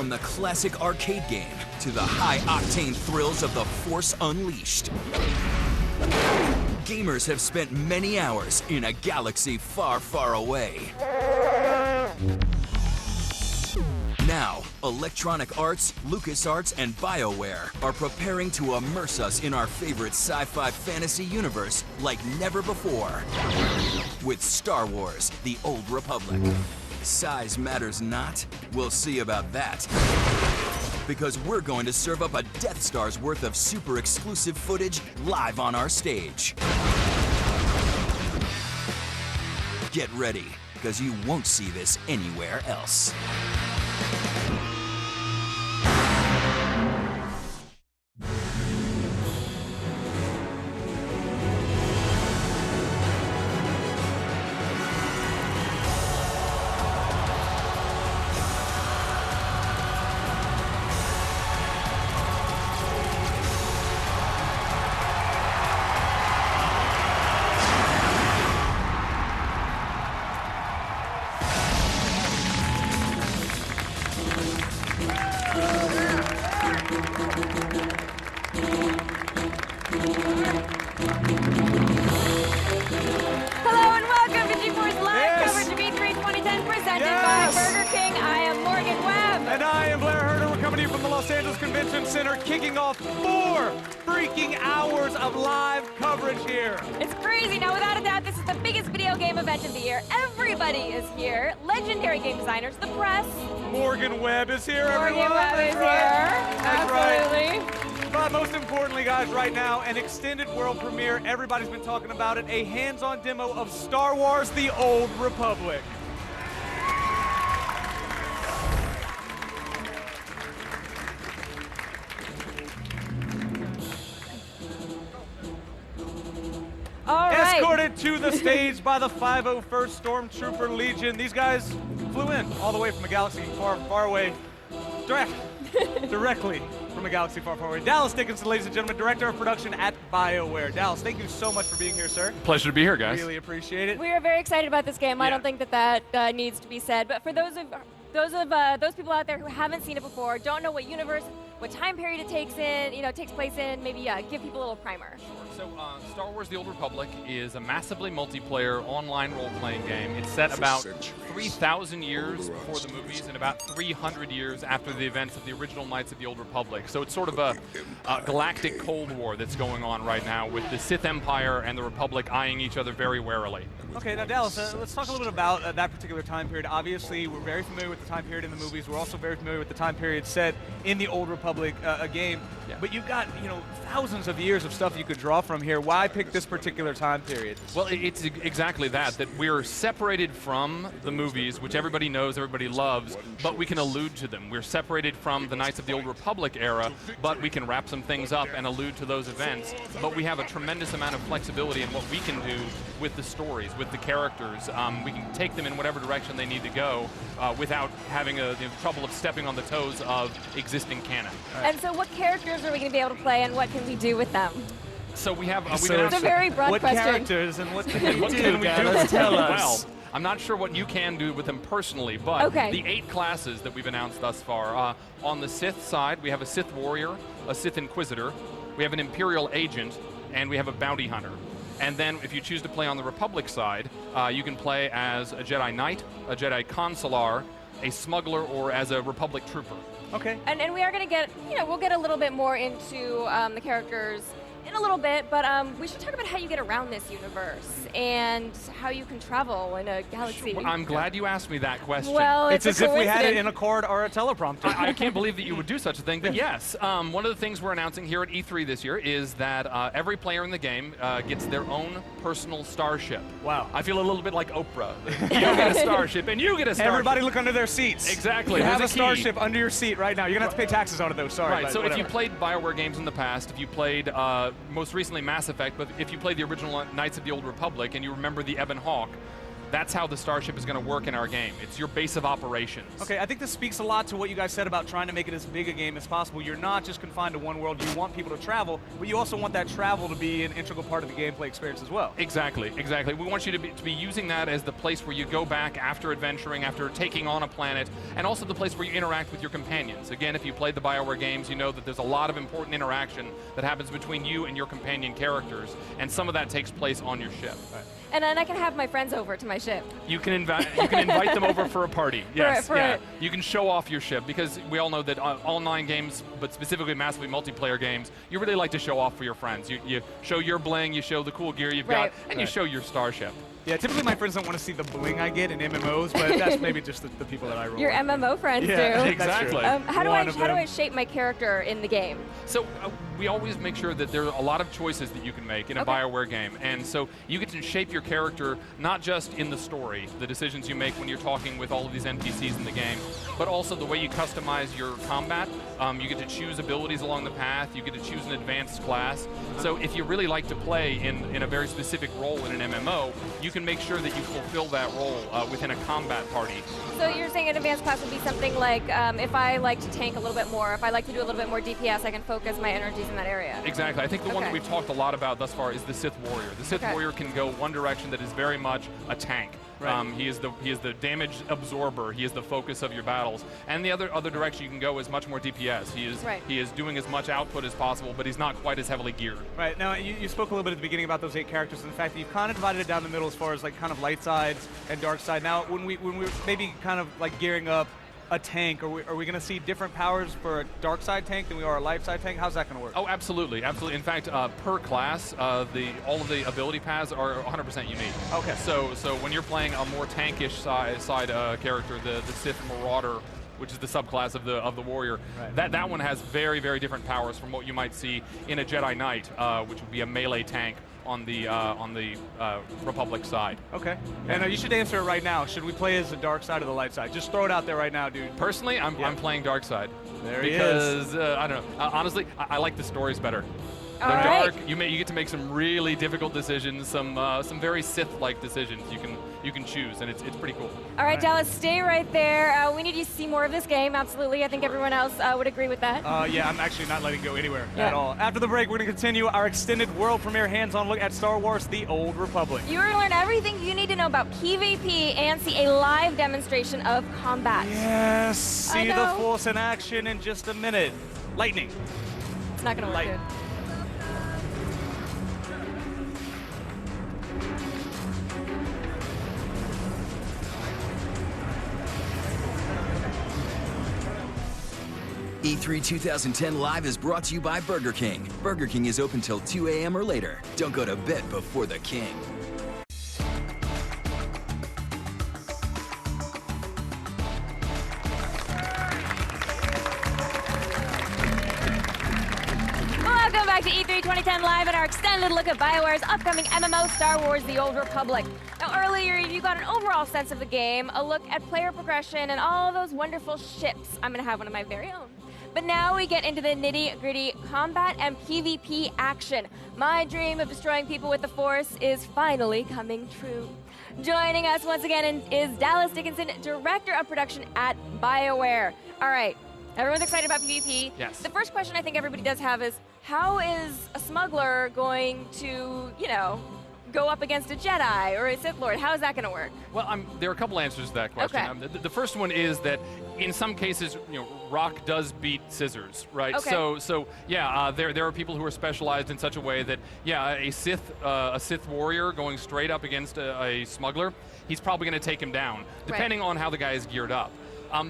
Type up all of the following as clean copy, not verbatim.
From the classic arcade game to the high-octane thrills of the Force Unleashed. Gamers have spent many hours in a galaxy far, far away. Now, Electronic Arts, LucasArts, and BioWare are preparing to immerse us in our favorite sci-fi fantasy universe like never before. With Star Wars: The Old Republic. Size matters not? We'll see about that. Because we're going to serve up a Death Star's worth of super exclusive footage live on our stage. Get ready, because you won't see this anywhere else. Hello and welcome to G4's live coverage of E3 2010 presented by Burger King. I am Morgan Webb. And I am Blair Herter. We're coming to you from the Los Angeles Convention Center, kicking off 4 freaking hours of live coverage here. It's crazy. Now, without a doubt, this is the biggest video game event of the year. Everybody is here. Legendary game designers, the press. Morgan Webb is here, Morgan everyone. Webb is here. That's Absolutely. right. But most importantly, guys, right now, an extended world premiere. Everybody's been talking about it. A hands-on demo of Star Wars: The Old Republic. All right. Escorted to the stage by the 501st Stormtrooper Legion. These guys flew in all the way from a galaxy far, far away. Directly from a galaxy far, far away. Dallas Dickinson, ladies and gentlemen, Director of Production at BioWare. Dallas, thank you so much for being here, sir. Pleasure to be here, guys. Really appreciate it. We are very excited about this game. I don't think that needs to be said. But for those people out there who haven't seen it before, don't know what universe, what time period it takes place in, maybe give people a little primer. So, Star Wars: The Old Republic is a massively multiplayer online role-playing game. It's set about 3,000 years before the movies and about 300 years after the events of the original Knights of the Old Republic. So it's sort of a galactic Cold War that's going on right now with the Sith Empire and the Republic eyeing each other very warily. Okay, now Dallas, let's talk a little bit about that particular time period. Obviously, we're very familiar with the time period in the movies. We're also very familiar with the time period set in the Old Republic game. Yeah. But you've got, thousands of years of stuff you could draw from here. Why pick this particular time period? Well, it's exactly that we're separated from the movies, which everybody knows, everybody loves, but we can allude to them. We're separated from the Knights of the Old Republic era, but we can wrap some things up and allude to those events. But we have a tremendous amount of flexibility in what we can do with the stories, with the characters. We can take them in whatever direction they need to go without having the trouble of stepping on the toes of existing canon. And so what characters are we going to be able to play, and what can we do with them? So we have... It's a very broad question. What characters and what can what we can we do? do? Let's tell us. Well, I'm not sure what you can do with them personally, but Okay. the 8 classes that we've announced thus far, on the Sith side, we have a Sith Warrior, a Sith Inquisitor, we have an Imperial Agent, and we have a Bounty Hunter. And then if you choose to play on the Republic side, you can play as a Jedi Knight, a Jedi Consular, a Smuggler, or as a Republic Trooper. Okay. And we are going to get, we'll get a little bit more into the characters in a little bit, but we should talk about how you get around this universe and how you can travel in a galaxy. Sure. I'm glad you asked me that question. Well, It's as a if we had it coincidence. in a card or a teleprompter. I can't believe that you would do such a thing, but yes. One of the things we're announcing here at E3 this year is that every player in the game gets their own personal starship. Wow. I feel a little bit like Oprah. You get a starship, and you get a starship. Everybody look under their seats. Exactly. You have a There's key. starship under your seat right now. You're going to have to pay taxes on it, though. Sorry. Right, but so if you whatever. played BioWare games in the past, if you played most recently Mass Effect, but if you played the original Knights of the Old Republic and you remember the Ebon Hawk, That's how the starship is going to work in our game. It's your base of operations. Okay, I think this speaks a lot to what you guys said about trying to make it as big a game as possible. You're not just confined to one world. You want people to travel, but you also want that travel to be an integral part of the gameplay experience as well. Exactly, exactly. We want you to be using that as the place where you go back after adventuring, after taking on a planet, and also the place where you interact with your companions. Again, if you played the BioWare games, you know that there's a lot of important interaction that happens between you and your companion characters, and some of that takes place on your ship. Right. And then I can have my friends over to my ship. You can invite them over for a party. Yes, yeah. You can show off your ship, because we all know that online games, but specifically massively multiplayer games, you really like to show off for your friends. You show your bling, you show the cool gear you've got, and you show your starship. Yeah, typically my friends don't want to see the bling I get in MMOs, but that's maybe just the people that I roll Your with. MMO friends do. Exactly. How do I shape my character in the game? So we always make sure that there are a lot of choices that you can make in a BioWare game, and so you get to shape your character not just in the story, the decisions you make when you're talking with all of these NPCs in the game, but also the way you customize your combat. You get to choose abilities along the path. You get to choose an advanced class. So if you really like to play in a very specific role in an MMO, you can make sure that you fulfill that role within a combat party. So you're saying an advanced class would be something like if I like to tank a little bit more, if I like to do a little bit more DPS, I can focus my energies in that area. Exactly. I think the one that we've talked a lot about thus far is the Sith Warrior. The Sith Warrior can go one direction that is very much a tank. Right. He is the damage absorber. He is the focus of your battles. And the other direction you can go is much more DPS. He is doing as much output as possible, but he's not quite as heavily geared. Right. Now you spoke a little bit at the beginning about those 8 characters and the fact that you've kind of divided it down the middle as far as like kind of light side and dark side. Now when we're maybe kind of like gearing up a tank, are we going to see different powers for a dark side tank than we are a light side tank? How's that going to work? Oh, absolutely, absolutely. In fact, per class, all of the ability paths are 100% unique. Okay. So when you're playing a more tankish side character, the Sith Marauder, which is the subclass of the warrior, that one has very, very different powers from what you might see in a Jedi Knight, which would be a melee tank on the Republic side. Okay. And you should answer it right now. Should we play as the dark side or the light side? Just throw it out there right now, dude. Personally, I'm playing dark side. There he is. Because I don't know. Honestly, I like the stories better. All They're right. dark. You get to make some really difficult decisions, some very Sith-like decisions you can choose, and it's pretty cool. All right, Dallas, stay right there. We need you to see more of this game. Absolutely, I think everyone else would agree with that. Yeah, I'm actually not letting go anywhere at all. After the break, we're going to continue our extended world premiere hands-on look at Star Wars: The Old Republic. You're going to learn everything you need to know about PvP and see a live demonstration of combat. Yes, see the Force in action in just a minute. Lightning. It's not going to work, dude. E3 2010 Live is brought to you by Burger King. Burger King is open till 2 a.m. or later. Don't go to bed before the king. Welcome back to E3 2010 Live and our extended look at BioWare's upcoming MMO Star Wars: The Old Republic. Now earlier you got an overall sense of the game, a look at player progression and all those wonderful ships. I'm going to have one of my very own. But now we get into the nitty-gritty combat and PvP action. My dream of destroying people with the Force is finally coming true. Joining us once again is Dallas Dickinson, Director of Production at BioWare. All right, everyone's excited about PvP. Yes. The first question I think everybody does have is, how is a smuggler going to, go up against a Jedi or a Sith Lord? How is that going to work? Well, there are a couple answers to that question. Okay. The first one is that in some cases, rock does beat scissors, right? Okay. So yeah, there are people who are specialized in such a way that, yeah, a Sith Warrior going straight up against a smuggler, he's probably going to take him down, depending on how the guy is geared up.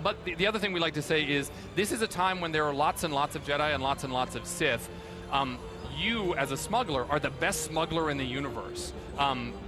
But the other thing we like to say is this is a time when there are lots and lots of Jedi and lots of Sith. You, as a smuggler, are the best smuggler in the universe.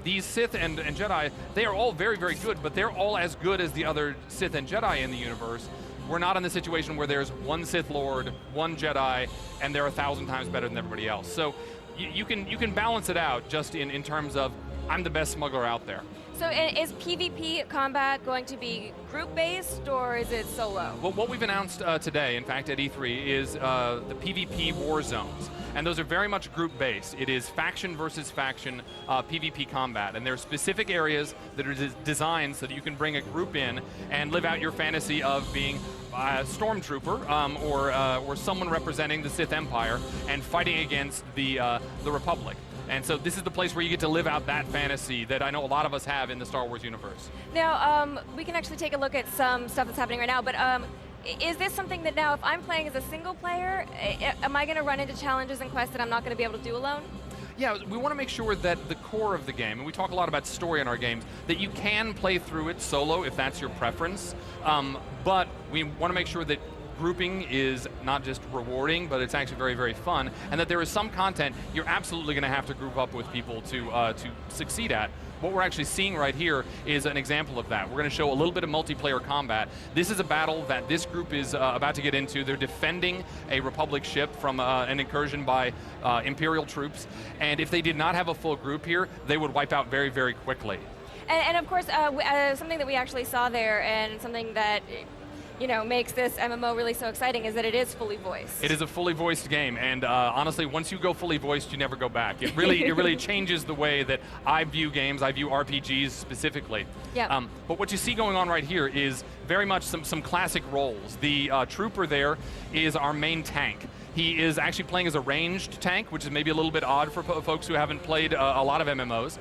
These Sith and Jedi, they are all very, very good, but they're all as good as the other Sith and Jedi in the universe. We're not in the situation where there's one Sith Lord, one Jedi, and they're 1,000 times better than everybody else. So you can balance it out just in terms of, I'm the best smuggler out there. So is PvP combat going to be group-based, or is it solo? Well, what we've announced today, in fact, at E3, is the PvP war zones. and those are very much group-based. It is faction versus faction PvP combat, and there are specific areas that are designed so that you can bring a group in and live out your fantasy of being a stormtrooper or someone representing the Sith Empire and fighting against the Republic. And so this is the place where you get to live out that fantasy that I know a lot of us have in the Star Wars universe. Now, we can actually take a look at some stuff that's happening right now, but is this something that now, if I'm playing as a single player, am I going to run into challenges and quests that I'm not going to be able to do alone? Yeah, we want to make sure that the core of the game, and we talk a lot about story in our games, that you can play through it solo if that's your preference, but we want to make sure that grouping is not just rewarding, but it's actually very, very fun, and that there is some content you're absolutely going to have to group up with people to succeed at. What we're actually seeing right here is an example of that. We're going to show a little bit of multiplayer combat. This is a battle that this group is about to get into. They're defending a Republic ship from an incursion by Imperial troops, and if they did not have a full group here, they would wipe out very, very quickly. And of course, something that we actually saw there, and something that makes this MMO really so exciting is that it is fully voiced. It is a fully voiced game, and honestly, once you go fully voiced, you never go back. It really changes the way that I view games, I view RPGs specifically. Yeah. But what you see going on right here is very much some classic roles. The trooper there is our main tank. He is actually playing as a ranged tank, which is maybe a little bit odd for folks who haven't played a lot of MMOs,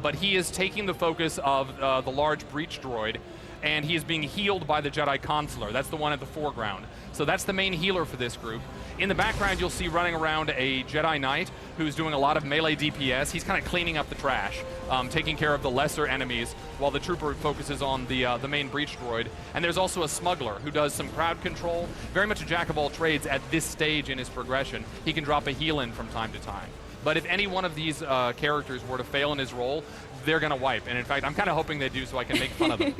but he is taking the focus of the large breach droid, and he is being healed by the Jedi Controller. That's the one at the foreground. So that's the main healer for this group. In the background, you'll see running around a Jedi Knight who's doing a lot of melee DPS. He's kind of cleaning up the trash, taking care of the lesser enemies, while the trooper focuses on the main breach droid. And there's also a smuggler who does some crowd control, very much a jack of all trades at this stage in his progression. He can drop a heal in from time to time. But if any one of these characters were to fail in his role, they're going to wipe. And in fact, I'm kind of hoping they do so I can make fun of them.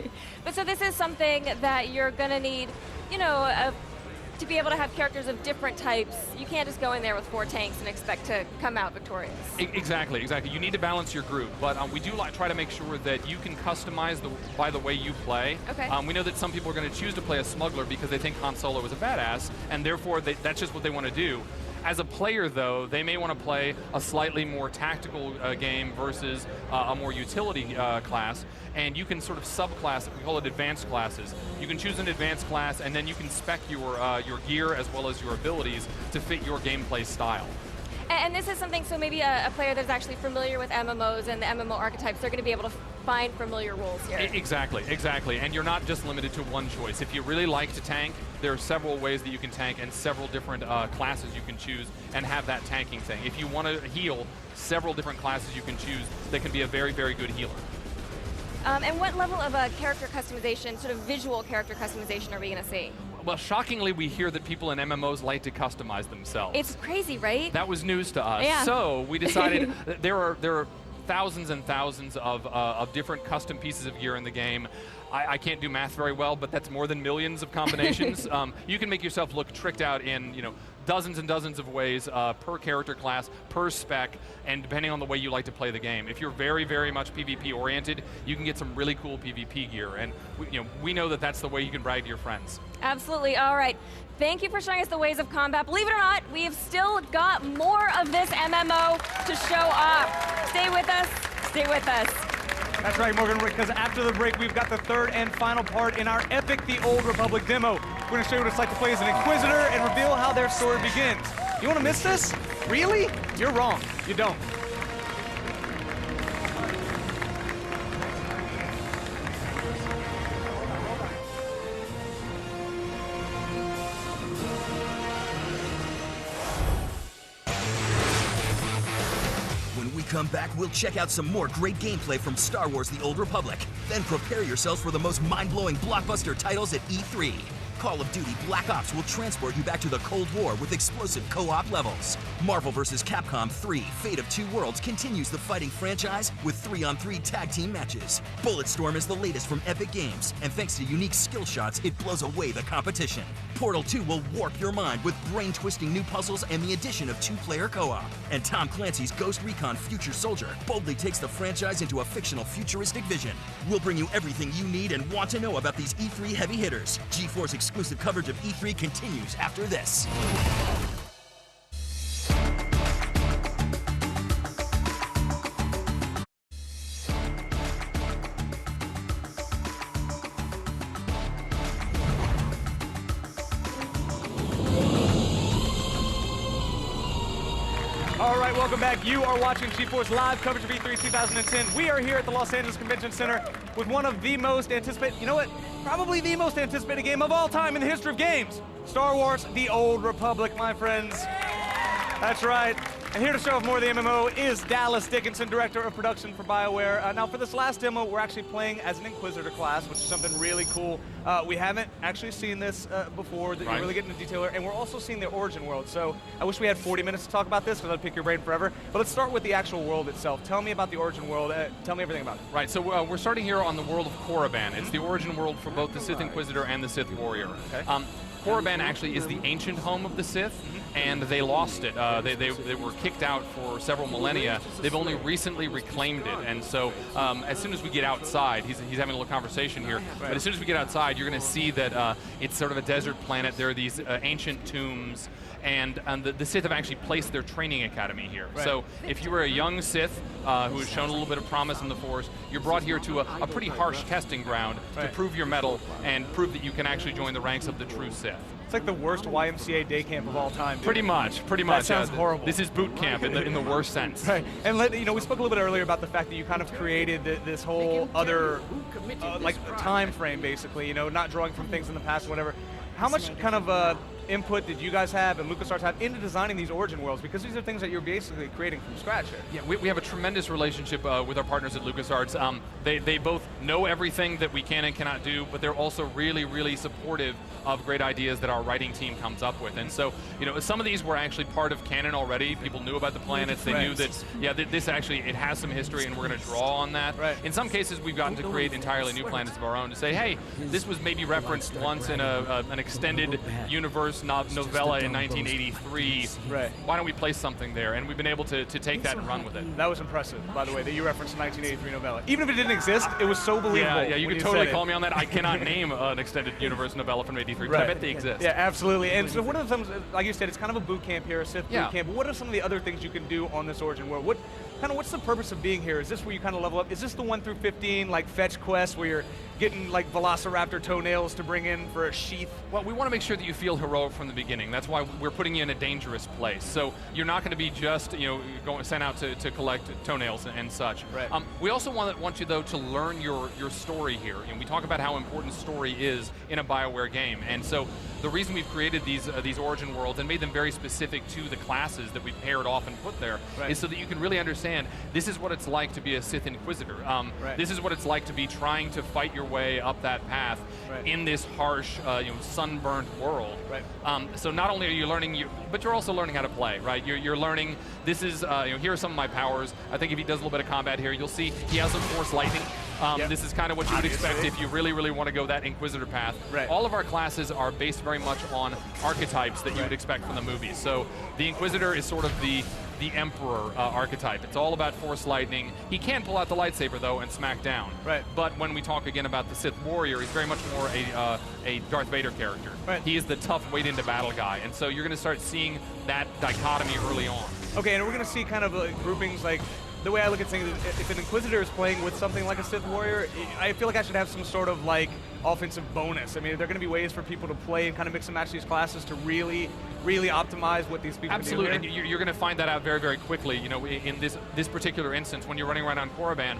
But so this is something that you're going to need, to be able to have characters of different types. You can't just go in there with 4 tanks and expect to come out victorious. Exactly. You need to balance your group, but we do try to make sure that you can customize by the way you play. Okay. We know that some people are going to choose to play a smuggler because they think Han Solo is a badass, and therefore that's just what they want to do. As a player, though, they may want to play a slightly more tactical game versus a more utility class, and you can sort of subclass it. We call it advanced classes. You can choose an advanced class, and then you can spec your gear as well as your abilities to fit your gameplay style. And this is something, so maybe a player that's actually familiar with MMOs and the MMO archetypes, they're going to be able to find familiar roles here. Exactly. And you're not just limited to one choice. If you really like to tank, there are several ways that you can tank and several different classes you can choose and have that tanking thing. If you want to heal, several different classes you can choose that can be a very, very good healer. And what level of character customization, sort of visual character customization, are we going to see? Well, shockingly, we hear that people in MMOs like to customize themselves. It's crazy, right? That was news to us. Yeah. So we decided that there are thousands and thousands of different custom pieces of gear in the game. I can't do math very well, but that's more than millions of combinations. You can make yourself look tricked out in dozens and dozens of ways per character class, per spec, and depending on the way you like to play the game. If you're very, very much PvP oriented, you can get some really cool PvP gear, and we know that that's the way you can brag to your friends. Absolutely. All right. Thank you for showing us the ways of combat. Believe it or not, we've still got more of this MMO to show off. Stay with us. Stay with us. That's right, Morgan, because after the break, we've got the third and final part in our epic The Old Republic demo. We're going to show you what it's like to play as an Inquisitor and reveal how their story begins. You want to miss this? Really? You're wrong. You don't. Come back, we'll check out some more great gameplay from Star Wars The Old Republic. Then prepare yourselves for the most mind-blowing blockbuster titles at E3. Call of Duty Black Ops will transport you back to the Cold War with explosive co-op levels. Marvel vs. Capcom 3 Fate of Two Worlds continues the fighting franchise with 3-on-3 tag team matches. Bulletstorm is the latest from Epic Games, and thanks to unique skill shots, it blows away the competition. Portal 2 will warp your mind with brain-twisting new puzzles and the addition of 2-player co-op. And Tom Clancy's Ghost Recon Future Soldier boldly takes the franchise into a fictional futuristic vision. We'll bring you everything you need and want to know about these E3 heavy hitters. G4's exclusive coverage of E3 continues after this. right, welcome back. You are watching G4's live coverage of E3 2010. We are here at the Los Angeles Convention Center with one of the most anticipated, you know what, probably the most anticipated game of all time in the history of games. Star Wars, The Old Republic, my friends. That's right. And here to show off more of the MMO is Dallas Dickinson, Director of Production for BioWare. Now, for this last demo, we're actually playing as an Inquisitor class, which is something really cool. We haven't actually seen this before, that you're really getting into detail, and we're also seeing the origin world. So I wish we had 40 minutes to talk about this, because I'd pick your brain forever. But let's start with the actual world itself. Tell me about the origin world. Tell me everything about it. Right, so we're starting here on the world of Coravan. It's the origin world for both the Sith Inquisitor and the Sith Warrior. Okay. Coravan actually is the ancient home of the Sith, and they lost it. They were kicked out for several millennia. They've only recently reclaimed it, and so as soon as we get outside, he's having a little conversation here, but as soon as we get outside, you're going to see that it's sort of a desert planet. There are these ancient tombs, and the Sith have actually placed their training academy here. So if you were a young Sith who has shown a little bit of promise in the Force, you're brought here to a pretty harsh testing ground to prove your mettle and prove that you can actually join the ranks of the true Sith. It's like the worst YMCA day camp of all time, dude. Pretty much. That sounds horrible. This is boot camp in the worst sense. Right, and you know, we spoke a little bit earlier about the fact that you kind of created this whole other like time frame, basically. You know, not drawing from things in the past or whatever. How much kind of input did you guys have and LucasArts have into designing these origin worlds? Because these are things that you're basically creating from scratch here. Yeah, we have a tremendous relationship with our partners at LucasArts. They both know everything that we can and cannot do, but they're also really, really supportive of great ideas that our writing team comes up with. And so, you know, some of these were actually part of canon already. People knew about the planets. They knew that, yeah, this actually, it has some history and we're going to draw on that. In some cases, we've gotten to create entirely new planets of our own to say, hey, this was maybe referenced once in an extended universe novella in 1983. Why don't we place something there? And we've been able to take that and run with it. That was impressive, by the way, that you referenced the 1983 novella. Even if it didn't exist, it was so believable. Yeah, you can totally call me on that. I cannot name an extended universe novella from 83, but I bet they exist. Yeah, absolutely. And so what are some, like you said, it's kind of a boot camp here, a Sith boot camp, but what are some of the other things you can do on this origin world? What's the purpose of being here? Is this where you kind of level up? Is this the 1 through 15, like, fetch quest where you're getting, like, Velociraptor toenails to bring in for a sheath? Well, we want to make sure that you feel heroic from the beginning. That's why we're putting you in a dangerous place. So you're not going to be just, you know, sent out to collect toenails and such. We also want you, though, to learn your story here. And we talk about how important story is in a BioWare game. And so the reason we've created these origin worlds and made them very specific to the classes that we've paired off and put there is so that you can really understand this is what it's like to be a Sith Inquisitor. This is what it's like to be trying to fight your way up that path in this harsh, you know, sunburnt world. So not only are you learning, but you're also learning how to play, right? You're learning, this is, you know, here are some of my powers. I think if he does a little bit of combat here, you'll see he has some Force Lightning. This is kind of what you would expect if you really, really want to go that Inquisitor path. All of our classes are based very much on archetypes that you would expect from the movies. So the Inquisitor is sort of the Emperor archetype. It's all about Force Lightning. He can pull out the lightsaber, though, and smack down. But when we talk again about the Sith Warrior, he's very much more a Darth Vader character. He is the tough, wade-into-battle guy. And so you're going to start seeing that dichotomy early on. Okay, and we're going to see kind of groupings like, the way I look at things is if an Inquisitor is playing with something like a Sith Warrior, I feel like I should have some sort of like offensive bonus. I mean, are there going to be ways for people to play and kind of mix and match these classes to really, really optimize what these people Absolutely, can do? And you're going to find that out very, very quickly. You know, in this particular instance, when you're running around on Coravan,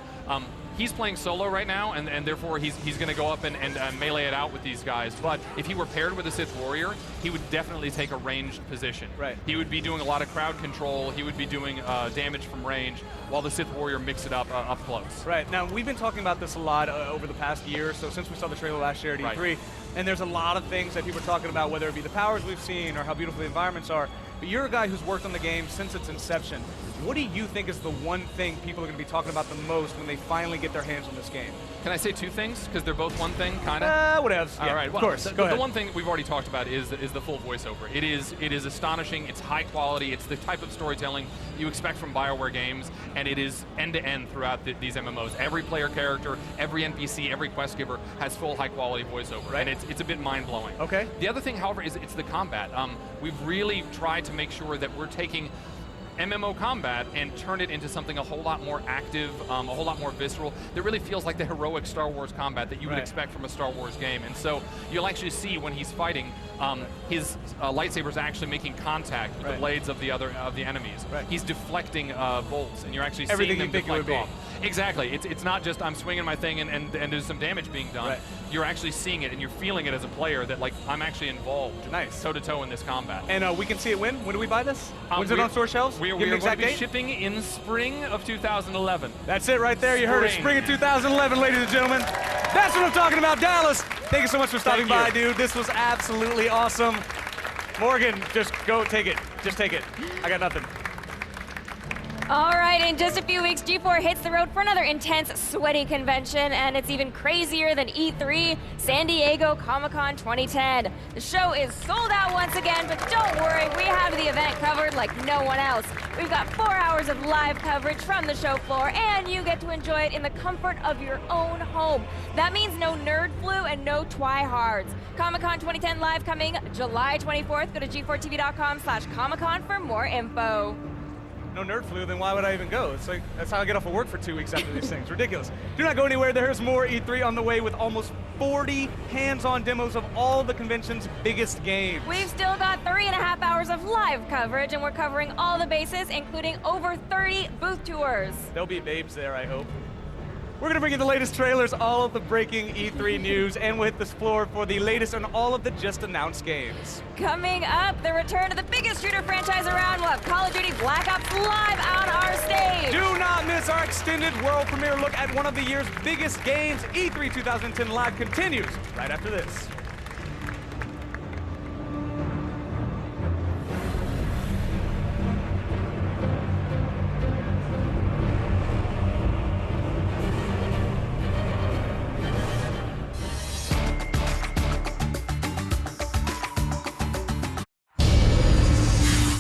he's playing solo right now, and therefore he's going to go up and melee it out with these guys. But if he were paired with a Sith Warrior, he would definitely take a ranged position. He would be doing a lot of crowd control. He would be doing damage from range, while the Sith Warrior mix it up close. Now, we've been talking about this a lot over the past year or so, since we saw the trailer last year at E3. And there's a lot of things that people are talking about, whether it be the powers we've seen or how beautiful the environments are. But you're a guy who's worked on the game since its inception. What do you think is the one thing people are going to be talking about the most when they finally get their hands on this game? Can I say two things? Because they're both one thing, kind of? Whatever. All right, well, of course. The one thing that we've already talked about is the full voiceover. It is astonishing. It's high quality. It's the type of storytelling you expect from BioWare games, and it is end-to-end throughout these MMOs. Every player character, every NPC, every quest giver has full high-quality voiceover, and it's a bit mind-blowing. The other thing, however, is it's the combat. We've really tried to make sure that we're taking MMO combat and turn it into something a whole lot more active, a whole lot more visceral, that really feels like the heroic Star Wars combat that you would expect from a Star Wars game. And so you'll actually see when he's fighting, his lightsaber's actually making contact with the blades of the enemies. He's deflecting bolts, and you're actually seeing them deflect off. Exactly. It's not just I'm swinging my thing and there's some damage being done. You're actually seeing it and you're feeling it as a player that like I'm actually involved toe to toe in this combat. And we can see it when? When do we buy this? When's it on store shelves? We are going to be shipping in spring of 2011. That's it right there. You heard it. Spring of 2011, ladies and gentlemen. That's what I'm talking about, Dallas. Thank you so much for stopping by, dude. This was absolutely awesome. Morgan, just go take it. Just take it. I got nothing. All right, in just a few weeks, G4 hits the road for another intense, sweaty convention, and it's even crazier than E3, San Diego Comic-Con 2010. The show is sold out once again, but don't worry, we have the event covered like no one else. We've got 4 hours of live coverage from the show floor, and you get to enjoy it in the comfort of your own home. That means no nerd flu and no twi-hards. Comic-Con 2010 live coming July 24th. Go to g4tv.com/Comic-Con for more info. No nerd flu, then why would I even go? It's like, that's how I get off of work for 2 weeks after these things. Ridiculous. Do not go anywhere. There's more E3 on the way with almost 40 hands-on demos of all the convention's biggest games. We've still got 3.5 hours of live coverage, and we're covering all the bases, including over 30 booth tours. There'll be babes there, I hope. We're going to bring you the latest trailers, all of the breaking E3 news, and we'll hit the floor for the latest on all of the just-announced games. Coming up, the return of the biggest shooter franchise around. We'll have Call of Duty Black Ops live on our stage. Do not miss our extended world premiere look at one of the year's biggest games. E3 2010 Live continues right after this.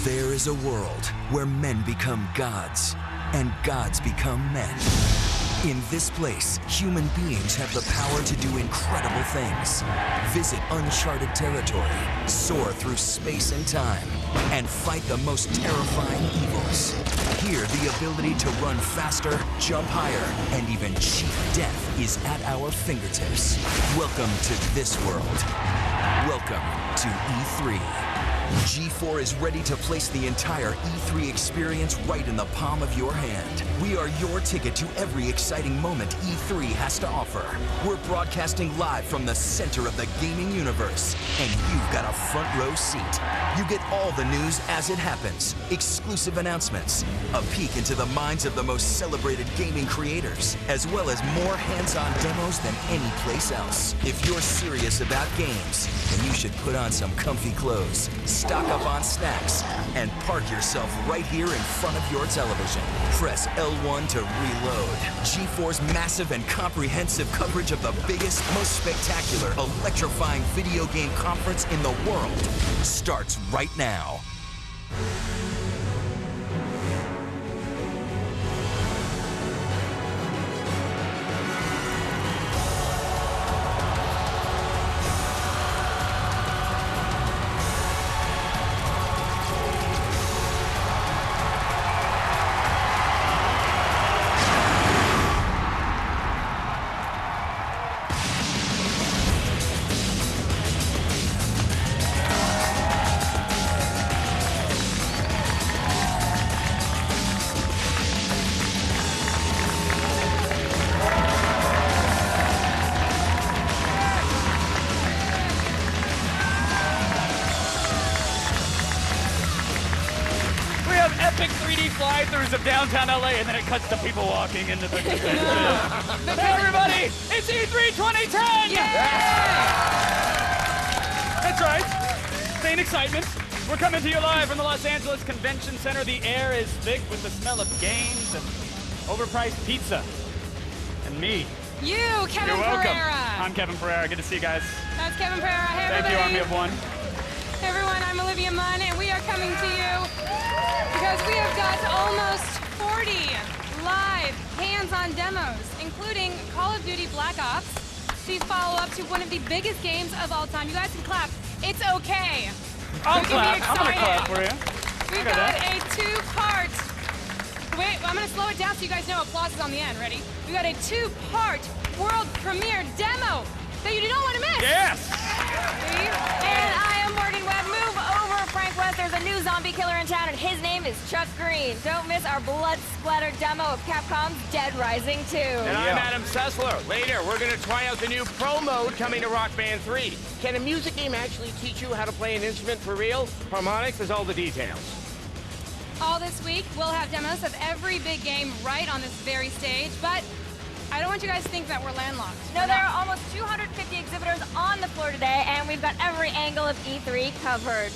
There is a world where men become gods and gods become men. In this place, human beings have the power to do incredible things. Visit uncharted territory, soar through space and time, and fight the most terrifying evils. Here, the ability to run faster, jump higher, and even cheat death is at our fingertips. Welcome to this world. Welcome to E3. G4 is ready to place the entire E3 experience right in the palm of your hand. We are your ticket to every exciting moment E3 has to offer. We're broadcasting live from the center of the gaming universe, and you've got a front row seat. You get all the news as it happens, exclusive announcements, a peek into the minds of the most celebrated gaming creators, as well as more hands-on demos than any place else. If you're serious about games, then you should put on some comfy clothes, stock up on snacks, and park yourself right here in front of your television. Press L1 to reload. G4's massive and comprehensive coverage of the biggest, most spectacular, electrifying video game conference in the world starts right now. Fly-throughs of downtown LA, and then it cuts to people walking into the convention. Hey everybody, it's E3 2010! Yeah! That's right. Same excitement. We're coming to you live from the Los Angeles Convention Center. The air is thick with the smell of games and overpriced pizza. And me. You, Kevin You're welcome. Pereira. I'm Kevin Pereira. Good to see you guys. That's Kevin Pereira. Hey, Thank everybody. you, Army of One. Hey, everyone. I'm Olivia Munn, and we are coming to you because we have got almost 40 live hands-on demos, including Call of Duty Black Ops, the follow-up to one of the biggest games of all time. You guys can clap. It's okay. I'll You can clap. be I'm going to excited. clap for you. We've got a two-part. Wait, I'm going to slow it down so you guys know applause is on the end. Ready? We've got a two-part world premiere demo that you do not want to miss. Yes! And I am Morgan Webb. Move over, Frank West. There's a new zombie killer in town, and his name is Chuck Green. Don't miss our blood-splattered demo of Capcom's Dead Rising 2. And I'm Adam Sessler. Later, we're going to try out the new Pro Mode coming to Rock Band 3. Can a music game actually teach you how to play an instrument for real? Harmonix has all the details. All this week, we'll have demos of every big game right on this very stage, but I don't want you guys to think that we're landlocked. No, there are almost 250 exhibitors on the floor today, and we've got every angle of E3 covered.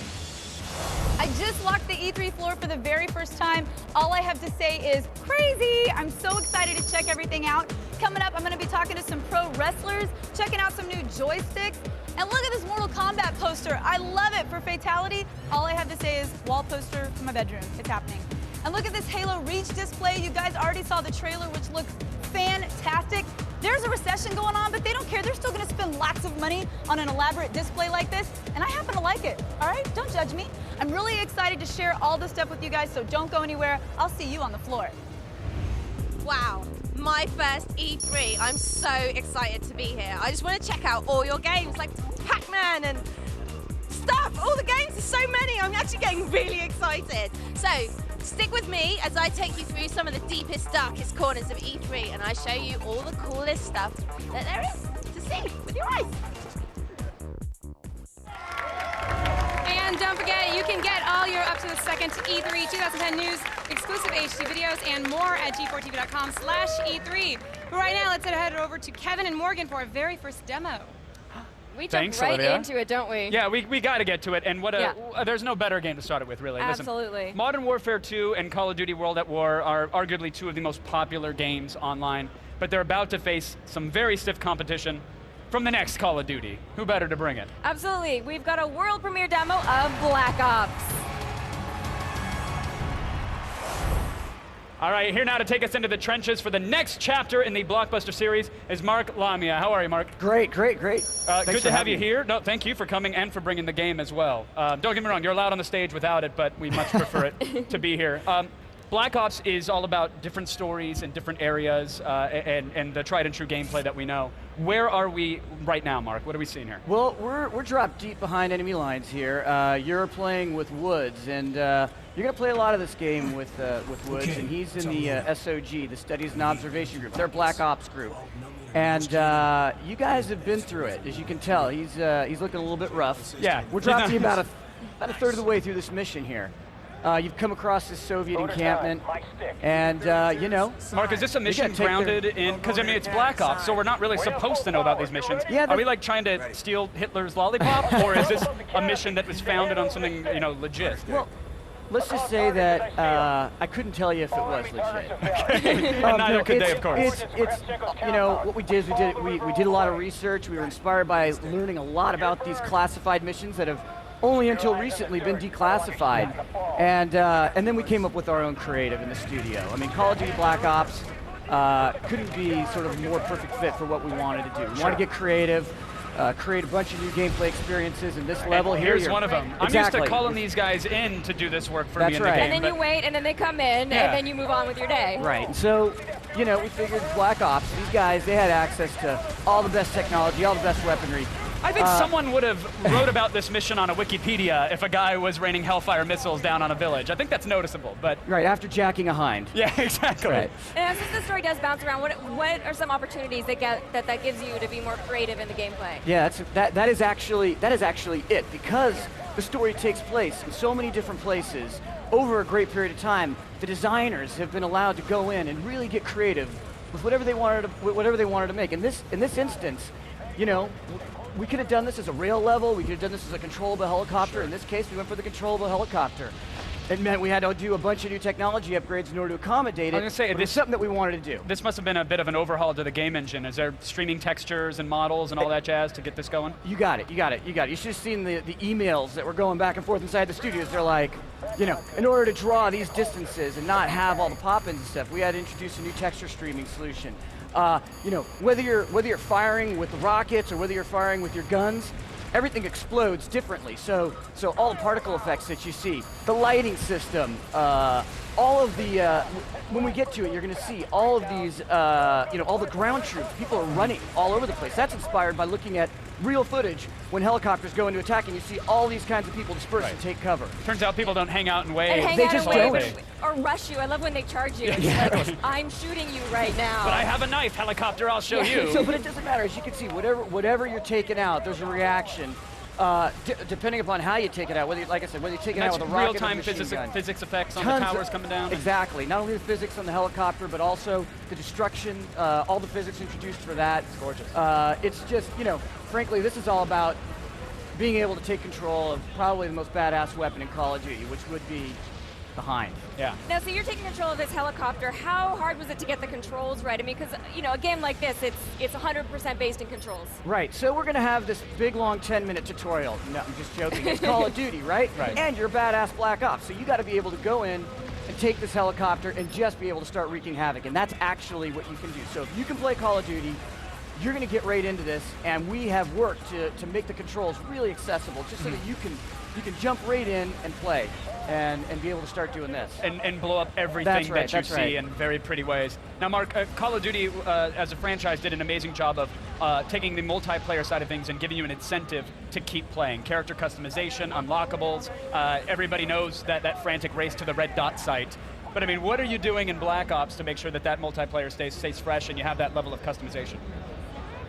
I just walked the E3 floor for the very first time. All I have to say is crazy. I'm so excited to check everything out. Coming up, I'm going to be talking to some pro wrestlers, checking out some new joysticks. And look at this Mortal Kombat poster. I love it for Fatality. All I have to say is wall poster for my bedroom. It's happening. And look at this Halo Reach display. You guys already saw the trailer, which looks fantastic. There's a recession going on, but they don't care. They're still going to spend lots of money on an elaborate display like this, and I happen to like it, all right? Don't judge me. I'm really excited to share all this stuff with you guys, so don't go anywhere. I'll see you on the floor. Wow, my first E3. I'm so excited to be here. I just want to check out all your games, like Pac-Man and stuff. All the games, there's so many. I'm actually getting really excited. So, stick with me as I take you through some of the deepest, darkest corners of E3, and I show you all the coolest stuff that there is to see with your eyes. And don't forget, you can get all your up to the second E3 2010 news, exclusive HD videos, and more at G4TV.com/E3. But right now, let's head over to Kevin and Morgan for our very first demo. We Thanks, jump right Olivia. into it, don't we? Yeah, we got to get to it, and there's no better game to start it with, really. Absolutely. Listen, Modern Warfare 2 and Call of Duty World at War are arguably two of the most popular games online, but they're about to face some very stiff competition from the next Call of Duty. Who better to bring it? Absolutely. We've got a world premiere demo of Black Ops. All right, here now to take us into the trenches for the next chapter in the blockbuster series is Mark Lamia. How are you, Mark? Great. Good to have you here. No, thank you for coming and for bringing the game as well. Don't get me wrong, you're allowed on the stage without it, but we much prefer it to be here. Black Ops is all about different stories and different areas and the tried and true gameplay that we know. Where are we right now, Mark? What are we seeing here? Well, we're dropped deep behind enemy lines here. You're playing with Woods, and you're going to play a lot of this game with Woods, and he's in the SOG, the Studies and Observation Group. They're Black Ops group. And you guys have been through it, as you can tell. He's looking a little bit rough. Yeah. We're dropping about a third of the way through this mission here. You've come across this Soviet encampment, and you know. Mark, is this a mission grounded in? Because I mean, it's Black Ops, so we're not really supposed to know about these missions. Yeah, are we like trying to steal Hitler's lollipop, or is this a mission that was founded on something legit? Well, let's just say that I couldn't tell you if it was legit. And neither could they, of course. It's you know, what we did is we did a lot of research. We were inspired by learning a lot about these classified missions that have only until recently been declassified, and then we came up with our own creative in the studio. I mean, Call of Duty Black Ops couldn't be sort of more perfect fit for what we wanted to do. We wanted to get creative, create a bunch of new gameplay experiences, and this level and here. Here's one of them. I'm used to calling these guys in to do this work for me in the game. And then you wait, and then they come in, and then you move on with your day. Right. So, you know, we figured Black Ops, these guys, they had access to all the best technology, all the best weaponry. I think someone would have wrote about this mission on a Wikipedia if a guy was raining Hellfire missiles down on a village. I think that's noticeable, but... Right, after jacking a hind. Yeah, exactly. Right. And since the story does bounce around, what are some opportunities that gives you to be more creative in the gameplay? Yeah, that is actually it, because the story takes place in so many different places over a great period of time. The designers have been allowed to go in and really get creative with whatever they wanted to make. In this instance, you know, we could have done this as a rail level, we could have done this as a controllable helicopter. In this case, we went for the controllable helicopter. It meant we had to do a bunch of new technology upgrades in order to accommodate it. I was going to say, this is something that we wanted to do. This must have been a bit of an overhaul to the game engine. Is there streaming textures and models and all that jazz to get this going? You got it. You should have seen the emails that were going back and forth inside the studios. They're like, you know, in order to draw these distances and not have all the pop-ins and stuff, we had to introduce a new texture streaming solution. You know, whether you're firing with the rockets or whether you're firing with your guns, everything explodes differently. So all the particle effects that you see, the lighting system, all of the, when we get to it, you're going to see all of these, all the ground troops. People are running all over the place. That's inspired by looking at real footage when helicopters go into attack, and you see all these kinds of people disperse and take cover. Turns out people don't hang out and wave. And hang They out just and don't. wave or rush you. I love when they charge you. It's like, I'm shooting you right now. But I have a knife, helicopter, I'll show you. So, but it doesn't matter. As you can see, whatever you're taking out, there's a reaction. Depending upon how you take it out, whether you, like I said, whether you take it out with a rocket or a real-time machine gun. physics effects on Tons the towers of- coming down. Exactly. Not only the physics on the helicopter, but also the destruction, all the physics introduced for that. It's gorgeous. It's just, frankly, this is all about being able to take control of probably the most badass weapon in Call of Duty, which would be the Hind. Yeah. Now, so you're taking control of this helicopter. How hard was it to get the controls right? I mean, because, a game like this, it's 100% based in controls. Right, so we're going to have this big, long 10-minute tutorial. No, I'm just joking. It's Call of Duty, right? Right. And you're badass Black Ops, so you got to be able to go in and take this helicopter and just be able to start wreaking havoc, and that's actually what you can do. So if you can play Call of Duty, you're going to get right into this, and we have worked to make the controls really accessible, just so that you can jump right in and play and be able to start doing this. And blow up everything that you see right. in very pretty ways. Now, Mark, Call of Duty as a franchise did an amazing job of taking the multiplayer side of things and giving you an incentive to keep playing. Character customization, unlockables. Everybody knows that frantic race to the red dot site. But I mean, what are you doing in Black Ops to make sure that multiplayer stays fresh and you have that level of customization?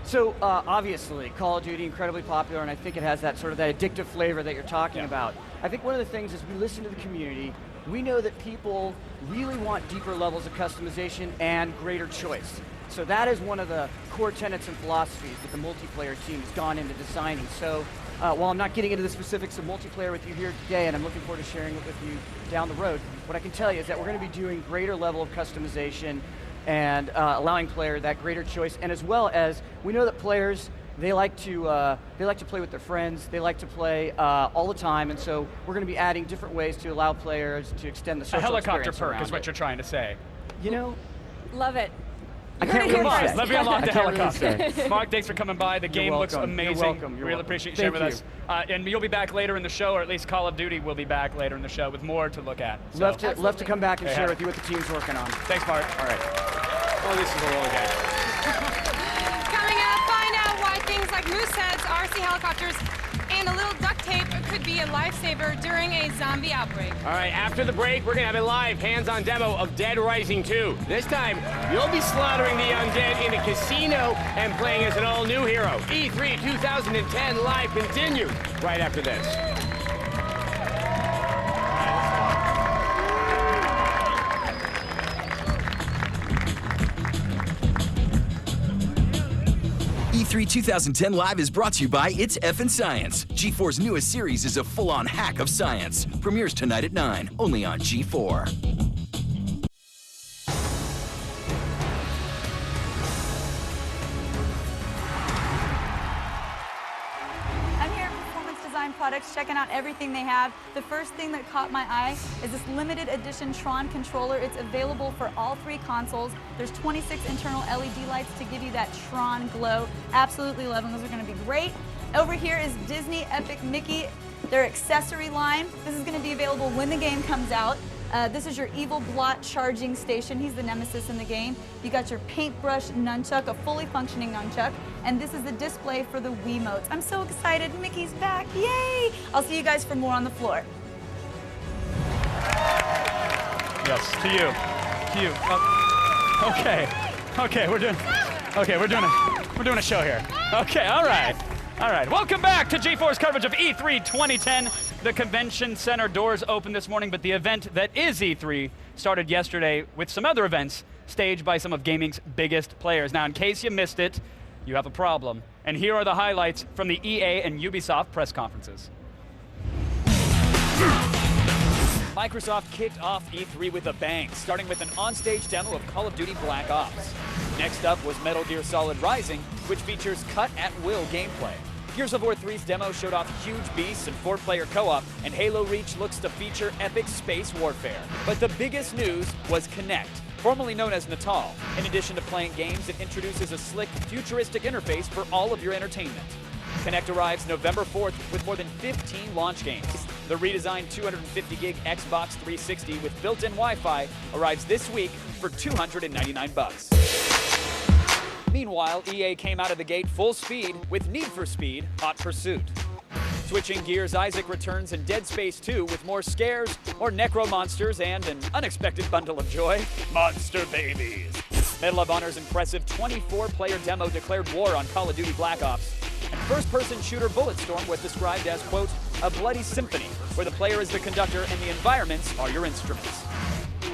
So obviously, Call of Duty, incredibly popular, and I think it has that sort of that addictive flavor that you're talking about. I think one of the things is we listen to the community. We know that people really want deeper levels of customization and greater choice. So that is one of the core tenets and philosophies that the multiplayer team has gone into designing. So while I'm not getting into the specifics of multiplayer with you here today, and I'm looking forward to sharing it with you down the road, what I can tell you is that we're going to be doing greater level of customization and allowing player that greater choice, and as well as we know that players they like to play with their friends, they like to play all the time, and so we're going to be adding different ways to allow players to extend the social A helicopter experience perk around is what it. you're trying to say. Love it. I can't really say. Let me unlock the I can't really helicopter. say. Mark, thanks for coming by. The game looks welcome. amazing. You're welcome. You're really welcome. appreciate you sharing with Thank us. And you'll be back later in the show, or at least Call of Duty will be back later in the show with more to look at. So. Love to come back and Yeah. share with you what the team's working on. Thanks, Mark. All right. Oh, this is a long day. Coming up, find out why things like moose heads, RC helicopters, and a little duct tape could be a lifesaver during a zombie outbreak. All right, after the break, we're going to have a live hands-on demo of Dead Rising 2. This time, you'll be slaughtering the undead in a casino and playing as an all-new hero. E3 2010 Live continues right after this. E3 2010 Live is brought to you by It's Effin' Science. G4's newest series is a full-on hack of science. Premieres tonight at 9, only on G4. I'm here at Performance Design Products, checking out everything they have. The first thing that caught my eye is this limited edition Tron Controller. It's available for all 3 consoles. There's 26 internal LED lights to give you that Tron glow. Absolutely love them. Those are going to be great. Over here is Disney Epic Mickey, their accessory line. This is going to be available when the game comes out. This is your Evil Blot charging station. He's the nemesis in the game. You got your paintbrush nunchuck, a fully functioning nunchuck, and this is the display for the Wiimotes. I'm so excited. Mickey's back. Yay! I'll see you guys for more on the floor. Yes, to you. To you. Okay, we're doing a show here. Okay, all right. All right, welcome back to G4's coverage of E3 2010. The convention center doors opened this morning, but the event that is E3 started yesterday with some other events staged by some of gaming's biggest players. Now, in case you missed it, you have a problem. And here are the highlights from the EA and Ubisoft press conferences. Microsoft kicked off E3 with a bang, starting with an on-stage demo of Call of Duty Black Ops. Next up was Metal Gear Solid Rising, which features cut-at-will gameplay. Gears of War 3's demo showed off huge beasts and 4-player co-op, and Halo Reach looks to feature epic space warfare. But the biggest news was Kinect, formerly known as Natal. In addition to playing games, it introduces a slick, futuristic interface for all of your entertainment. Connect arrives November 4th with more than 15 launch games. The redesigned 250-gig Xbox 360 with built-in Wi-Fi arrives this week for $299. Meanwhile, EA came out of the gate full speed with Need for Speed Hot Pursuit. Switching gears, Isaac returns in Dead Space 2 with more scares, more necro monsters, and an unexpected bundle of joy, monster babies. Medal of Honor's impressive 24-player demo declared war on Call of Duty Black Ops. And first-person shooter Bulletstorm was described as, quote, a bloody symphony, where the player is the conductor and the environments are your instruments.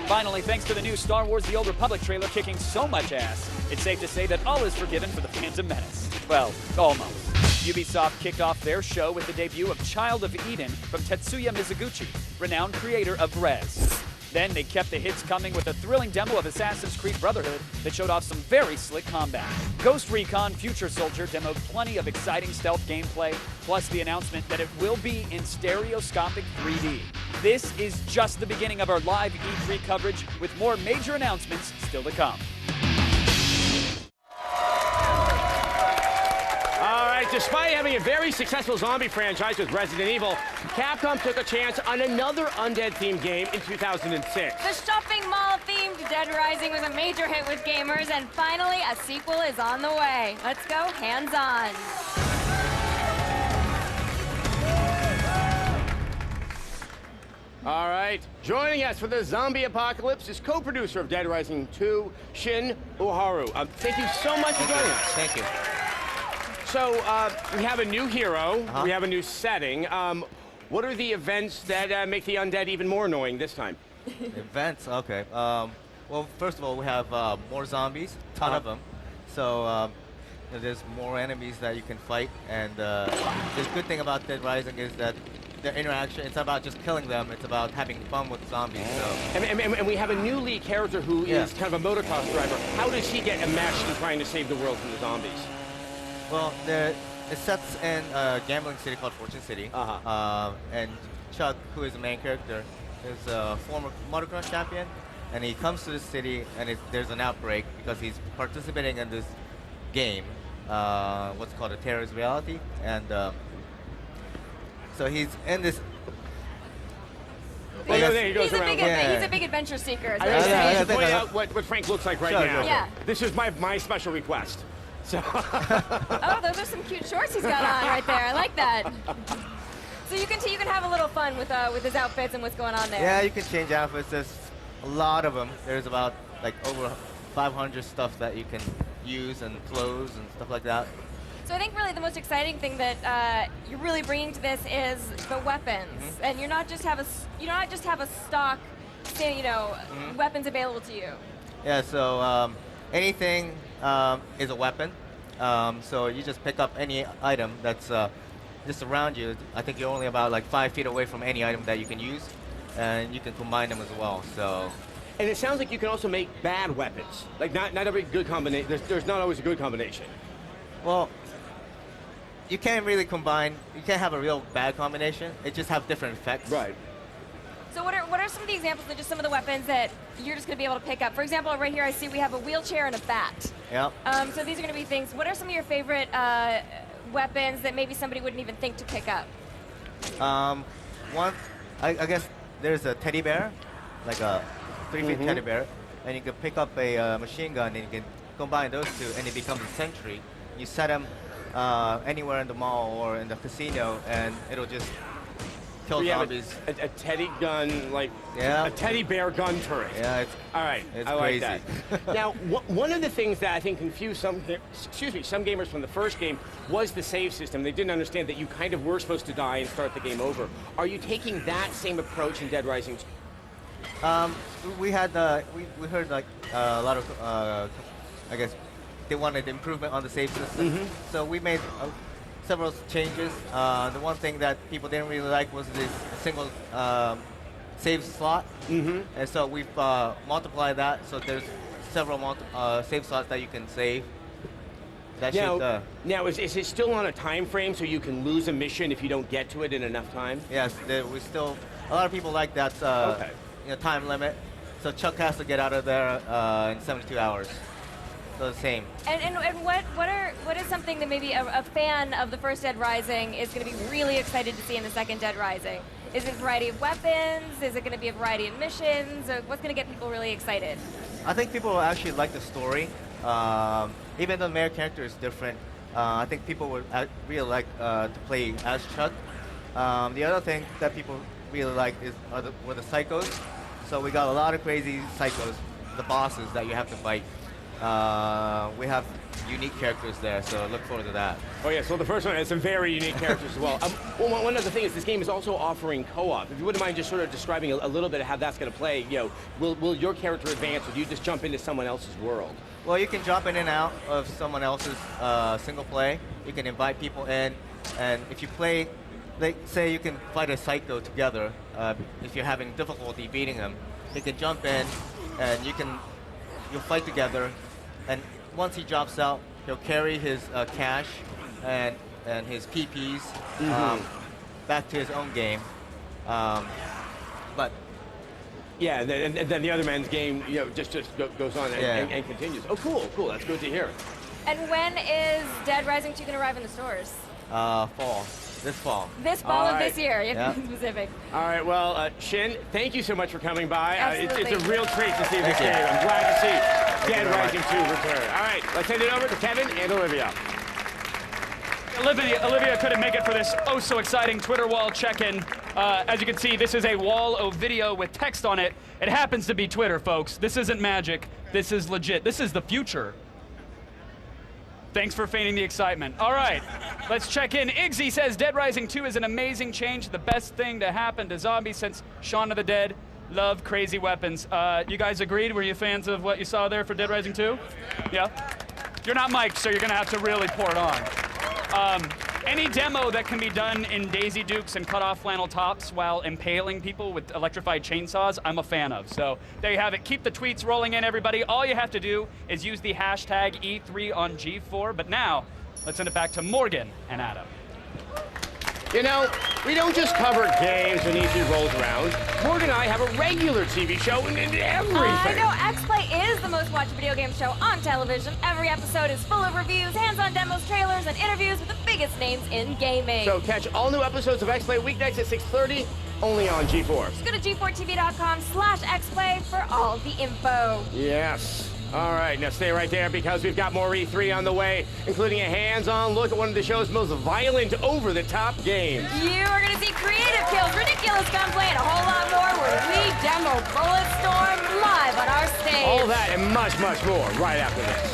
Finally, thanks to the new Star Wars The Old Republic trailer kicking so much ass, it's safe to say that all is forgiven for the Phantom Menace. Well, almost. Ubisoft kicked off their show with the debut of Child of Eden from Tetsuya Mizuguchi, renowned creator of Rez. Then they kept the hits coming with a thrilling demo of Assassin's Creed Brotherhood that showed off some very slick combat. Ghost Recon Future Soldier demoed plenty of exciting stealth gameplay, plus the announcement that it will be in stereoscopic 3D. This is just the beginning of our live E3 coverage, with more major announcements still to come. Despite having a very successful zombie franchise with Resident Evil, Capcom took a chance on another undead-themed game in 2006. The shopping mall-themed Dead Rising was a major hit with gamers, and finally a sequel is on the way. Let's go hands-on. All right, joining us for the zombie apocalypse is co-producer of Dead Rising 2, Shin Uharu. Thank you so much for joining us. Thank you. So, we have a new hero, we have a new setting. What are the events that make the undead even more annoying this time? Events? Okay. Well, first of all, we have more zombies, ton of them. So, there's more enemies that you can fight. And the good thing about Dead Rising is that the interaction, it's about just killing them, it's about having fun with zombies. So. And we have a new lead character who is kind of a motocross driver. How does he get enmeshed in trying to save the world from the zombies? Well, it sets in a gambling city called Fortune City. And Chuck, who is the main character, is a former motocross champion. And he comes to the city, and there's an outbreak because he's participating in this game, what's called a terrorist reality. And so he's in this... there he goes he's around. He's a big adventure seeker. I should point out what Frank looks like right now. Yeah. This is my special request. So oh, those are some cute shorts he's got on right there. I like that. So you can have a little fun with his outfits and what's going on there. Yeah, you can change outfits. There's a lot of them. There's about like over 500 stuff that you can use and clothes and stuff like that. So I think really the most exciting thing that you're really bringing to this is the weapons, and you not just have a stock, weapons available to you. Yeah. So anything is a weapon. So you just pick up any item that's just around you. I think you're only about like 5 feet away from any item that you can use, and you can combine them as well. So. And it sounds like you can also make bad weapons. Like not every good combination. There's not always a good combination. Well, you can't really combine. You can't have a real bad combination. It just have different effects. Right. So what are some of the examples of just some of the weapons that you're just going to be able to pick up? For example, right here I see we have a wheelchair and a bat. Yep. So these are going to be things. What are some of your favorite weapons that maybe somebody wouldn't even think to pick up? I guess there's a teddy bear, like a 3-feet teddy bear, and you can pick up a machine gun and you can combine those two, and it becomes a sentry. You set them anywhere in the mall or in the casino, and it'll just kill zombies. A teddy gun, a teddy bear gun turret. Yeah, it's all right. It's I crazy. like that. Now, one of the things that I think confused some gamers from the first game was the save system. They didn't understand that you kind of were supposed to die and start the game over. Are you taking that same approach in Dead Rising 2? We heard like a lot of I guess they wanted improvement on the save system. So we made several changes. The one thing that people didn't really like was this single save slot. And so we've multiplied that, so there's several save slots that you can save. Now, is it still on a time frame so you can lose a mission if you don't get to it in enough time? Yes, a lot of people like that time limit. So Chuck has to get out of there in 72 hours. the same. And what is something that maybe a fan of the first Dead Rising is going to be really excited to see in the second Dead Rising? Is it a variety of weapons? Is it going to be a variety of missions? Or what's going to get people really excited? I think people will actually like the story. Even though the main character is different, I think people would really like to play as Chuck. The other thing that people really like were the psychos. So we got a lot of crazy psychos, the bosses that you have to fight. We have unique characters there, so look forward to that. Oh yeah, so the first one has some very unique characters as well. One other thing is this game is also offering co-op. If you wouldn't mind just sort of describing a little bit of how that's going to play, will your character advance, or do you just jump into someone else's world? Well, you can jump in and out of someone else's single play. You can invite people in, and if you play, like, say you can fight a psycho together. If you're having difficulty beating him, you can jump in, and you'll fight together. And once he drops out, he'll carry his cash and his PPs back to his own game. But yeah, and then the other man's game, just goes on and continues. Oh, cool. That's good to hear. And when is Dead Rising 2 going to arrive in the stores? Fall. This fall. This fall of this year, you have to be specific. All right, well, Shin, thank you so much for coming by. Absolutely. It's a real treat to see this game. I'm glad to see Dead Rising 2 return. All right, let's hand it over to Kevin and Olivia. Olivia couldn't make it for this so exciting Twitter wall check-in. As you can see, this is a wall of video with text on it. It happens to be Twitter, folks. This isn't magic. This is legit. This is the future. Thanks for feigning the excitement. All right, let's check in. Iggsy says Dead Rising 2 is an amazing change, the best thing to happen to zombies since Shaun of the Dead. Love crazy weapons. You guys agreed? Were you fans of what you saw there for Dead Rising 2? Yeah? You're not mic'd, so you're gonna have to really pour it on. Any demo that can be done in Daisy Dukes and cut-off flannel tops while impaling people with electrified chainsaws, I'm a fan of. So there you have it. Keep the tweets rolling in, everybody. All you have to do is use the hashtag E3 on G4. But now, let's send it back to Morgan and Adam. We don't just cover games when E3 rolls around. Morgan and I have a regular TV show and everything. I know, X-Play is the most watched video game show on television. Every episode is full of reviews, hands-on demos, trailers, and interviews with the biggest names in gaming. So catch all new episodes of X-Play weeknights at 6:30, only on G4. Just go to g4tv.com/Xplay for all the info. Yes. All right, now stay right there because we've got more E3 on the way, including a hands-on look at one of the show's most violent, over-the-top games. You are going to see creative kills, ridiculous gunplay, and a whole lot more when we demo Bulletstorm live on our stage. All that and much, much more right after this.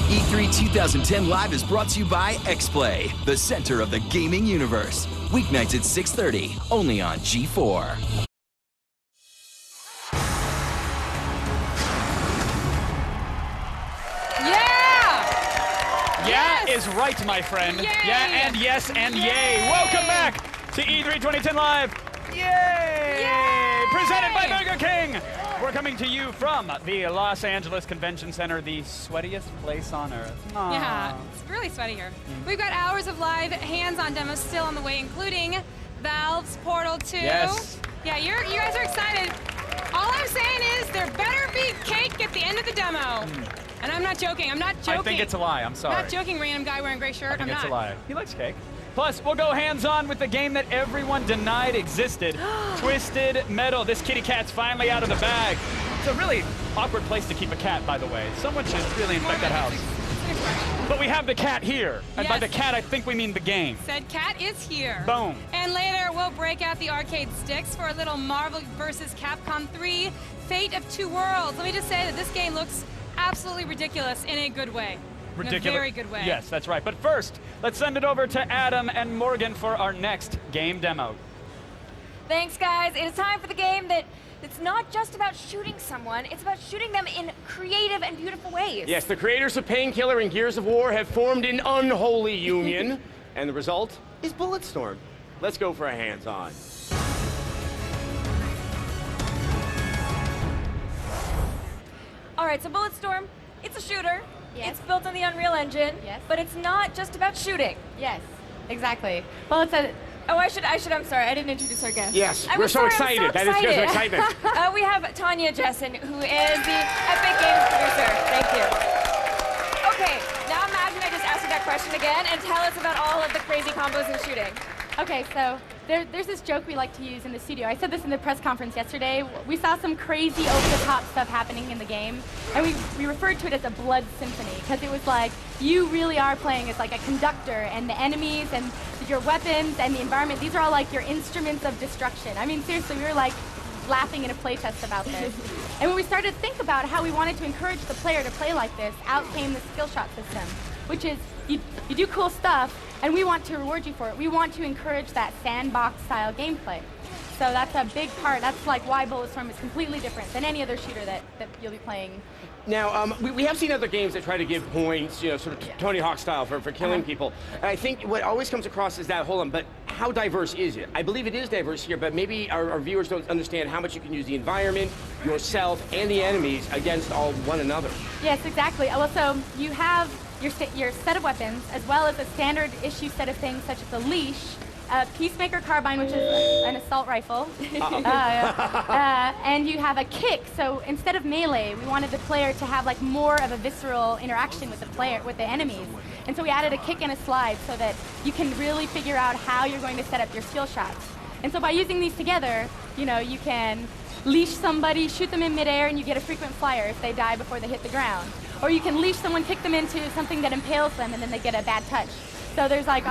E3 2010 Live is brought to you by X-Play, the center of the gaming universe. Weeknights at 6:30, only on G4. Yeah is right, my friend. Yay. Yeah and yes and yay. Welcome back to E3 2010 Live. Yay! Presented by Burger King. We're coming to you from the Los Angeles Convention Center, the sweatiest place on earth. Aww. Yeah, it's really sweaty here. We've got hours of live hands-on demos still on the way, including Valve's Portal 2. Yes. Yeah, you guys are excited. All I'm saying is there better be cake at the end of the demo. And I'm not joking. I'm not joking. I think it's a lie. I'm sorry. I'm not joking, random guy wearing gray shirt. I think I'm it's not. a lie. He likes cake. Plus, we'll go hands-on with the game that everyone denied existed, Twisted Metal. This kitty cat's finally out of the bag. It's a really awkward place to keep a cat, by the way. Someone should really inspect that house. But we have the cat here. And by the cat, I think we mean the game. Said cat is here. Boom. And later, we'll break out the arcade sticks for a little Marvel vs. Capcom 3, Fate of Two Worlds. Let me just say that this game looks absolutely ridiculous in a good way. Ridiculous. In a very good way. Yes, that's right. But first, let's send it over to Adam and Morgan for our next game demo. Thanks, guys. It is time for the game that it's not just about shooting someone, it's about shooting them in creative and beautiful ways. Yes, the creators of Painkiller and Gears of War have formed an unholy union, and the result is Bulletstorm. Let's go for a hands-on. All right, so Bulletstorm, it's a shooter. Yes. It's built on the Unreal Engine, Yes. but it's not just about shooting. Yes, exactly. Well, it's a... Oh, I'm sorry, I didn't introduce our guest. Yes, I'm we're so sorry, excited. I'm so That is because of excited. excitement. We have Tanya Jason, who is the Epic Games producer. Thank you. Okay, now imagine I just asked you that question again, and tell us about all of the crazy combos and shooting. Okay, so there's this joke we like to use in the studio. I said this in the press conference yesterday. We saw some crazy over-the-top stuff happening in the game, and we referred to it as a blood symphony, because it was like, you really are playing as like a conductor, and the enemies and your weapons and the environment, these are all like your instruments of destruction. I mean, seriously, we were like laughing in a playtest about this. And when we started to think about how we wanted to encourage the player to play like this, out came the skill shot system, which is you do cool stuff, and we want to reward you for it. We want to encourage that sandbox-style gameplay. So that's a big part. That's like why Bulletstorm is completely different than any other shooter that you'll be playing. Now, we have seen other games that try to give points, you know, sort of Tony Hawk style for killing people. And I think what always comes across is that, hold on, but how diverse is it? I believe it is diverse here, but maybe our viewers don't understand how much you can use the environment, yourself, and the enemies against all one another. Yes, exactly. Well, so you have your set of weapons, as well as a standard issue set of things such as a leash, a Peacemaker carbine, which is an assault rifle, and you have a kick. So instead of melee, we wanted the player to have like more of a visceral interaction with the enemies. And so we added a kick and a slide so that you can really figure out how you're going to set up your skill shots. And so by using these together, you know, you can leash somebody, shoot them in midair, and you get a frequent flyer if they die before they hit the ground. Or you can leash someone, kick them into something that impales them, and then they get a bad touch. So there's like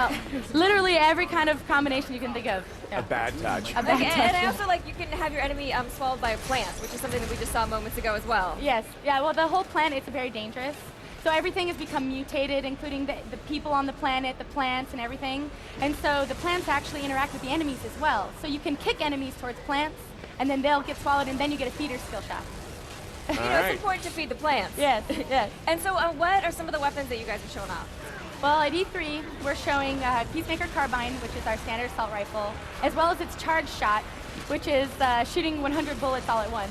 literally every kind of combination you can think of. Yeah. A bad touch. A bad touch. And I also like you can have your enemy swallowed by a plant, which is something that we just saw moments ago as well. Yes. Yeah. Well, the whole planet is very dangerous. So everything has become mutated, including the people on the planet, the plants, and everything. And so the plants actually interact with the enemies as well. So you can kick enemies towards plants, and then they'll get swallowed, and then you get a feeder skill shot. It's important to feed the plants. Yes. Yes. And so, what are some of the weapons that you guys have shown off? Well, at E3, we're showing Peacemaker carbine, which is our standard assault rifle, as well as its charge shot, which is shooting 100 bullets all at once,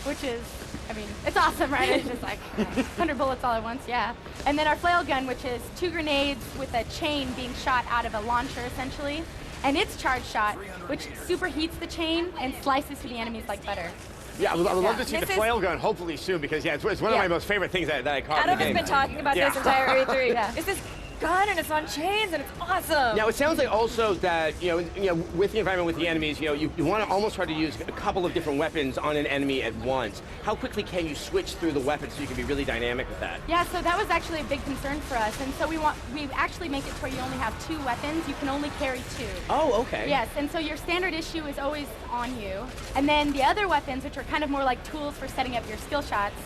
which is, I mean, it's awesome, right? It's just like 100 bullets all at once, yeah. And then our Flail Gun, which is 2 grenades with a chain being shot out of a launcher, essentially, and its charge shot, which superheats the chain and slices through the enemies like butter. Yeah, I would love to see the Flail Gun hopefully soon, because it's one of my most favorite things that I caught in the game. Adam has been talking about this entire E3. It's this gun and it's on chains and it's awesome. Now it sounds like also that you know with the environment, with the enemies, you want to almost try to use a couple of different weapons on an enemy at once. How quickly can you switch through the weapons so you can be really dynamic with that? Yeah, so that was actually a big concern for us, and so we actually make it to where you only have 2 weapons. You can only carry 2. Oh, okay. Yes, and so your standard issue is always on you, and then the other weapons, which are kind of more like tools for setting up your skill shots,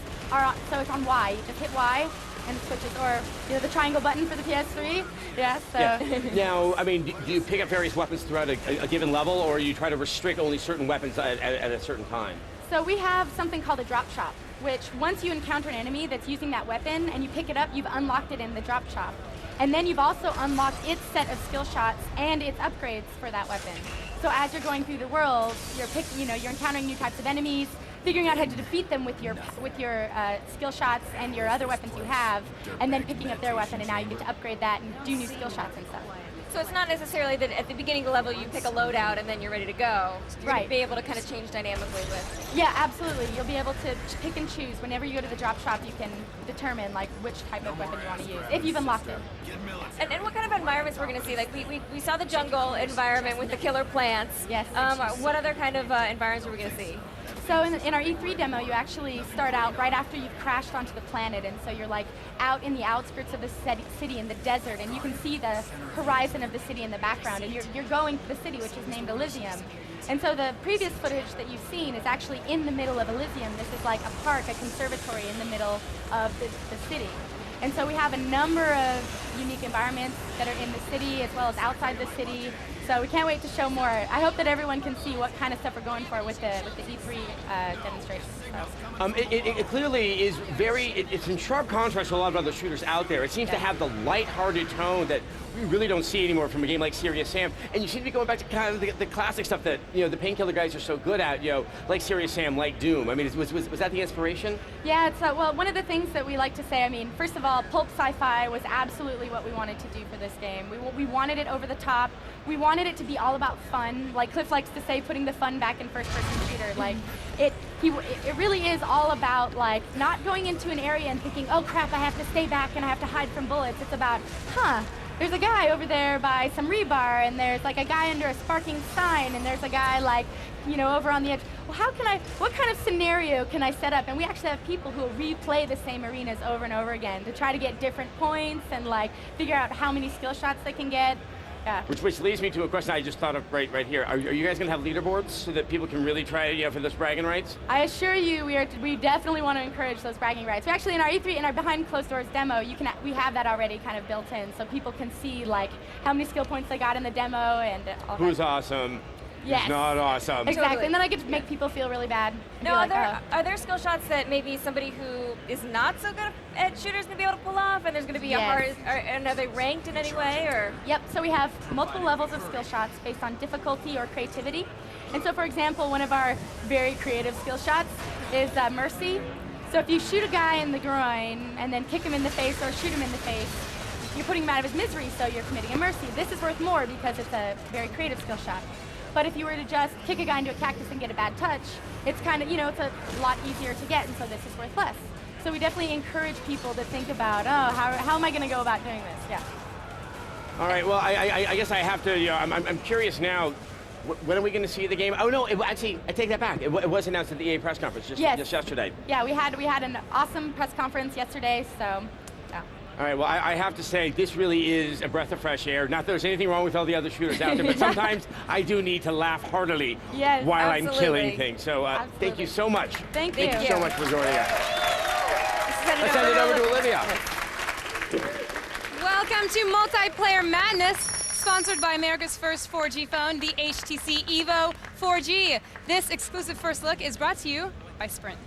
so it's on Y. You just hit Y and it switches, or the triangle button for the PS3. Yeah, so. Yeah. Now, I mean, do you pick up various weapons throughout a given level, or you try to restrict only certain weapons at a certain time? So we have something called a drop shop, which once you encounter an enemy that's using that weapon and you pick it up, you've unlocked it in the drop shop. And then you've also unlocked its set of skill shots and its upgrades for that weapon. So as you're going through the world, you're encountering new types of enemies, figuring out how to defeat them with your skill shots and your other weapons you have, and then picking up their weapon, and now you get to upgrade that and do new skill shots and stuff. So it's not necessarily that at the beginning of the level you pick a loadout and then you're ready to go. You're right. Going to be able to kind of change dynamically with. Yeah, absolutely. You'll be able to pick and choose. Whenever you go to the drop shop, you can determine like which type of weapon you want to use, if you've unlocked it. And what kind of environments we're going to see? Like we saw the jungle environment with the killer plants. Yes. What other kind of environments are we going to see? So in our E3 demo, you actually start out right after you've crashed onto the planet, and so you're like out in the outskirts of the city in the desert, and you can see the horizon of the city in the background, and you're going to the city, which is named Elysium. And so the previous footage that you've seen is actually in the middle of Elysium. This is like a park, a conservatory in the middle of the city. And so we have a number of unique environments that are in the city as well as outside the city. So we can't wait to show more. I hope that everyone can see what kind of stuff we're going for with the E3 demonstration. So. It clearly is it's in sharp contrast to a lot of other shooters out there. It seems to have the lighthearted tone that we really don't see anymore from a game like Serious Sam. And you seem to be going back to kind of the classic stuff that, you know, the Painkiller guys are so good at, you know, like Serious Sam, like Doom. I mean, was that the inspiration? Yeah, it's well, one of the things that we like to say, I mean, first of all, pulp sci-fi was absolutely what we wanted to do for this game. We wanted it over the top. We wanted it to be all about fun. Like Cliff likes to say, putting the fun back in first-person shooter. Like, it really is all about, like, not going into an area and thinking, oh crap, I have to stay back and I have to hide from bullets. It's about, there's a guy over there by some rebar, and there's like a guy under a sparking sign, and there's a guy like, you know, over on the edge. Well, what kind of scenario can I set up? And we actually have people who replay the same arenas over and over again to try to get different points and like figure out how many skill shots they can get. Yeah. Which leads me to a question I just thought of right here. Are you guys going to have leaderboards so that people can really try, you know, for those bragging rights? I assure you, we definitely want to encourage those bragging rights. We actually, in our E3, in our behind closed doors demo, we have that already kind of built in, so people can see like how many skill points they got in the demo and all who's that. Awesome. Yes. Who's not awesome. Exactly, Totally. and then I get to make people feel really bad. No, are there skill shots that maybe somebody who is not so good at shooters going to be able to pull off, and there's going to be a hard, and are they ranked in any way, or? Yep, so we have multiple levels of skill shots based on difficulty or creativity. And so, for example, one of our very creative skill shots is Mercy. So if you shoot a guy in the groin and then kick him in the face or shoot him in the face, you're putting him out of his misery, so you're committing a mercy. This is worth more because it's a very creative skill shot. But if you were to just kick a guy into a cactus and get a bad touch, it's kind of, you know, it's a lot easier to get, and so this is worth less. So we definitely encourage people to think about, how am I going to go about doing this? Yeah. All right, well, I guess I have to, you know, I'm curious now, when are we going to see the game? Oh, no, actually, I take that back. It was announced at the EA press conference just yesterday. Yeah, we had an awesome press conference yesterday, so, yeah. All right, well, I have to say, this really is a breath of fresh air. Not that there's anything wrong with all the other shooters out there, but sometimes I do need to laugh heartily while I'm killing things. So thank you so much. Thank you. Thank you so much for joining us. Let's send it over to Olivia. Welcome to Multiplayer Madness, sponsored by America's first 4G phone, the HTC Evo 4G. This exclusive first look is brought to you by Sprint.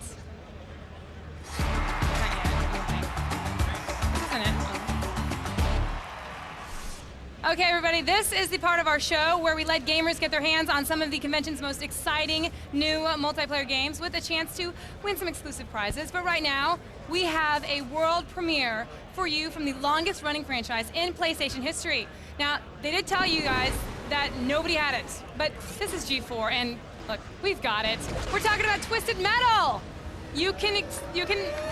Okay, everybody, this is the part of our show where we let gamers get their hands on some of the convention's most exciting new multiplayer games with a chance to win some exclusive prizes. But right now, we have a world premiere for you from the longest running franchise in PlayStation history. Now, they did tell you guys that nobody had it, but this is G4, and look, we've got it. We're talking about Twisted Metal. You can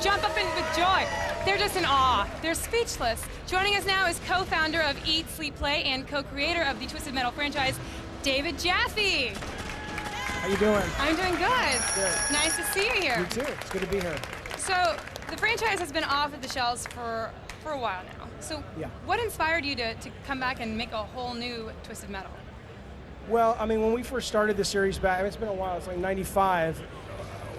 jump up in with joy. They're just in awe. They're speechless. Joining us now is co-founder of Eat, Sleep, Play and co-creator of the Twisted Metal franchise, David Jaffe. How you doing? I'm doing good. Good. Nice to see you here. You too. It's good to be here. So the franchise has been off of the shelves for a while now. So what inspired you to come back and make a whole new Twisted Metal? Well, I mean, when we first started the series back, I mean, it's been a while, it's like 95,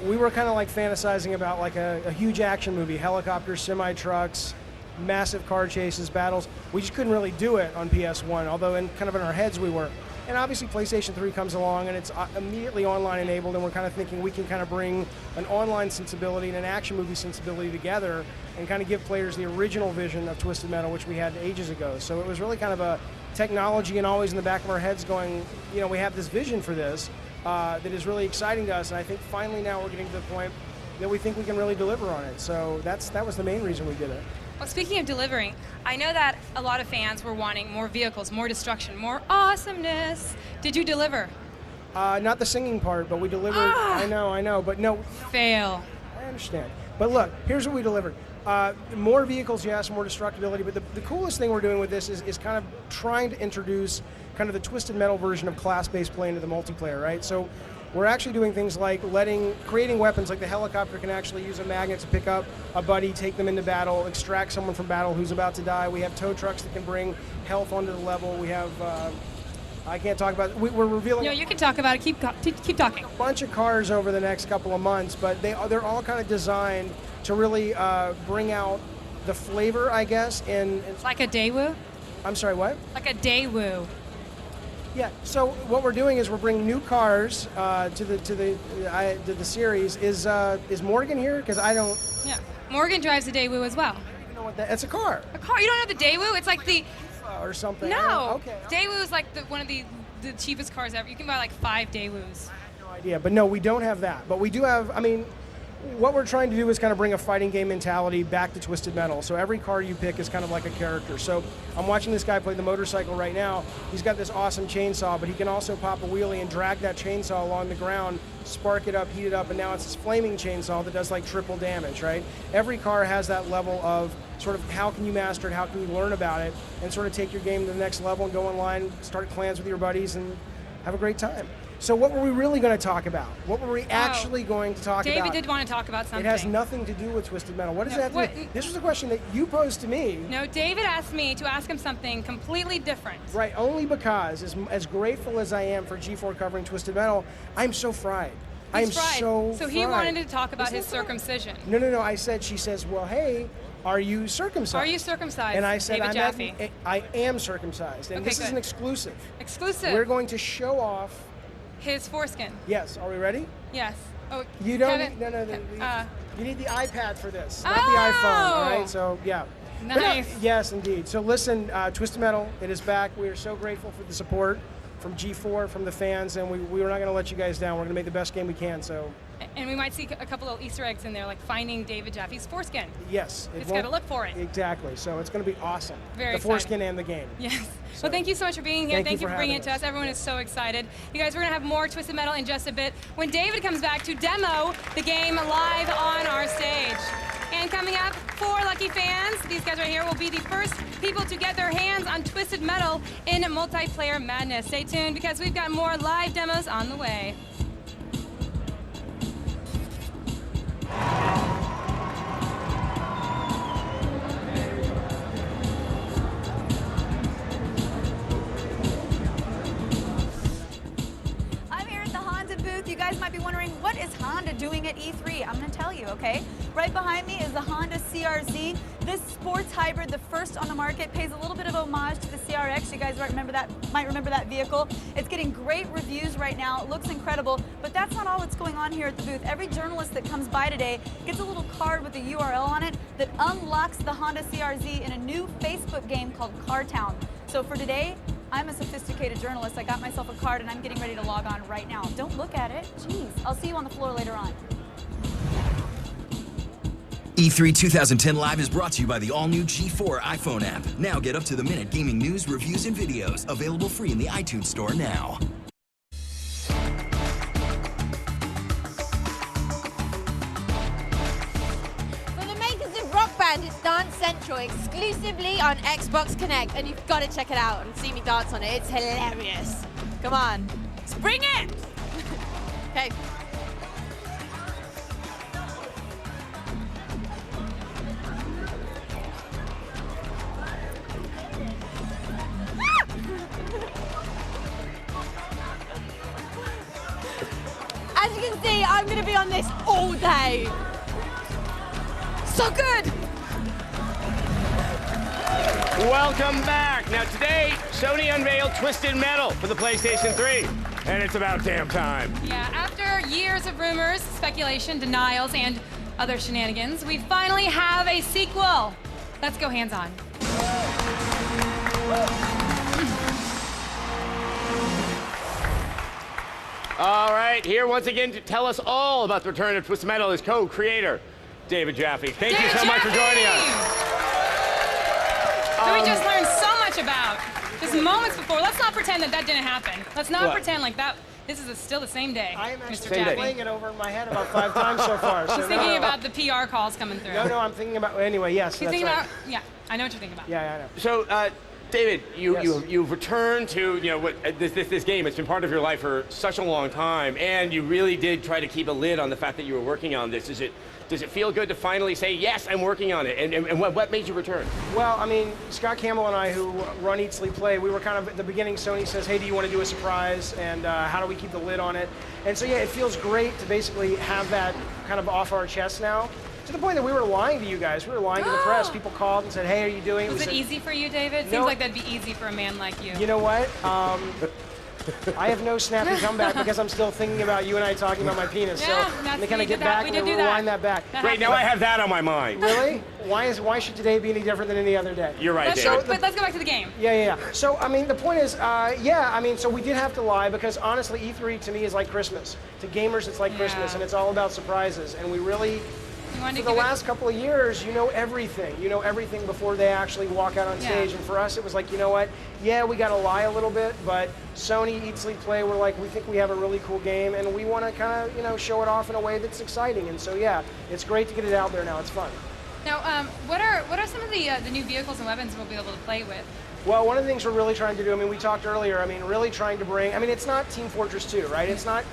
we were kind of like fantasizing about like a huge action movie, helicopters, semi-trucks, massive car chases, battles. We just couldn't really do it on PS1, although in our heads we were. And obviously PlayStation 3 comes along and it's immediately online enabled, and we're kind of thinking we can kind of bring an online sensibility and an action movie sensibility together and kind of give players the original vision of Twisted Metal, which we had ages ago. So it was really kind of a technology and always in the back of our heads going, you know, we have this vision for this that is really exciting to us, and I think finally now we're getting to the point that we think we can really deliver on it. So that was the main reason we did it. Well, speaking of delivering, I know that a lot of fans were wanting more vehicles, more destruction, more awesomeness. Did you deliver? Not the singing part, but we delivered. I know, but no. Fail. I understand. But look, here's what we delivered. More vehicles, yes, more destructibility, but the coolest thing we're doing with this is kind of trying to introduce kind of the Twisted Metal version of class-based play into the multiplayer, right? So we're actually doing things like creating weapons, like the helicopter can actually use a magnet to pick up a buddy, take them into battle, extract someone from battle who's about to die. We have tow trucks that can bring health onto the level. We have, I can't talk about it. We're revealing... No, you can talk about it. Keep talking. A bunch of cars over the next couple of months, but they're all kind of designed to really bring out the flavor, I guess, and It's like a Daewoo? I'm sorry, what? Like a Daewoo. Yeah. So what we're doing is we're bringing new cars to the series. Is Morgan here? Because I don't. Yeah. Morgan drives a Daewoo as well. You know what? It's a car. A car? You don't know the Daewoo? It's like the. Or something. No. Okay. Daewoo is like one of the cheapest cars ever. You can buy like 5 Daewoos. No idea. But no, we don't have that. But we do have. I mean, what we're trying to do is kind of bring a fighting game mentality back to Twisted Metal. So every car you pick is kind of like a character. So I'm watching this guy play the motorcycle right now. He's got this awesome chainsaw, but he can also pop a wheelie and drag that chainsaw along the ground, spark it up, heat it up, and now it's this flaming chainsaw that does like triple damage, right? Every car has that level of sort of how can you master it, how can you learn about it, and sort of take your game to the next level and go online, start clans with your buddies, and have a great time. So what were we really going to talk about? What were we actually going to talk about? David did want to talk about something. It has nothing to do with Twisted Metal. What does that do? This was a question that you posed to me. No, David asked me to ask him something completely different. Right, only because as grateful as I am for G4 covering Twisted Metal, I'm so fried. I am so So he wanted to talk about his circumcision. No. She says, well, hey, are you circumcised? Are you circumcised? And I said, David I am circumcised. And Okay, this is an exclusive. Exclusive. We're going to show off his foreskin. Yes. Are we ready? Yes. Oh, you don't Kevin, need, you need the iPad for this, not the iPhone. All right. So yeah. Nice. Yes, indeed. So listen, Twisted Metal, it is back. We are so grateful for the support from G4, from the fans, and we are not going to let you guys down. We're going to make the best game we can. So. And we might see a couple of Easter eggs in there, like finding David Jaffe's foreskin. Yes. It's got to look for it. Exactly. So it's going to be awesome. Very the foreskin and the game. Yes. Well, thank you so much for being here. Thank you for bringing it to us. Everyone is so excited. You guys, we're going to have more Twisted Metal in just a bit when David comes back to demo the game live on our stage. And coming up, 4 lucky fans, these guys right here, will be the first people to get their hands on Twisted Metal in Multiplayer Madness. Stay tuned because we've got more live demos on the way. I'm here at the Honda booth. You guys might be wondering, what is Honda doing at E3? I'm going to tell you, okay? Right behind me is the Honda CRZ. This sports hybrid, the first on the market, pays a little bit of homage to the CRX. You guys might remember that vehicle. It's getting great reviews right now. It looks incredible, but that's not all that's going on here at the booth. Every journalist that comes by today gets a little card with a URL on it that unlocks the Honda CRZ in a new Facebook game called Car Town. So for today, I'm a sophisticated journalist. I got myself a card and I'm getting ready to log on right now. Don't look at it. Jeez. I'll see you on the floor later on. E3 2010 Live is brought to you by the all-new G4 iPhone app. Now get up-to-the-minute gaming news, reviews, and videos. Available free in the iTunes Store now. From the makers of Rock Band, it's Dance Central exclusively on Xbox Connect, and you've got to check it out and see me dance on it. It's hilarious. Come on, let's bring it! Okay. As you can see, I'm going to be on this all day. So good. Welcome back. Now today, Sony unveiled Twisted Metal for the PlayStation 3. And it's about damn time. Yeah, after years of rumors, speculation, denials, and other shenanigans, we finally have a sequel. Let's go hands-on. All right, here once again to tell us all about the return of Twisted Metal is co-creator David Jaffe. Thank you so much for joining us. So we just learned so much about just moments before. Let's not pretend that didn't happen. Let's not pretend like that. This is still the same day. I am Mr. actually Jaffe. playing it over in my head about 5 times so far. He's thinking about the PR calls coming through. No, I'm thinking about, anyway, yes. He's thinking about, yeah, I know what you're thinking about. Yeah, I know. So, David, you've returned to this game. It's been part of your life for such a long time, and you really did try to keep a lid on the fact that you were working on this. Does it feel good to finally say, yes, I'm working on it? And what made you return? Well, I mean, Scott Campbell and I, who run Eat, Sleep, Play, we were kind of, at the beginning, Sony says, hey, do you want to do a surprise? And how do we keep the lid on it? And so, yeah, it feels great to basically have that kind of off our chest now. to the point that we were lying to you guys. We were lying to the press. People called and said, "Hey, are you doing?" Was it easy for you, David? No. Seems like that'd be easy for a man like you. You know what? I have no snappy comeback because I'm still thinking about you and I talking about my penis. Yeah, so let me kind of get back and do rewind that back. Great, now I have that on my mind. Really? Why should today be any different than any other day? You're right, David. But let's go back to the game. Yeah. So, I mean, the point is, so we did have to lie because honestly, E3 to me is like Christmas. To gamers, it's like Christmas, and it's all about surprises. And we really, for the last couple of years, you know everything. You know everything before they actually walk out on stage. And for us, it was like, you know what? Yeah, we got to lie a little bit, but Sony, Eat, Sleep, Play, we're like, we think we have a really cool game, and we want to kind of, show it off in a way that's exciting. And so, yeah, it's great to get it out there now. It's fun. Now, what are some of the new vehicles and weapons we'll be able to play with? Well, one of the things we're really trying to do, we talked earlier, really trying to bring, it's not Team Fortress 2, right? It's not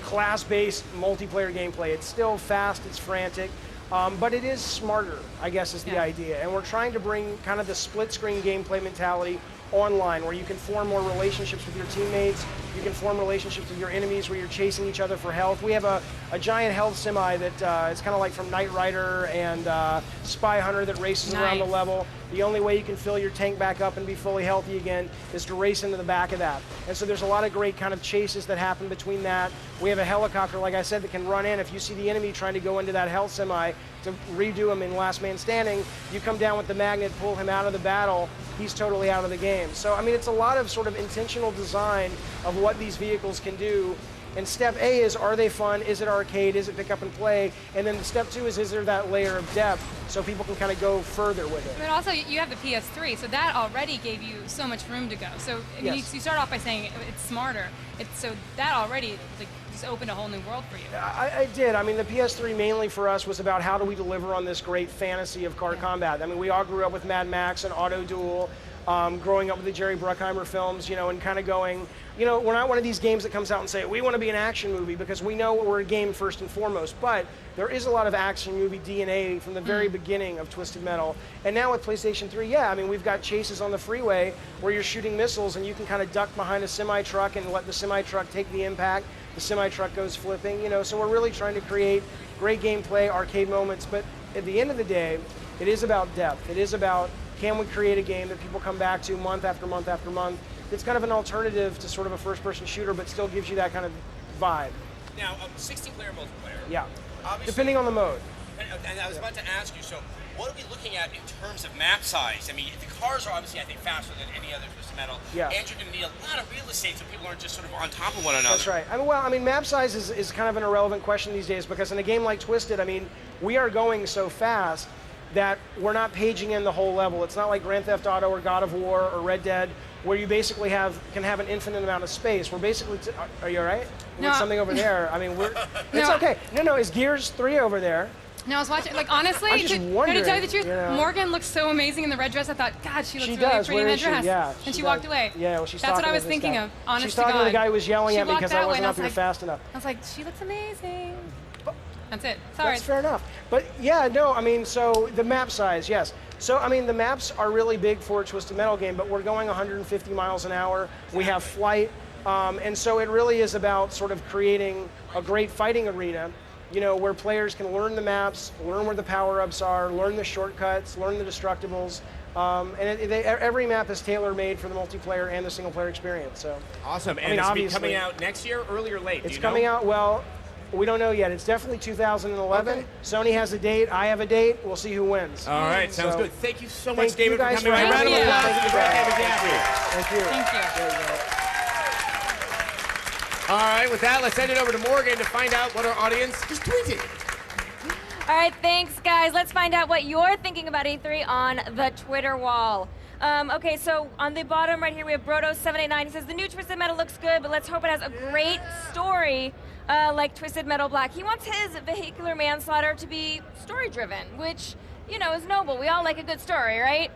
class-based multiplayer gameplay. It's still fast, it's frantic, but it is smarter, I guess is the idea. And we're trying to bring kind of the split-screen gameplay mentality online, where you can form more relationships with your teammates, you can form relationships with your enemies where you're chasing each other for health. We have a giant health semi that it's kind of like from Knight Rider and Spy Hunter that races around the level. The only way you can fill your tank back up and be fully healthy again is to race into the back of that. And so there's a lot of great kind of chases that happen between that. We have a helicopter, like I said, that can run in. If you see the enemy trying to go into that health semi to redo him in Last Man Standing, you come down with the magnet, pull him out of the battle, he's totally out of the game. So, it's a lot of sort of intentional design of what these vehicles can do. And step A is, are they fun? Is it arcade? Is it pick up and play? And then step 2 is there that layer of depth so people can kind of go further with it? But also, you have the PS3, so that already gave you so much room to go. So you start off by saying it's smarter. So that already just opened a whole new world for you. I did. The PS3 mainly for us was about how do we deliver on this great fantasy of car combat. We all grew up with Mad Max and Auto Duel. Growing up with the Jerry Bruckheimer films, and kind of going, we're not one of these games that comes out and say, we want to be an action movie, because we know we're a game first and foremost, but there is a lot of action movie DNA from the very beginning of Twisted Metal. And now with PlayStation 3, we've got chases on the freeway where you're shooting missiles and you can kind of duck behind a semi-truck and let the semi-truck take the impact. The semi-truck goes flipping, so we're really trying to create great gameplay, arcade moments, but at the end of the day, it is about depth. It is about, can we create a game that people come back to month after month after month? It's kind of an alternative to sort of a first-person shooter, but still gives you that kind of vibe. Now, 16-player multiplayer. Yeah, obviously, depending on the mode. And I was about to ask you, so what are we looking at in terms of map size? The cars are obviously, I think, faster than any other Twisted Metal. Yeah. And you're going to need a lot of real estate so people aren't just sort of on top of one another. That's right. Map size is kind of an irrelevant question these days, because in a game like Twisted, we are going so fast that we're not paging in the whole level. It's not like Grand Theft Auto or God of War or Red Dead, where you basically can have an infinite amount of space. We're basically, are you all right? No. There's something over there. It's okay. No, is Gears 3 over there? No, I was watching, honestly, I'm just wondering, to tell you the truth, Morgan looks so amazing in the red dress. I thought, God, she looks really pretty in that dress. Yeah, and she walked away. Yeah, well, she's That's what I was talking thinking of, honest She's to talking God. to the guy who was yelling at me because I wasn't up here fast enough. I was like, she looks amazing. That's it. Sorry. That's fair enough. But yeah, no, so the map size, yes. So, the maps are really big for a Twisted Metal game, but we're going 150 miles an hour. We have flight. And so it really is about sort of creating a great fighting arena, where players can learn the maps, learn where the power-ups are, learn the shortcuts, learn the destructibles. Every map is tailor-made for the multiplayer and the single-player experience. So awesome. And it's be coming out next year, early or late? It's coming out, well, we don't know yet. It's definitely 2011. Okay. Sony has a date. I have a date. We'll see who wins. All right. Sounds good. Thank you so much, David, for coming. Round of applause for David Gaffney. Thank you. All right. With that, let's send it over to Morgan to find out what our audience is tweeting. All right. Thanks, guys. Let's find out what you're thinking about E3 on the Twitter wall. Okay, so on the bottom right here, we have Brodo789. He says, the new Twisted Metal looks good, but let's hope it has a great story like Twisted Metal Black. He wants his vehicular manslaughter to be story-driven, which, is noble. We all like a good story, right?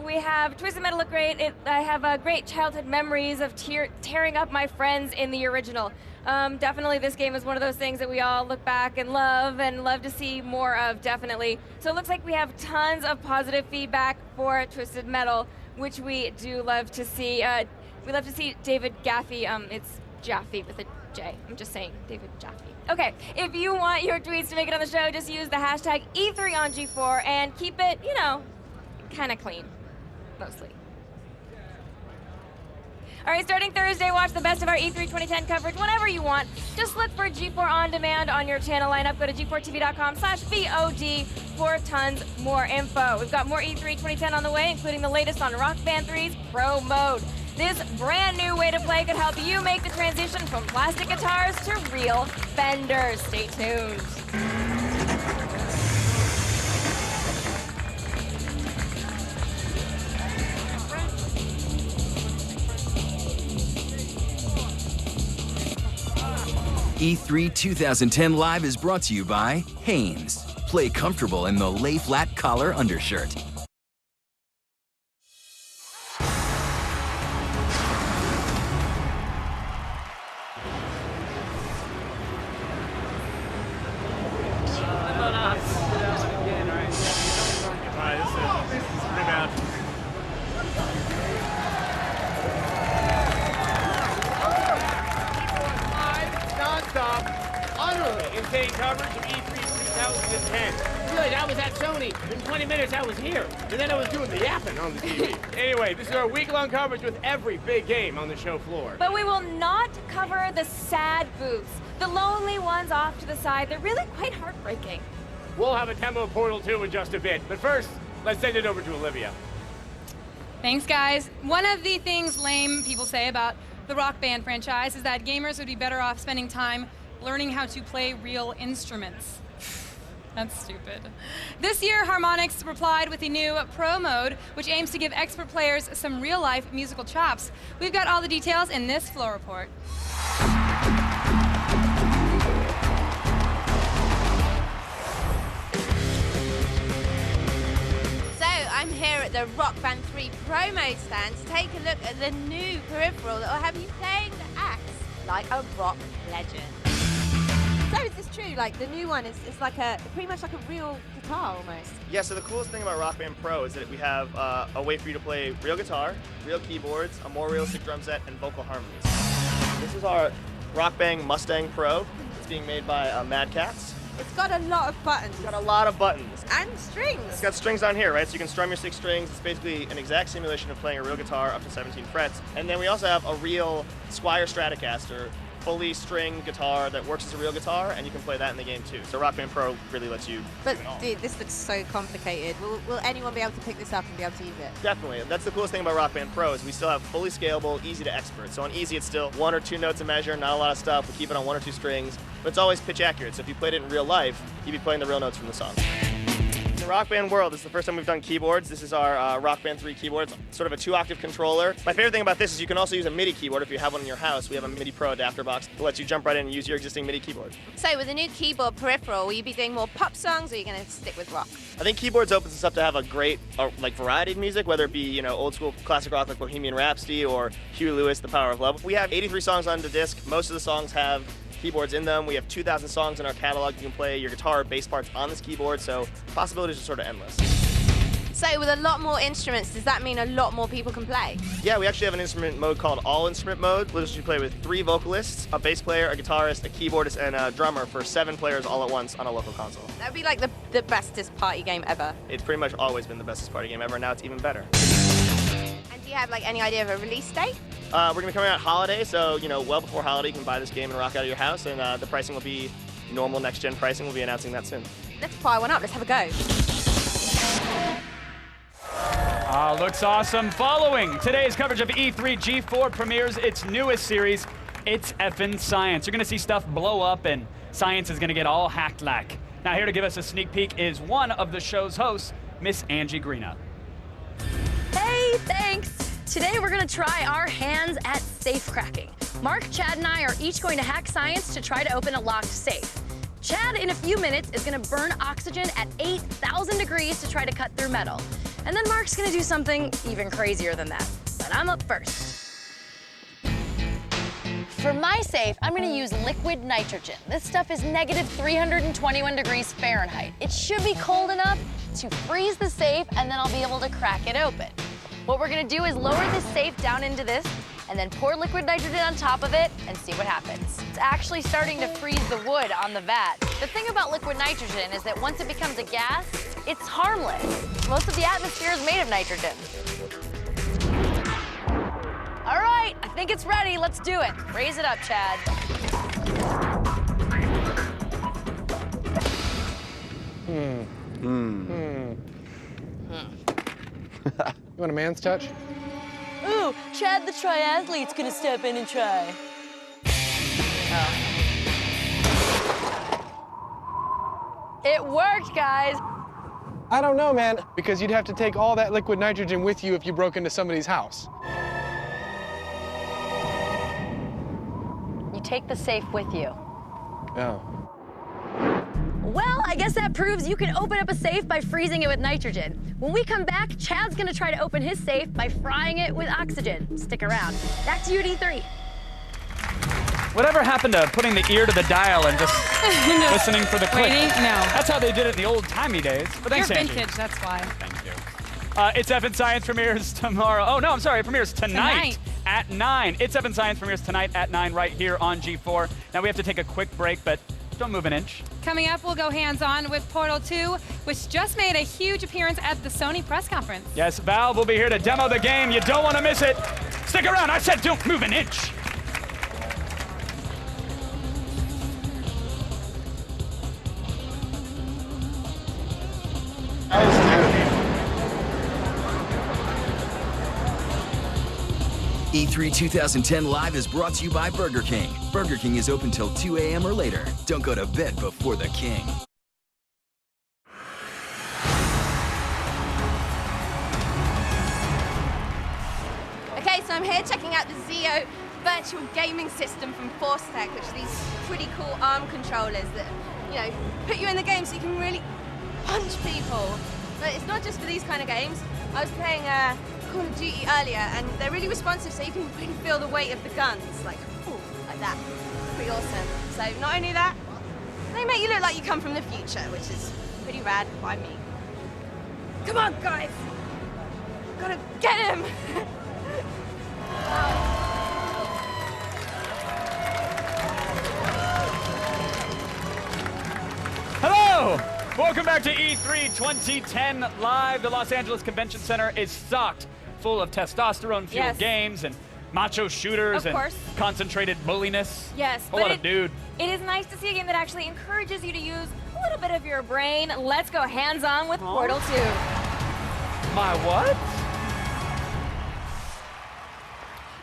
We have Twisted Metal look great. I have great childhood memories of tearing up my friends in the original. Definitely this game is one of those things that we all look back and love to see more of, definitely. So it looks like we have tons of positive feedback for Twisted Metal, which we do love to see. We love to see David Gaffey, it's Jaffe with a J. I'm just saying, David Jaffe. Okay, if you want your tweets to make it on the show, just use the hashtag E3 on G4 and keep it, you know, kind of clean, mostly. All right, starting Thursday, watch the best of our E3 2010 coverage whenever you want. Just look for G4 On Demand on your channel lineup. Go to g4tv.com/VOD for tons more info. We've got more E3 2010 on the way, including the latest on Rock Band 3's Pro Mode. This brand new way to play could help you make the transition from plastic guitars to real Fenders. Stay tuned. E3 2010 Live is brought to you by Hanes. Play comfortable in the lay flat collar undershirt. Insane coverage of E3 2010. Really, I was at Sony. In 20 minutes, I was here. And then I was doing the yapping on the TV. Anyway, this is our week-long coverage with every big game on the show floor. But we will not cover the sad booths, the lonely ones off to the side. They're really quite heartbreaking. We'll have a demo of Portal 2 in just a bit. But first, let's send it over to Olivia. Thanks, guys. One of the things lame people say about the Rock Band franchise is that gamers would be better off spending time learning how to play real instruments. That's stupid. This year, Harmonix replied with a new Pro Mode, which aims to give expert players some real-life musical chops. We've got all the details in this floor report. So, I'm here at the Rock Band 3 Pro Mode stand to take a look at the new peripheral that will have you playing the axe like a rock legend. So is this true? Like the new one is like pretty much like a real guitar almost. Yeah, so the coolest thing about Rock Band Pro is that we have a way for you to play real guitar, real keyboards, a more realistic drum set, and vocal harmonies. This is our Rock Band Mustang Pro. It's being made by Mad Cats. It's got a lot of buttons. It's got a lot of buttons. And strings. It's got strings on here, right? So you can strum your 6 strings. It's basically an exact simulation of playing a real guitar up to 17 frets. And then we also have a real Squier Stratocaster, fully stringed guitar that works as a real guitar, and you can play that in the game too. So Rock Band Pro really lets you But do it all. dude, this looks so complicated. Will anyone be able to pick this up and be able to use it? Definitely. That's the coolest thing about Rock Band Pro is we still have fully scalable, easy to expert. So on easy, it's still 1 or 2 notes a measure, not a lot of stuff. We keep it on 1 or 2 strings, but it's always pitch accurate. So if you played it in real life, you'd be playing the real notes from the song. In the Rock Band world, this is the first time we've done keyboards. This is our Rock Band 3 keyboard. It's sort of a 2-octave controller. My favorite thing about this is you can also use a MIDI keyboard if you have one in your house. We have a MIDI Pro adapter box that lets you jump right in and use your existing MIDI keyboard. So with the new keyboard peripheral, will you be doing more pop songs or are you going to stick with rock? I think keyboards opens us up to have a great variety of music, whether it be old school classic rock like Bohemian Rhapsody or Huey Lewis, The Power of Love. We have 83 songs on the disc. Most of the songs have keyboards in them. We have 2,000 songs in our catalog. You can play your guitar or bass parts on this keyboard, so possibilities are sort of endless. So with a lot more instruments, does that mean a lot more people can play? Yeah, we actually have an instrument mode called All Instrument Mode. We'll just play with 3 vocalists, a bass player, a guitarist, a keyboardist, and a drummer for 7 players all at once on a local console. That would be like the bestest party game ever. It's pretty much always been the bestest party game ever, and now it's even better. And do you have any idea of a release date? We're going to be coming out holiday, so well before holiday you can buy this game and rock out of your house, and the pricing will be normal next-gen pricing. We'll be announcing that soon. Let's fire one up. Let's have a go. Looks awesome. Following today's coverage of E3, G4 premieres its newest series, It's Effin' Science. You're going to see stuff blow up, and science is going to get all hacked lack. Now, here to give us a sneak peek is one of the show's hosts, Miss Angie Greena. Hey, thanks. Today we're going to try our hands at safe cracking. Mark, Chad, and I are each going to hack science to try to open a locked safe. Chad, in a few minutes, is going to burn oxygen at 8,000 degrees to try to cut through metal. And then Mark's going to do something even crazier than that. But I'm up first. For my safe, I'm going to use liquid nitrogen. This stuff is negative 321 degrees Fahrenheit. It should be cold enough to freeze the safe, and then I'll be able to crack it open. What we're going to do is lower this safe down into this, and then pour liquid nitrogen on top of it and see what happens. It's actually starting to freeze the wood on the vat. The thing about liquid nitrogen is that once it becomes a gas, it's harmless. Most of the atmosphere is made of nitrogen. All right, I think it's ready. Let's do it. Raise it up, Chad. You want a man's touch? Ooh, Chad the triathlete's gonna step in and try. Oh. It worked, guys. I don't know, man, because you'd have to take all that liquid nitrogen with you if you broke into somebody's house. You take the safe with you. Oh. Well, I guess that proves you can open up a safe by freezing it with nitrogen. When we come back, Chad's gonna try to open his safe by frying it with oxygen. Stick around. Back to you at E3. Whatever happened to putting the ear to the dial and just listening for the click? Waiting? No. That's how they did it in the old-timey days. But thanks, You're Angie. vintage, that's why. Thank you. It's F in Science premieres tomorrow. Oh, no, I'm sorry. It premieres tonight at 9. It's F in Science premieres tonight at 9 right here on G4. Now, we have to take a quick break, but don't move an inch. Coming up, we'll go hands-on with Portal 2, which just made a huge appearance at the Sony press conference. Yes, Valve will be here to demo the game. You don't want to miss it. Stick around. I said don't move an inch. E3 2010 Live is brought to you by Burger King. Burger King is open till 2 a.m. or later. Don't go to bed before the king. Okay, so I'm here checking out the Zeo virtual gaming system from Force Tech, which are these pretty cool arm controllers that, you know, put you in the game so you can really punch people. But it's not just for these kind of games. I was playing Call of Duty earlier, and they're really responsive, so you can really feel the weight of the guns, like, ooh, like that. Pretty awesome. So not only that, they make you look like you come from the future, which is pretty rad by me. Come on, guys! Gotta get him! Hello! Welcome back to E3 2010 Live. The Los Angeles Convention Center is stocked full of testosterone-fueled games and macho shooters and concentrated bulliness. Yes, a lot of dude. It is nice to see a game that actually encourages you to use a little bit of your brain. Let's go hands-on with Portal 2. My what?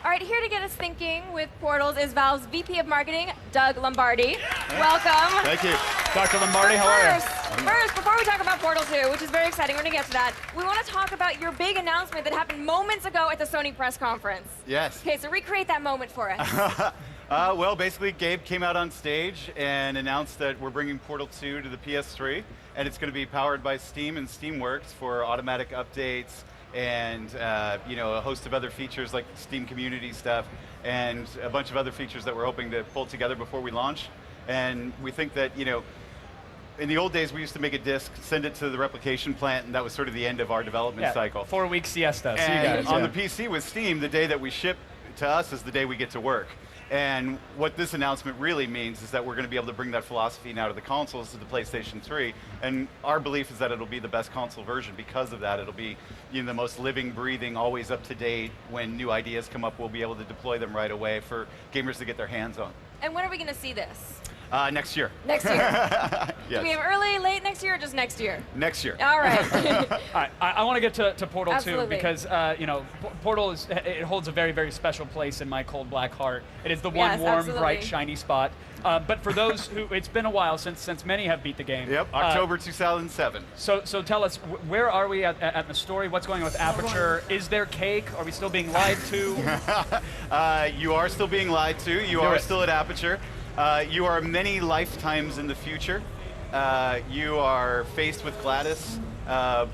All right, here to get us thinking with Portals is Valve's VP of Marketing, Doug Lombardi. Welcome. Thank you. Dr. Lombardi, how are you? First, before we talk about Portal 2, which is very exciting, we're going to get to that, we want to talk about your big announcement that happened moments ago at the Sony press conference. Yes. Okay, so recreate that moment for us. Well, basically, Gabe came out on stage and announced that we're bringing Portal 2 to the PS3, and it's going to be powered by Steam and Steamworks for automatic updates and you know, a host of other features like Steam community stuff and a bunch of other features that we're hoping to pull together before we launch. And we think that, you know, in the old days we used to make a disc, send it to the replication plant, and that was sort of the end of our development cycle. 4-week siesta. See you And guys. on the PC with Steam, the day that we ship to us is the day we get to work. And what this announcement really means is that we're going to be able to bring that philosophy now to the consoles, to the PlayStation 3. And our belief is that it'll be the best console version because of that. It'll be, you know, the most living, breathing, always up to date. When new ideas come up, we'll be able to deploy them right away for gamers to get their hands on. And when are we going to see this? Next year. Next year. Yes. Do we have early, late next year, or just next year? Next year. All right. All right, I want to get to Portal 2 Absolutely. because you know, Portal it holds a very, very special place in my cold black heart. It is the one warm, bright, shiny spot. But for those who, it's been a while since many have beat the game. Yep, October 2007. So tell us, where are we at the story? What's going on with Aperture? Is there cake? Are we still being lied to? You are still being lied to. You are still at Aperture. You are many lifetimes in the future. You are faced with Gladys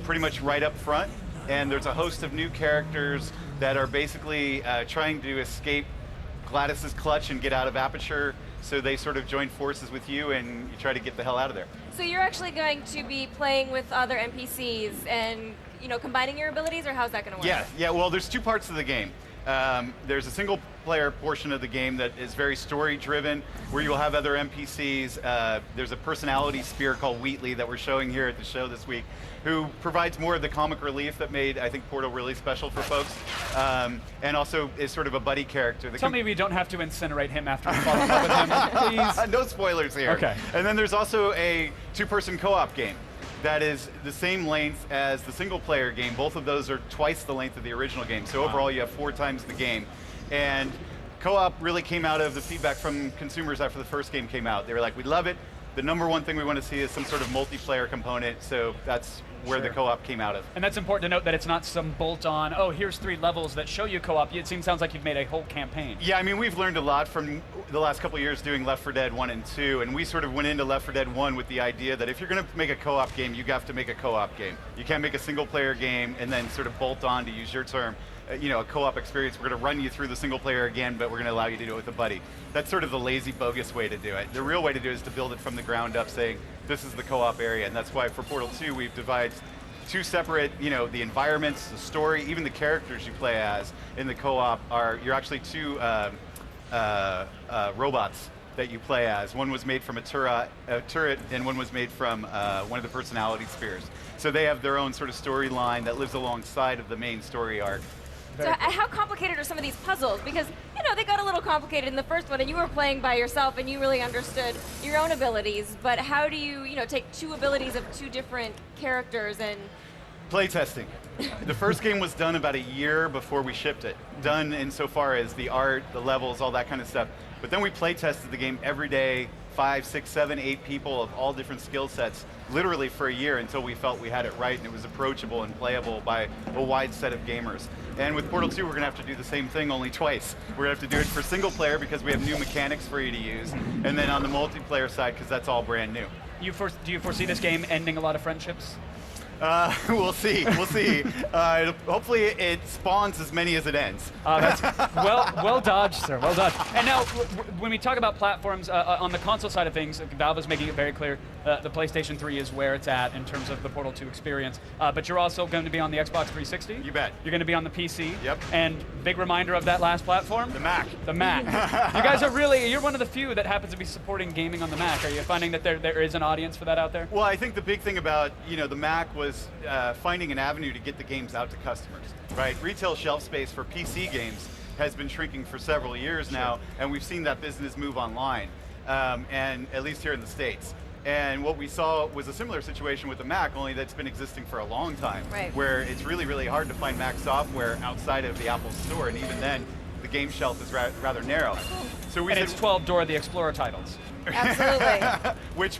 pretty much right up front, and there's a host of new characters that are basically trying to escape Gladys's clutch and get out of Aperture, so they sort of join forces with you and you try to get the hell out of there. So you're actually going to be playing with other NPCs and, you know, combining your abilities, or how's that going to work? Yeah, well, there's two parts of the game. There's a single-player portion of the game that is very story-driven, where you'll have other NPCs. There's a personality spear called Wheatley that we're showing here at the show this week, who provides more of the comic relief that made, I think, Portal really special for folks, and also is sort of a buddy character. Tell me we don't have to incinerate him after we fall in love with him, please. No spoilers here. Okay. And then there's also a two-person co-op game that is the same length as the single-player game. Both of those are twice the length of the original game, so overall you have 4 times the game. And co-op really came out of the feedback from consumers after the first game came out. They were like, we love it. The #1 thing we want to see is some sort of multiplayer component, so that's where the co-op came out of. And that's important to note that it's not some bolt-on, oh, here's 3 levels that show you co-op. It sounds like you've made a whole campaign. Yeah, I mean, we've learned a lot from the last couple of years doing Left 4 Dead 1 and 2, and we sort of went into Left 4 Dead 1 with the idea that if you're going to make a co-op game, you have to make a co-op game. You can't make a single-player game and then sort of bolt on, to use your term, a co-op experience. We're going to run you through the single player again, but we're going to allow you to do it with a buddy. That's sort of the lazy, bogus way to do it. The real way to do it is to build it from the ground up, saying this is the co-op area, and that's why for Portal 2 we've divided 2 separate, the environments, the story, even the characters you play as in the co-op you're actually 2 robots that you play as. One was made from a turret, and one was made from one of the personality spheres. So they have their own sort of storyline that lives alongside of the main story arc. So how complicated are some of these puzzles? Because, they got a little complicated in the first one, and you were playing by yourself, and you really understood your own abilities. But how do you, take 2 abilities of 2 different characters and... Playtesting. The first game was done about a year before we shipped it. Done insofar as the art, the levels, all that kind of stuff. But then we playtested the game every day, 5, 6, 7, 8 people of all different skill sets, literally for a year until we felt we had it right and it was approachable and playable by a wide set of gamers. And with Portal 2, we're going to have to do the same thing, only twice. We're going to have to do it for single player because we have new mechanics for you to use, and then on the multiplayer side because that's all brand new. Do you foresee this game ending a lot of friendships? We'll see. We'll see. Hopefully it spawns as many as it ends. That's well dodged, sir. Well dodged. And now, when we talk about platforms on the console side of things, Valve is making it very clear the PlayStation 3 is where it's at in terms of the Portal 2 experience. But you're also going to be on the Xbox 360. You bet. You're going to be on the PC. Yep. And big reminder of that last platform. The Mac. The Mac. You guys are you're one of the few that happens to be supporting gaming on the Mac. Are you finding that there is an audience for that out there? Well, I think the big thing about the Mac was finding an avenue to get the games out to customers, right? Retail shelf space for PC games has been shrinking for several years now, and we've seen that business move online, and at least here in the States. And what we saw was a similar situation with the Mac, only that's been existing for a long time, where it's really, really hard to find Mac software outside of the Apple Store, and even then, the game shelf is rather narrow. So it's 12 Dora the Explorer titles. Absolutely. Which,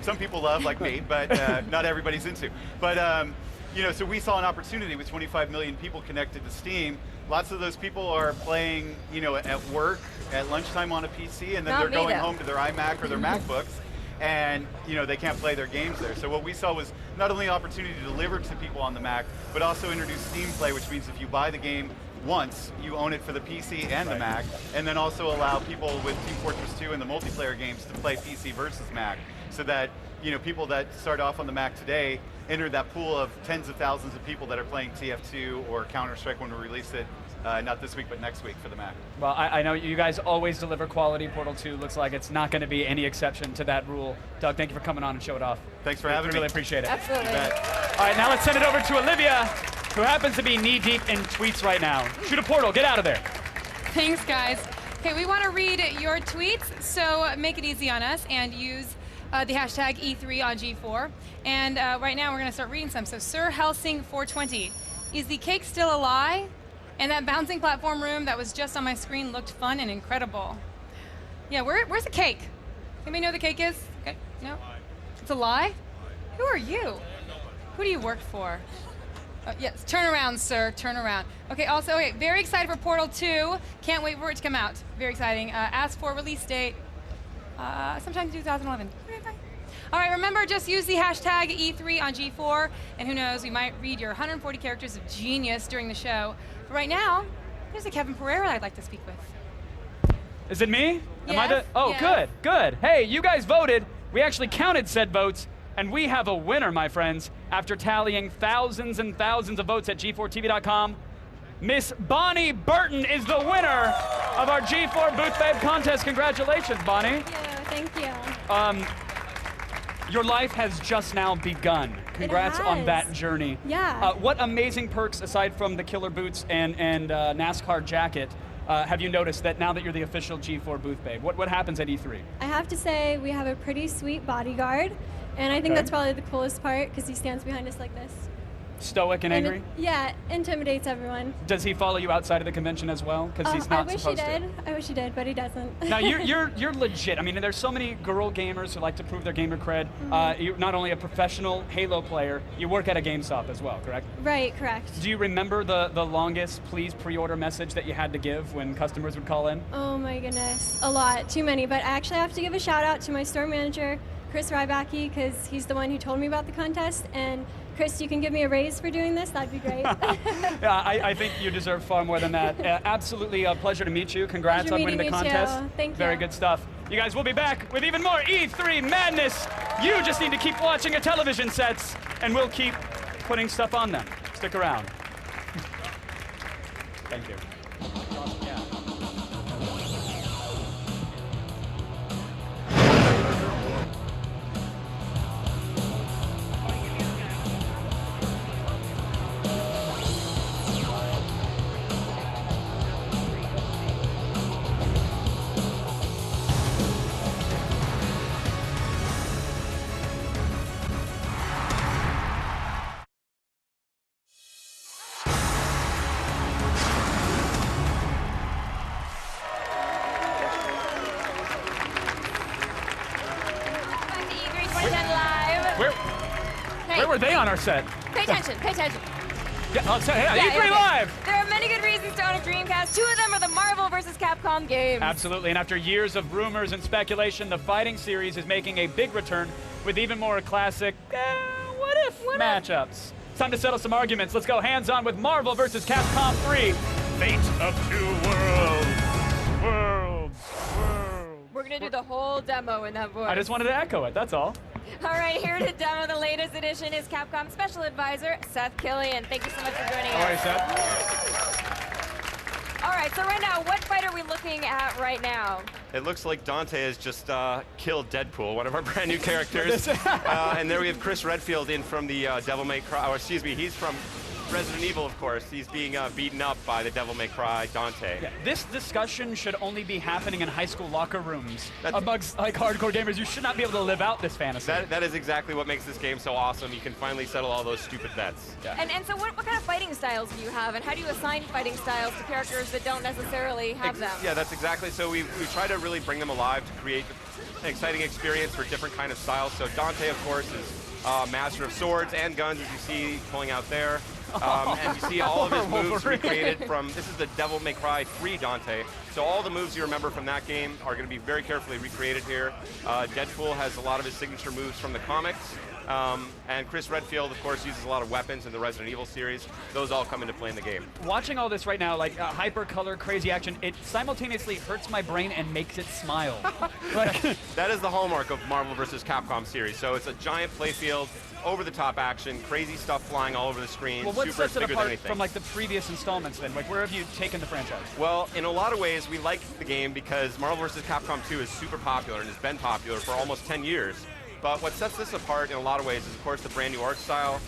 some people love, like me, but not everybody's into. But, so we saw an opportunity with 25 million people connected to Steam. Lots of those people are playing, at work, at lunchtime on a PC, and then they're going home to their iMac or their MacBooks, and, they can't play their games there. So what we saw was not only an opportunity to deliver to people on the Mac, but also introduce Steam Play, which means if you buy the game once, you own it for the PC and the Mac, and then also allow people with Team Fortress 2 and the multiplayer games to play PC versus Mac, so that people that start off on the Mac today enter that pool of tens of thousands of people that are playing TF2 or Counter-Strike when we release it, not this week, but next week for the Mac. Well, I know you guys always deliver quality. Portal 2 looks like it's not going to be any exception to that rule. Doug, thank you for coming on and showing it off. Thanks for having me. Really appreciate it. Absolutely. All right, now let's send it over to Olivia, who happens to be knee-deep in tweets right now. Shoot a portal. Get out of there. Thanks, guys. Okay, we want to read your tweets, so make it easy on us and use the hashtag E3 on G4. And right now we're going to start reading some. So Sir Helsing 420, is the cake still a lie? And that bouncing platform room that was just on my screen looked fun and incredible. Yeah, where's the cake? Anybody know who the cake is? Okay, no? It's a lie? Who are you? Who do you work for? Yes, turn around, sir, turn around. Okay, also, very excited for Portal 2. Can't wait for it to come out. Very exciting. Ask for release date sometime in 2011. Okay, bye. All right, remember, just use the hashtag E3 on G4, and who knows, we might read your 140 characters of genius during the show. But right now, there's a Kevin Pereira I'd like to speak with. Is it me? Am I the? Yes, Oh, yes. good. Hey, you guys voted. We actually counted said votes, and we have a winner, my friends. After tallying thousands and thousands of votes at G4TV.com, Miss Bonnie Burton is the winner of our G4 Booth Babe contest. Congratulations, Bonnie. Thank you. Your life has just now begun. Congrats on that journey. Yeah. What amazing perks, aside from the killer boots and NASCAR jacket, have you noticed that now that you're the official G4 Booth Babe? What happens at E3? I have to say we have a pretty sweet bodyguard, and I think that's probably the coolest part because he stands behind us like this. Stoic and angry? Yeah, intimidates everyone. Does he follow you outside of the convention as well? Because he's not supposed to. I wish he did, but he doesn't. Now you're legit. I mean, there's so many girl gamers who like to prove their gamer cred. You're not only a professional Halo player, you work at a GameStop as well, correct? Right, correct. Do you remember the longest please pre-order message that you had to give when customers would call in? Oh my goodness, a lot, too many. But I actually have to give a shout out to my store manager, Chris Rybacki, because he's the one who told me about the contest. And Chris, you can give me a raise for doing this? That'd be great. Yeah, I think you deserve far more than that. Absolutely a pleasure to meet you. Congrats on winning the contest. Thank you. Very good stuff. You guys, we'll be back with even more E3 madness. You just need to keep watching your television sets, and we'll keep putting stuff on them. Stick around. Thank you. Where were they on our set? Pay attention, pay attention. Yeah, E3 Live! There are many good reasons to own a Dreamcast. 2 of them are the Marvel vs. Capcom games. Absolutely, and after years of rumors and speculation, the fighting series is making a big return with even more classic what if matchups. It's time to settle some arguments. Let's go hands-on with Marvel vs. Capcom 3. Fate of 2 worlds. We're going to do the whole demo in that voice. I just wanted to echo it, that's all. All right, here to demo the latest edition is Capcom Special Advisor, Seth Killian. Thank you so much for joining us. All right, Seth. All right, so right now, what fight are we looking at right now? It looks like Dante has just killed Deadpool, one of our brand new characters. And there we have Chris Redfield in from the Devil May Cry, or excuse me, he's from Resident Evil, of course. He's being beaten up by the Devil May Cry Dante. Yeah, this discussion should only be happening in high school locker rooms amongst like hardcore gamers. You should not be able to live out this fantasy. That is exactly what makes this game so awesome. You can finally settle all those stupid bets. Yeah. And so what kind of fighting styles do you have, and how do you assign fighting styles to characters that don't necessarily have them? Yeah, that's exactly. So we try to really bring them alive to create an exciting experience for different kind of styles. So Dante, of course, is master of swords and guns, as you see pulling out there. And you see all of his moves recreated from, this is the Devil May Cry 3 Dante. So all the moves you remember from that game are going to be very carefully recreated here. Deadpool has a lot of his signature moves from the comics. And Chris Redfield, of course, uses a lot of weapons in the Resident Evil series. Those all come into play in the game. Watching all this right now, like hyper color, crazy action, it simultaneously hurts my brain and makes it smile. That is the hallmark of Marvel vs. Capcom series. So it's a giant playfield, over-the-top action, crazy stuff flying all over the screen. Well, what super sets it bigger apart than anything. from like the previous installments then? Like, where have you taken the franchise? Well, in a lot of ways, we like the game because Marvel vs. Capcom 2 is super popular and has been popular for almost 10 years. But what sets this apart in a lot of ways is, of course, the brand new art style.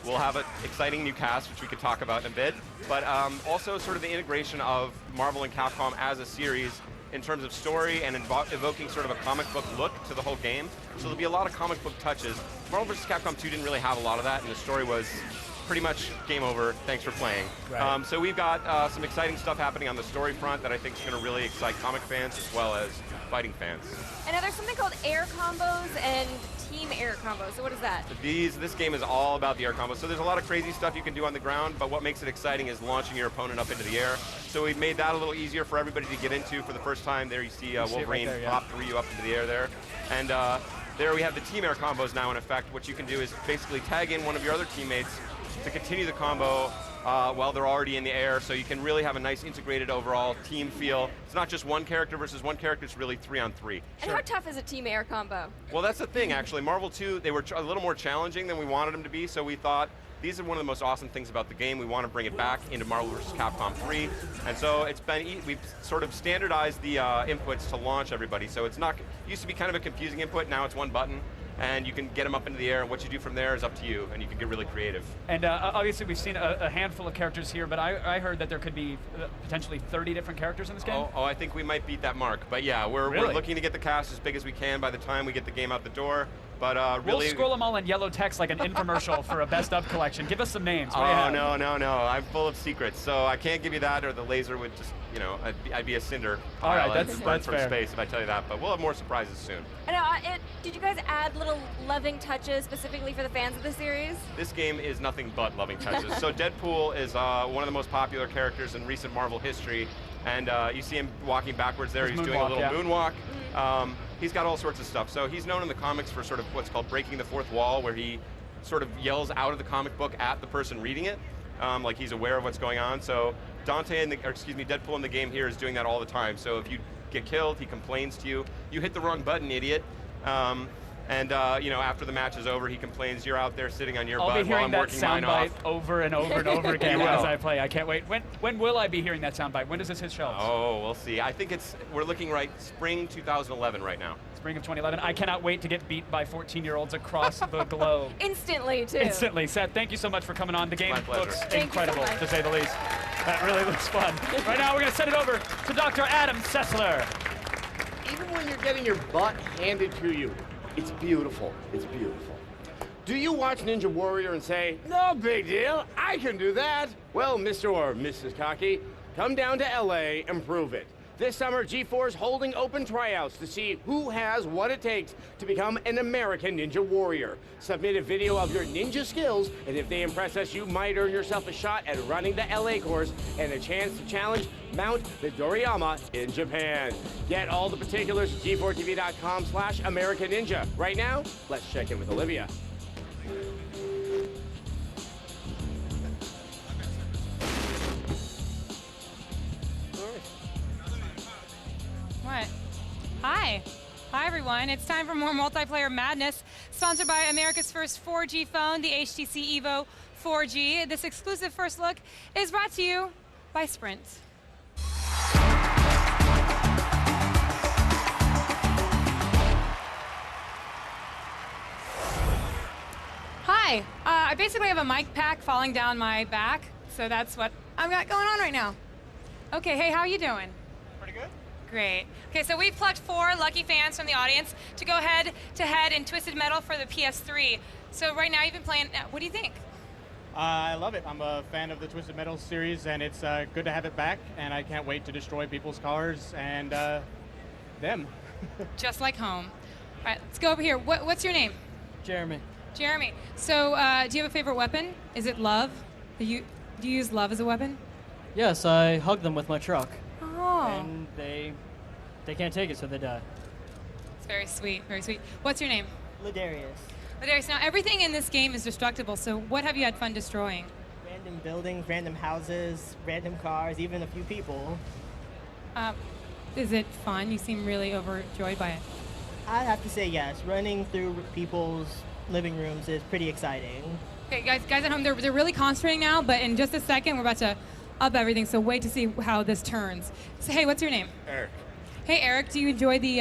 We'll have an exciting new cast, which we could talk about in a bit. But also sort of the integration of Marvel and Capcom as a series in terms of story and evoking sort of a comic book look to the whole game. So there'll be a lot of comic book touches. Marvel vs. Capcom 2 didn't really have a lot of that, and the story was pretty much game over, thanks for playing. Right. So we've got some exciting stuff happening on the story front that I think is going to really excite comic fans as well as fighting fans. And now there's something called air combos and team air combos. So what is that? This game is all about the air combos. So there's a lot of crazy stuff you can do on the ground, but what makes it exciting is launching your opponent up into the air. So we've made that a little easier for everybody to get into for the first time. There you see Wolverine pop Ryu up into the air there. And there we have the team air combos now in effect. What you can do is basically tag in one of your other teammates to continue the combo while they're already in the air, so you can really have a nice integrated overall team feel. It's not just one character versus one character, it's really 3-on-3. And how tough is a team air combo? Well, that's the thing, actually. Marvel 2, they were a little more challenging than we wanted them to be, so we thought these are one of the most awesome things about the game. We want to bring it back into Marvel vs. Capcom 3. And so it's been, we've sort of standardized the inputs to launch everybody. So it's not, it used to be kind of a confusing input, now it's one button. And you can get them up into the air, and what you do from there is up to you, and you can get really creative. And obviously we've seen a handful of characters here, but I heard that there could be potentially 30 different characters in this game? Oh, I think we might beat that mark. But yeah, we're looking to get the cast as big as we can by the time we get the game out the door. But really, we'll scroll them all in yellow text like an infomercial for a best of collection. Give us some names. Oh, no. I'm full of secrets, so I can't give you that, or the laser would just, you know, I'd be a cinder all right, that's from space if I tell you that. But we'll have more surprises soon. And did you guys add little loving touches specifically for the fans of the series? This game is nothing but loving touches. So Deadpool is one of the most popular characters in recent Marvel history, and you see him walking backwards there. He's doing a little moonwalk. He's got all sorts of stuff. So he's known in the comics for sort of what's called breaking the fourth wall, where he sort of yells out of the comic book at the person reading it, like he's aware of what's going on. So Deadpool in the game here is doing that all the time. So if you get killed, he complains to you. You hit the wrong button, idiot. You know, after the match is over, he complains, you're out there sitting on your butt while I'm working mine off. I'll be hearing that soundbite over and over and over again as I play. I can't wait. When will I be hearing that soundbite? When does this hit shelves? Oh, we'll see. I think we're looking right spring 2011 right now. Spring of 2011. I cannot wait to get beat by 14-year-olds across the globe. Instantly, too. Instantly. Seth, thank you so much for coming on. The game looks incredible, so to say the least. That really looks fun. Right now, we're going to send it over to Dr. Adam Sessler. Even when you're getting your butt handed to you, it's beautiful. It's beautiful. Do you watch Ninja Warrior and say, no big deal, I can do that? Well, Mr. or Mrs. Cocky, come down to LA and prove it. This summer, G4 is holding open tryouts to see who has what it takes to become an American Ninja Warrior. Submit a video of your ninja skills, and if they impress us, you might earn yourself a shot at running the LA course and a chance to challenge Mount Midoriyama in Japan. Get all the particulars at g4tv.com/American Ninja. Right now, let's check in with Olivia. What? Hi. Hi, everyone. It's time for more multiplayer madness, sponsored by America's first 4G phone, the HTC Evo 4G. This exclusive first look is brought to you by Sprint. Hi. I basically have a mic pack falling down my back, so that's what I've got going on right now. Okay, hey, how you doing? Pretty good. Great. Okay, so we've plucked 4 lucky fans from the audience to go head-to-head in Twisted Metal for the PS3. So right now you've been playing, what do you think? I love it. I'm a fan of the Twisted Metal series, and it's good to have it back, and I can't wait to destroy people's cars and them. Just like home. All right, let's go over here. What's your name? Jeremy. Jeremy. So do you have a favorite weapon? Is it love? Do you use love as a weapon? Yes, I hug them with my truck. Oh. And they can't take it, so they die. It's very sweet, very sweet. What's your name? Ladarius. Ladarius, now everything in this game is destructible, so what have you had fun destroying? Random buildings, random houses, random cars, even a few people. Is it fun? You seem really overjoyed by it. I'd have to say yes. Running through people's living rooms is pretty exciting. Okay, guys at home, they're really concentrating now, but in just a second, we're about to up everything, so wait to see how this turns. So, hey, what's your name? Eric. Hey, Eric, do you enjoy the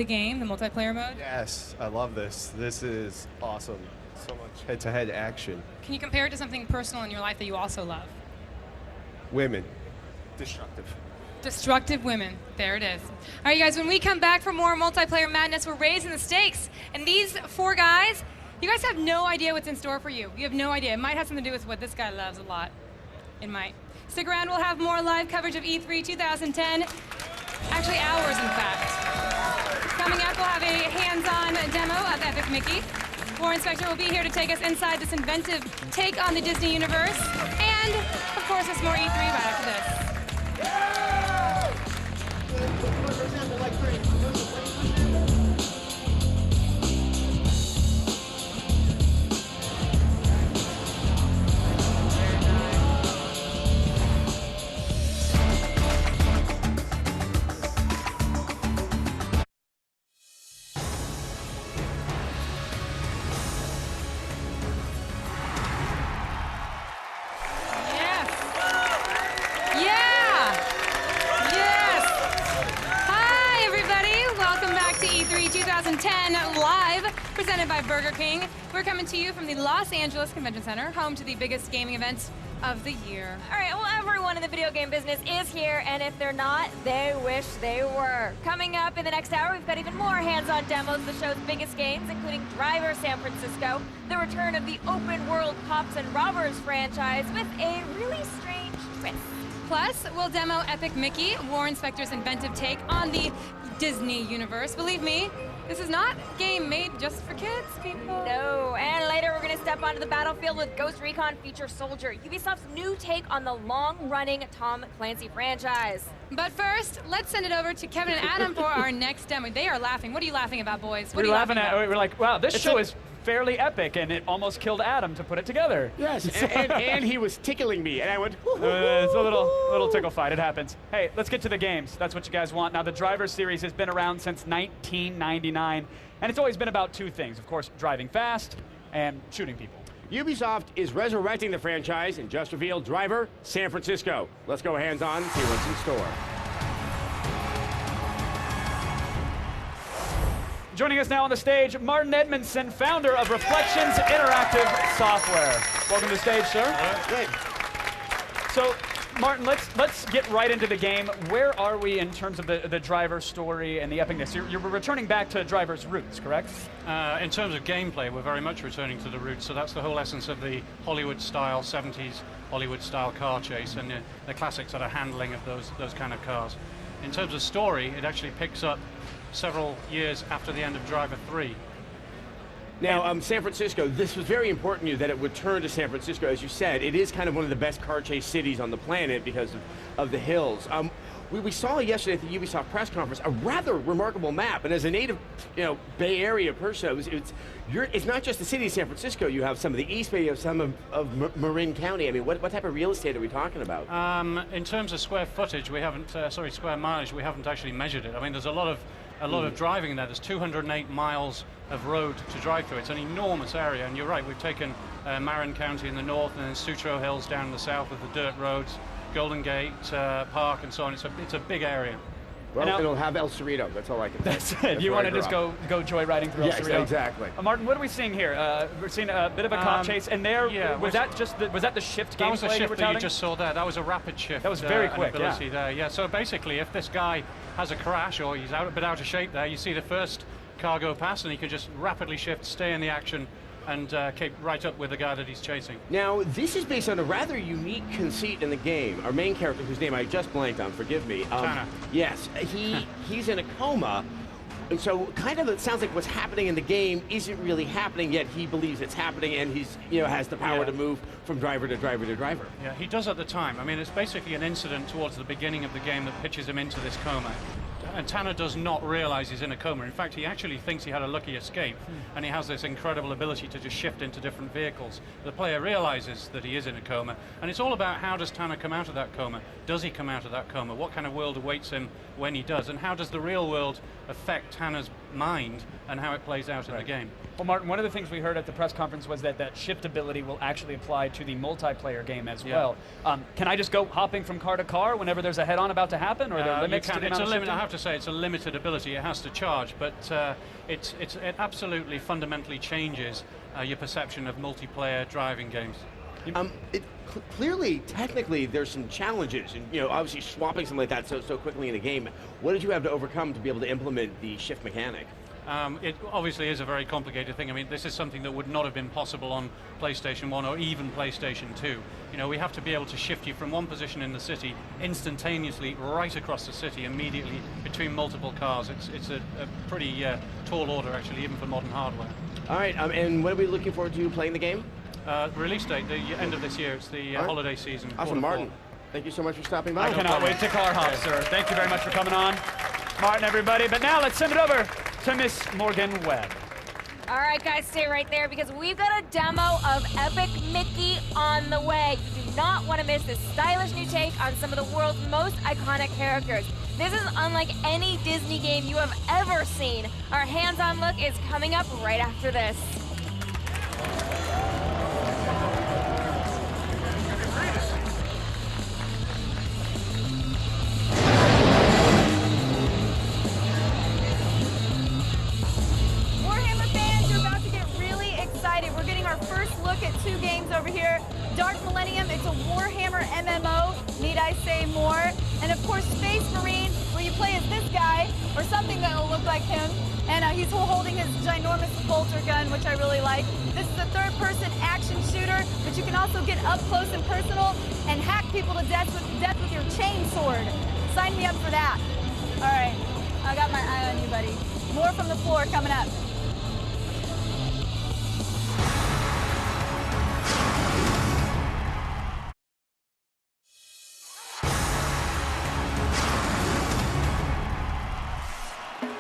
game, the multiplayer mode? Yes, I love this. This is awesome. So much head-to-head action. Can you compare it to something personal in your life that you also love? Women. Destructive. Destructive women. There it is. All right, you guys, when we come back for more multiplayer madness, we're raising the stakes. And these 4 guys, you guys have no idea what's in store for you. You have no idea. It might have something to do with what this guy loves a lot. It might. Stick around, we'll have more live coverage of E3 2010. Actually, hours, in fact. Coming up, we'll have a hands-on demo of Epic Mickey. Warren Spector will be here to take us inside this inventive take on the Disney universe. And, of course, there's more E3 right after this. 2010 live, presented by Burger King. We're coming to you from the Los Angeles Convention Center, home to the biggest gaming event of the year. All right, well, everyone in the video game business is here, and if they're not, they wish they were. Coming up in the next hour, we've got even more hands-on demos of the show's biggest games, including Driver San Francisco, the return of the open-world Cops and Robbers franchise with a really strange twist. Plus, we'll demo Epic Mickey, War Inspector's inventive take on the Disney universe. Believe me, this is not a game made just for kids, people. No, and later we're going to step onto the battlefield with Ghost Recon Future Soldier, Ubisoft's new take on the long-running Tom Clancy franchise. But first, let's send it over to Kevin and Adam for our next demo. They are laughing. What are you laughing about, boys? What are you laughing at? We're like, wow, this show is fairly epic, and it almost killed Adam to put it together. Yes, and he was tickling me, and I went, it's a little tickle fight. It happens. Hey, let's get to the games. That's what you guys want. Now, the Driver series has been around since 1999, and it's always been about two things. Of course, driving fast and shooting people. Ubisoft is resurrecting the franchise and just revealed Driver San Francisco. Let's go hands-on, see what's in store. Joining us now on the stage, Martin Edmondson, founder of Reflections Interactive Software. Welcome to the stage, sir. Great. So, Martin, let's get right into the game. Where are we in terms of the Driver story and the epicness? You're returning back to Driver's roots, correct? In terms of gameplay, we're very much returning to the roots. So that's the whole essence of the Hollywood-style, 70s Hollywood-style car chase and the classic sort of handling of those kind of cars. In terms of story, it actually picks up several years after the end of Driver 3. Now, San Francisco, this was very important to you that it would turn to San Francisco. As you said, it is kind of one of the best car chase cities on the planet because of the hills. We saw yesterday at the Ubisoft press conference a rather remarkable map, and as a native, Bay Area person, it's not just the city of San Francisco. You have some of the East Bay, you have some of Marin County. I mean, what type of real estate are we talking about? In terms of square footage, we haven't, square mileage, we haven't actually measured it. I mean, there's a lot of driving there. There's 208 miles of road to drive through. It's an enormous area, and you're right, we've taken Marin County in the north and then Sutro Hills down in the south with the dirt roads, Golden Gate Park, and so on. It's a big area. Well, it'll have El Cerrito. That's all I can say. That's it. You want to just go joyriding through El Cerrito? Yeah, exactly. Martin, what are we seeing here? We're seeing a bit of a cop chase, and there was that the shift gameplay? That was the shift that you just saw there. That was a rapid shift. That was very quick. Ability there. Yeah. So basically, if this guy has a crash or he's a bit out of shape there, you see the first car go past, and he can just rapidly shift, stay in the action, and keep right up with the guy that he's chasing. Now, this is based on a rather unique conceit in the game. Our main character, whose name I just blanked on, forgive me. Tana. Yes, he's in a coma, and so kind of it sounds like what's happening in the game isn't really happening, yet he believes it's happening, and he's has the power to move from driver to driver to driver. Yeah, he does at the time. I mean, it's basically an incident towards the beginning of the game that pitches him into this coma. And Tanner does not realize he's in a coma. In fact, he actually thinks he had a lucky escape, and he has this incredible ability to just shift into different vehicles. The player realizes that he is in a coma, and it's all about how does Tanner come out of that coma? Does he come out of that coma? What kind of world awaits him when he does? And how does the real world affect Tanner's mind and how it plays out in the game? Well, Martin, one of the things we heard at the press conference was that shift ability will actually apply to the multiplayer game as well. Can I just go hopping from car to car whenever there's a head-on about to happen, or are there limits to the amount of shifting? I have to say it's a limited ability. It has to charge, but it absolutely fundamentally changes your perception of multiplayer driving games. Clearly, technically, there's some challenges, and obviously swapping something like that so quickly in a game. What did you have to overcome to be able to implement the shift mechanic? It obviously is a very complicated thing. I mean, this is something that would not have been possible on PlayStation 1 or even PlayStation 2. We have to be able to shift you from one position in the city instantaneously right across the city immediately between multiple cars. It's a pretty tall order, actually, even for modern hardware. All right, and what are we looking forward to playing the game? Release date, the end of this year. It's the holiday season. Awesome, Martin. Thank you so much for stopping by. I cannot wait to car hop, sir. Thank you very much for coming on. Martin, everybody. But now let's send it over to Miss Morgan Webb. All right, guys, stay right there because we've got a demo of Epic Mickey on the way. You do not want to miss this stylish new take on some of the world's most iconic characters. This is unlike any Disney game you have ever seen. Our hands-on look is coming up right after this. look at 2 games over here. Dark Millennium, it's a Warhammer MMO, need I say more? And of course, Space Marine, where you play as this guy, or something that will look like him, and he's holding his ginormous bolter gun, which I really like. This is a third-person action shooter, but you can also get up close and personal and hack people to death with your chain sword. Sign me up for that. All right, I got my eye on you, buddy. More from the floor coming up.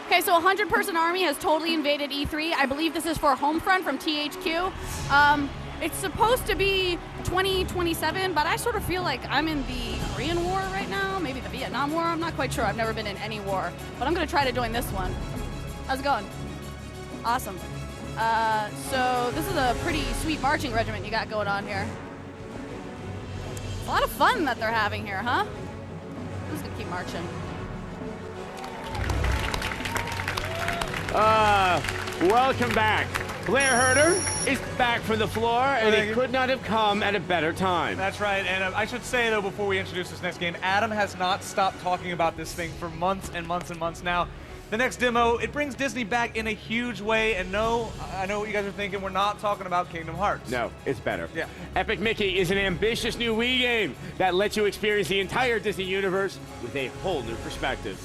Okay, so a 100-person army has totally invaded E3. I believe this is for Homefront from THQ. It's supposed to be 2027, but I sort of feel like I'm in the Korean War right now, maybe the Vietnam War. I'm not quite sure. I've never been in any war, but I'm going to try to join this one. How's it going? Awesome. So this is a pretty sweet marching regiment you got going on here. A lot of fun that they're having here, huh? I'm just going to keep marching. Welcome back. Blair Herder is back from the floor, and it could not have come at a better time. That's right, and I should say, though, before we introduce this next game, Adam has not stopped talking about this thing for months and months and months now. The next demo, it brings Disney back in a huge way, and no, I know what you guys are thinking, we're not talking about Kingdom Hearts. No, it's better. Yeah. Epic Mickey is an ambitious new Wii game that lets you experience the entire Disney universe with a whole new perspective.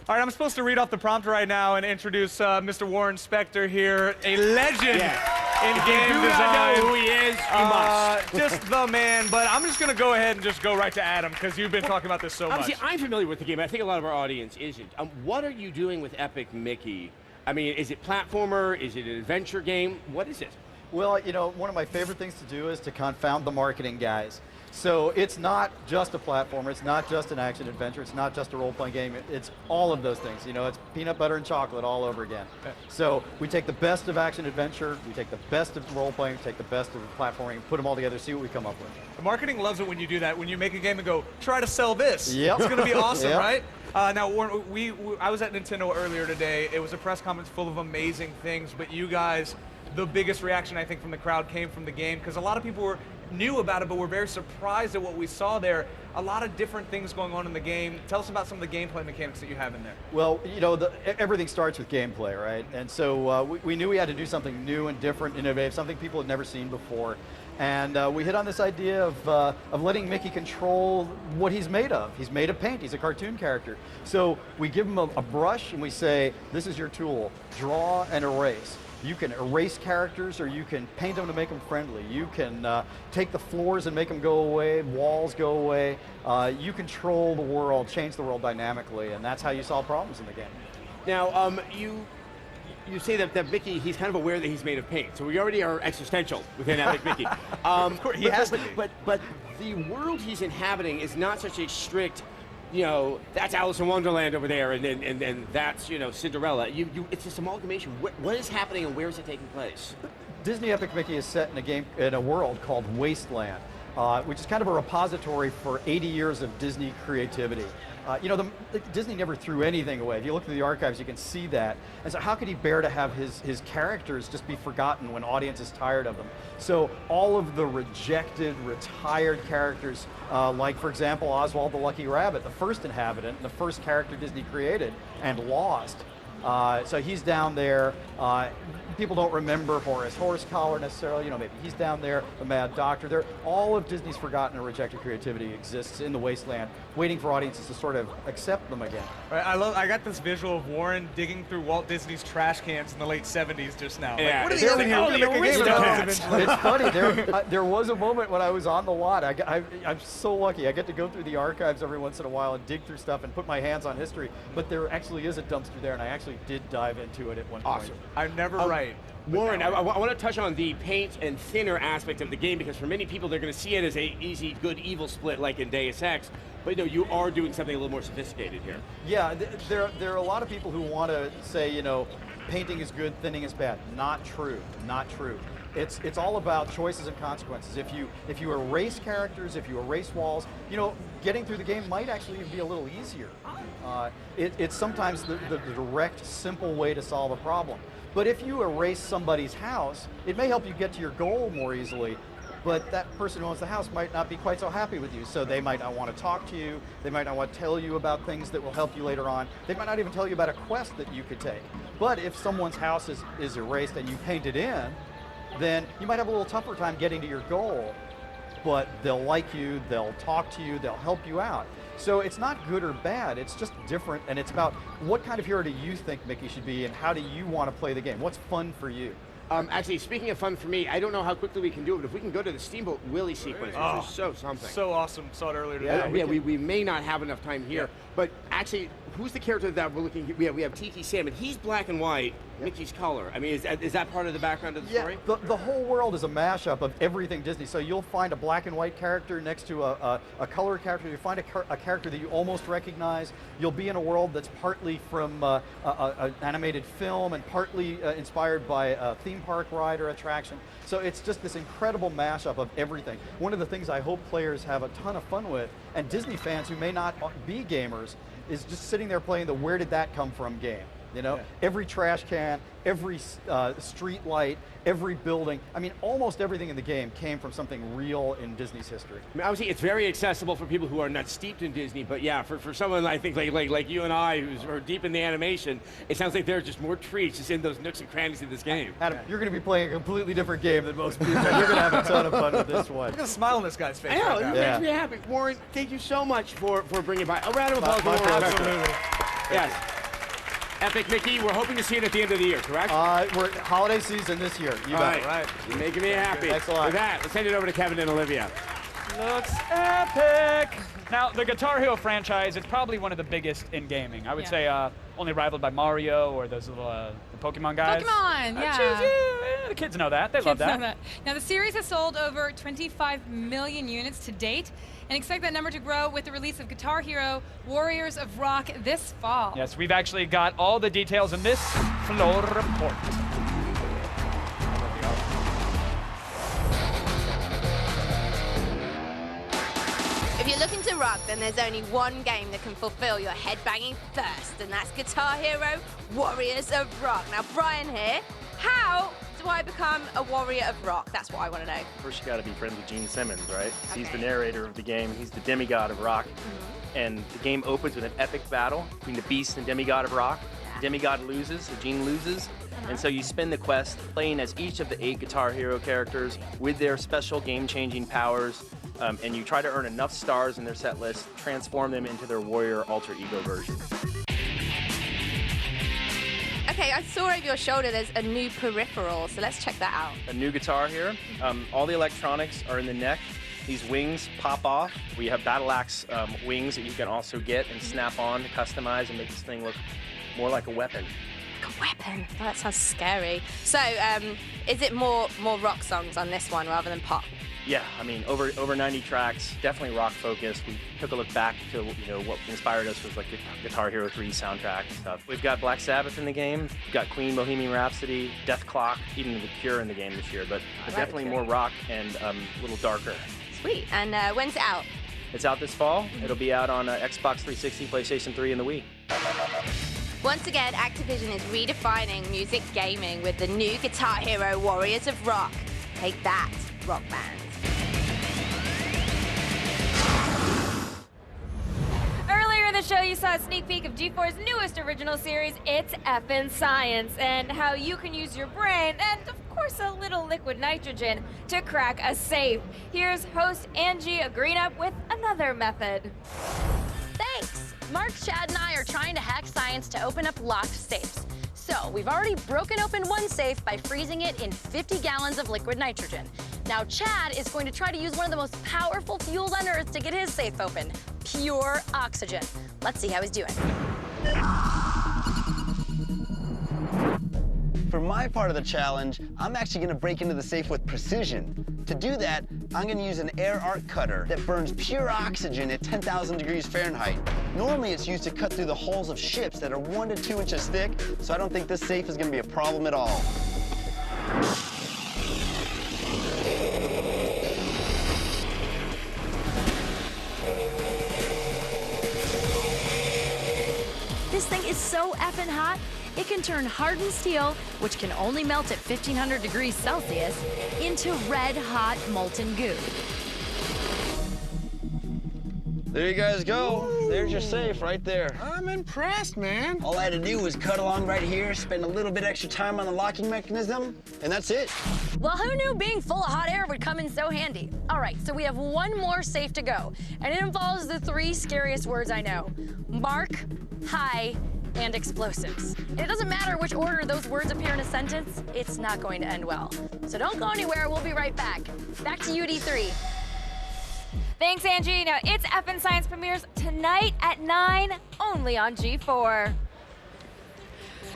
All right, I'm supposed to read off the prompter right now and introduce Mr. Warren Spector here, a legend in game design. Not know who he is, you must. Just the man, but I'm just going to go ahead and just go right to Adam, because you've been talking about this so much. Obviously, I'm familiar with the game. I think a lot of our audience isn't. What are you doing with Epic Mickey? I mean, is it platformer? Is it an adventure game? What is it? Well, you know, one of my favorite things to do is to confound the marketing guys. So it's not just a platformer, it's not just an action adventure, it's not just a role-playing game, it's all of those things. You know, it's peanut butter and chocolate all over again. So we take the best of action adventure, we take the best of role-playing, we take the best of platforming, put them all together, see what we come up with. The marketing loves it when you do that, when you make a game and go, try to sell this. Yep. It's going to be awesome, Yep. right? Now, Warren, I was at Nintendo earlier today. It was a press conference full of amazing things, but you guys, the biggest reaction, I think, from the crowd came from the game, because a lot of people knew about it, but were very surprised at what we saw there. A lot of different things going on in the game. Tell us about some of the gameplay mechanics that you have in there. Well, you know, everything starts with gameplay, right? And so we knew we had to do something new and different, innovative, something people had never seen before. And we hit on this idea of letting Mickey control what he's made of. He's made of paint, he's a cartoon character. So we give him a brush and we say, this is your tool, draw and erase. You can erase characters, or you can paint them to make them friendly. You can take the floors and make them go away, walls go away. You control the world, change the world dynamically, and that's how you solve problems in the game. Now, you say that Mickey, he's kind of aware that he's made of paint, so we already are existential within Epic Mickey. Of course, he has to be. But the world he's inhabiting is not such a strict, you know, that's Alice in Wonderland over there, and that's, you know, Cinderella. It's this amalgamation. What is happening and where is it taking place? Disney Epic Mickey is set in a world called Wasteland, which is kind of a repository for 80 years of Disney creativity. You know, Disney never threw anything away. If you look through the archives, you can see that. And so how could he bear to have his characters just be forgotten when audience is tired of them? So all of the rejected, retired characters, like, for example, Oswald the Lucky Rabbit, the first inhabitant, and the first character Disney created and lost. So he's down there. People don't remember Horace Horsecollar necessarily. You know, maybe he's down there, the Mad Doctor. All of Disney's forgotten and rejected creativity exists in the Wasteland, waiting for audiences to sort of accept them again. Right, I got this visual of Warren digging through Walt Disney's trash cans in the late 70s just now. Yeah. Like, what are they doing here? We're gonna make a game about this eventually. It's funny. There was a moment when I was on the lot. I'm so lucky. I get to go through the archives every once in a while and dig through stuff and put my hands on history. But there actually is a dumpster there, and I actually did dive into it at one point. Awesome. I'm never right. Warren, I want to touch on the paint and thinner aspect of the game, because for many people they're going to see it as a easy good evil split like in Deus Ex, but you know, you are doing something a little more sophisticated here. Yeah, there are a lot of people who want to say, you know, painting is good, thinning is bad. Not true, not true. It's all about choices and consequences. If you erase characters, if you erase walls, you know, getting through the game might actually be a little easier. It's sometimes the direct, simple way to solve a problem. But if you erase somebody's house, it may help you get to your goal more easily, but that person who owns the house might not be quite so happy with you. So they might not want to talk to you, they might not want to tell you about things that will help you later on. They might not even tell you about a quest that you could take. But if someone's house is erased and you paint it in, then you might have a little tougher time getting to your goal, but they'll like you, they'll talk to you, they'll help you out. So it's not good or bad, it's just different, and it's about what kind of hero do you think Mickey should be, and how do you want to play the game? What's fun for you? Actually, speaking of fun for me, I don't know how quickly we can do it, but if we can go to the Steamboat Willie sequence, which is so something. So awesome. Saw it earlier today. We may not have enough time here, but actually, who's the character that we're looking at? We have Tiki Salmon. He's black and white, Mickey's color. I mean, is that part of the background of the story? The whole world is a mashup of everything Disney. So you'll find a black and white character next to a color character. You find a character that you almost recognize. You'll be in a world that's partly from an animated film and partly inspired by a theme park ride or attraction. So it's just this incredible mashup of everything. One of the things I hope players have a ton of fun with, and Disney fans who may not be gamers, is just sitting there playing the where did that come from game. You know, every trash can, every street light, every building. I mean, almost everything in the game came from something real in Disney's history. I mean, obviously, it's very accessible for people who are not steeped in Disney, but yeah, for someone I think like you and I, who's are deep in the animation, it sounds like there are just more treats just in those nooks and crannies of this game. Adam, you're going to be playing a completely different game than most people. You're going to have a ton of fun with this one. Look at the smile on this guy's face. I know, right it makes me happy. Warren, thank you so much for bringing by. A round of applause for Warren. Absolutely. Yes. Epic Mickey, we're hoping to see it at the end of the year, correct? We're holiday season this year. You bet. Right. You're making me happy. Thanks a lot. With that, let's hand it over to Kevin and Olivia. Looks epic. Now, the Guitar Hero franchise is probably one of the biggest in gaming. I would say only rivaled by Mario or those little the Pokemon guys. Pokemon, yeah. Choose you. The kids know that. They love that. Know that. Now, the series has sold over 25 million units to date, and expect that number to grow with the release of Guitar Hero Warriors of Rock this fall. Yes, we've actually got all the details in this floor report. If you're looking to rock, then there's only one game that can fulfill your headbanging thirst, and that's Guitar Hero Warriors of Rock. Now, Brian here, how do I become a warrior of rock? That's what I want to know. First, you got to be friends with Gene Simmons, right? Okay. He's the narrator of the game. He's the demigod of rock. And the game opens with an epic battle between the beast and demigod of rock. Demigod loses, so Gene loses. And so you spin the quest playing as each of the 8 Guitar Hero characters with their special game-changing powers. And you try to earn enough stars in their set list, transform them into their warrior alter ego version. Okay, I saw over your shoulder there's a new peripheral, so let's check that out. A new guitar here. All the electronics are in the neck. These wings pop off. We have Battle Axe wings that you can also get and snap on to customize and make this thing look more like a weapon. Like a weapon? Oh, that sounds scary. So, is it more rock songs on this one rather than pop? Yeah, I mean, over 90 tracks, definitely rock focused. We took a look back to what inspired us was like the Guitar Hero 3 soundtrack and stuff. We've got Black Sabbath in the game, we've got Queen, Bohemian Rhapsody, Death Clock, even The Cure in the game this year, but definitely more rock and a little darker. Sweet, and when's it out? It's out this fall. It'll be out on Xbox 360, PlayStation 3, and the Wii. Once again, Activision is redefining music gaming with the new Guitar Hero Warriors of Rock. Take that, Rock Band. Earlier in the show, you saw a sneak peek of G4's newest original series, It's Effin' Science, and how you can use your brain and, of course, a little liquid nitrogen to crack a safe. Here's host Angie agreeing up with another method. Thanks! Mark, Chad, and I are trying to hack science to open up locked safes. So, we've already broken open one safe by freezing it in 50 gallons of liquid nitrogen. Now, Chad is going to try to use one of the most powerful fuels on Earth to get his safe open, pure oxygen. Let's see how he's doing. For my part of the challenge, I'm actually gonna break into the safe with precision. To do that, I'm gonna use an air arc cutter that burns pure oxygen at 10,000 degrees Fahrenheit. Normally, it's used to cut through the hulls of ships that are 1 to 2 inches thick, so I don't think this safe is gonna be a problem at all. This thing is so effing hot, it can turn hardened steel, which can only melt at 1500 degrees Celsius, into red hot molten goo. There you guys go. There's your safe right there. I'm impressed, man. All I had to do was cut along right here, spend a little bit extra time on the locking mechanism, and that's it. Well, who knew being full of hot air would come in so handy? All right, so we have one more safe to go, and it involves the 3 scariest words I know: mark, high, and explosives. And it doesn't matter which order those words appear in a sentence, it's not going to end well. So don't go anywhere, we'll be right back. Back to you, D3. Thanks, Angie. Now, It's Effin' Science premieres tonight at 9, only on G4.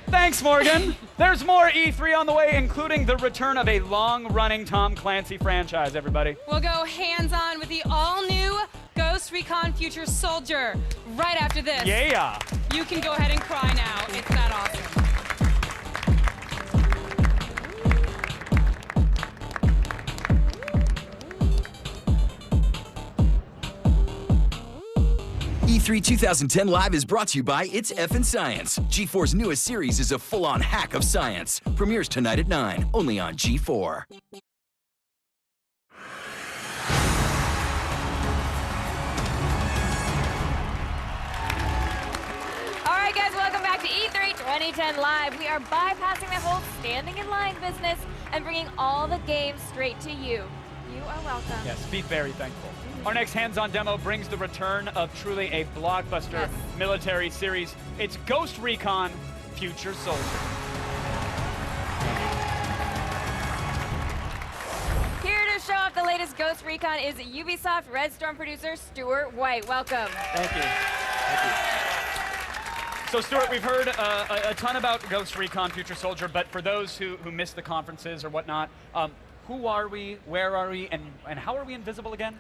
Thanks, Morgan. There's more E3 on the way, including the return of a long-running Tom Clancy franchise, everybody. We'll go hands-on with the all-new Ghost Recon Future Soldier right after this. Yeah. You can go ahead and cry now. It's that awesome. E3 2010 Live is brought to you by It's Effin' Science. G4's newest series is a full-on hack of science. Premieres tonight at 9, only on G4. All right, guys, welcome back to E3 2010 Live. We are bypassing the whole standing in line business and bringing all the games straight to you. You are welcome. Yes, be very thankful. Our next hands-on demo brings the return of truly a blockbuster military series. It's Ghost Recon Future Soldier. Here to show off the latest Ghost Recon is Ubisoft Red Storm producer Stuart White. Welcome. Thank you. Thank you. So, Stuart, we've heard a ton about Ghost Recon Future Soldier, but for those who missed the conferences or whatnot, who are we, where are we, and how are we invisible again?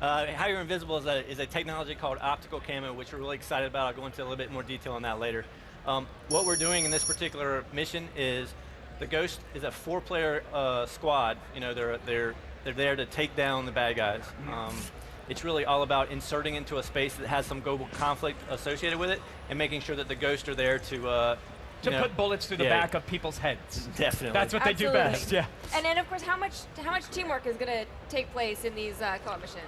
How you're invisible is a technology called optical camo, which we're really excited about. I'll go into a little bit more detail on that later. What we're doing in this particular mission is the Ghost is a 4-player squad. You know, they're there to take down the bad guys. It's really all about inserting into a space that has some global conflict associated with it, and making sure that the Ghosts are there to put bullets through the back of people's heads. Definitely. That's what they do best. Yeah. And then, of course, how much teamwork is going to take place in these co-op missions?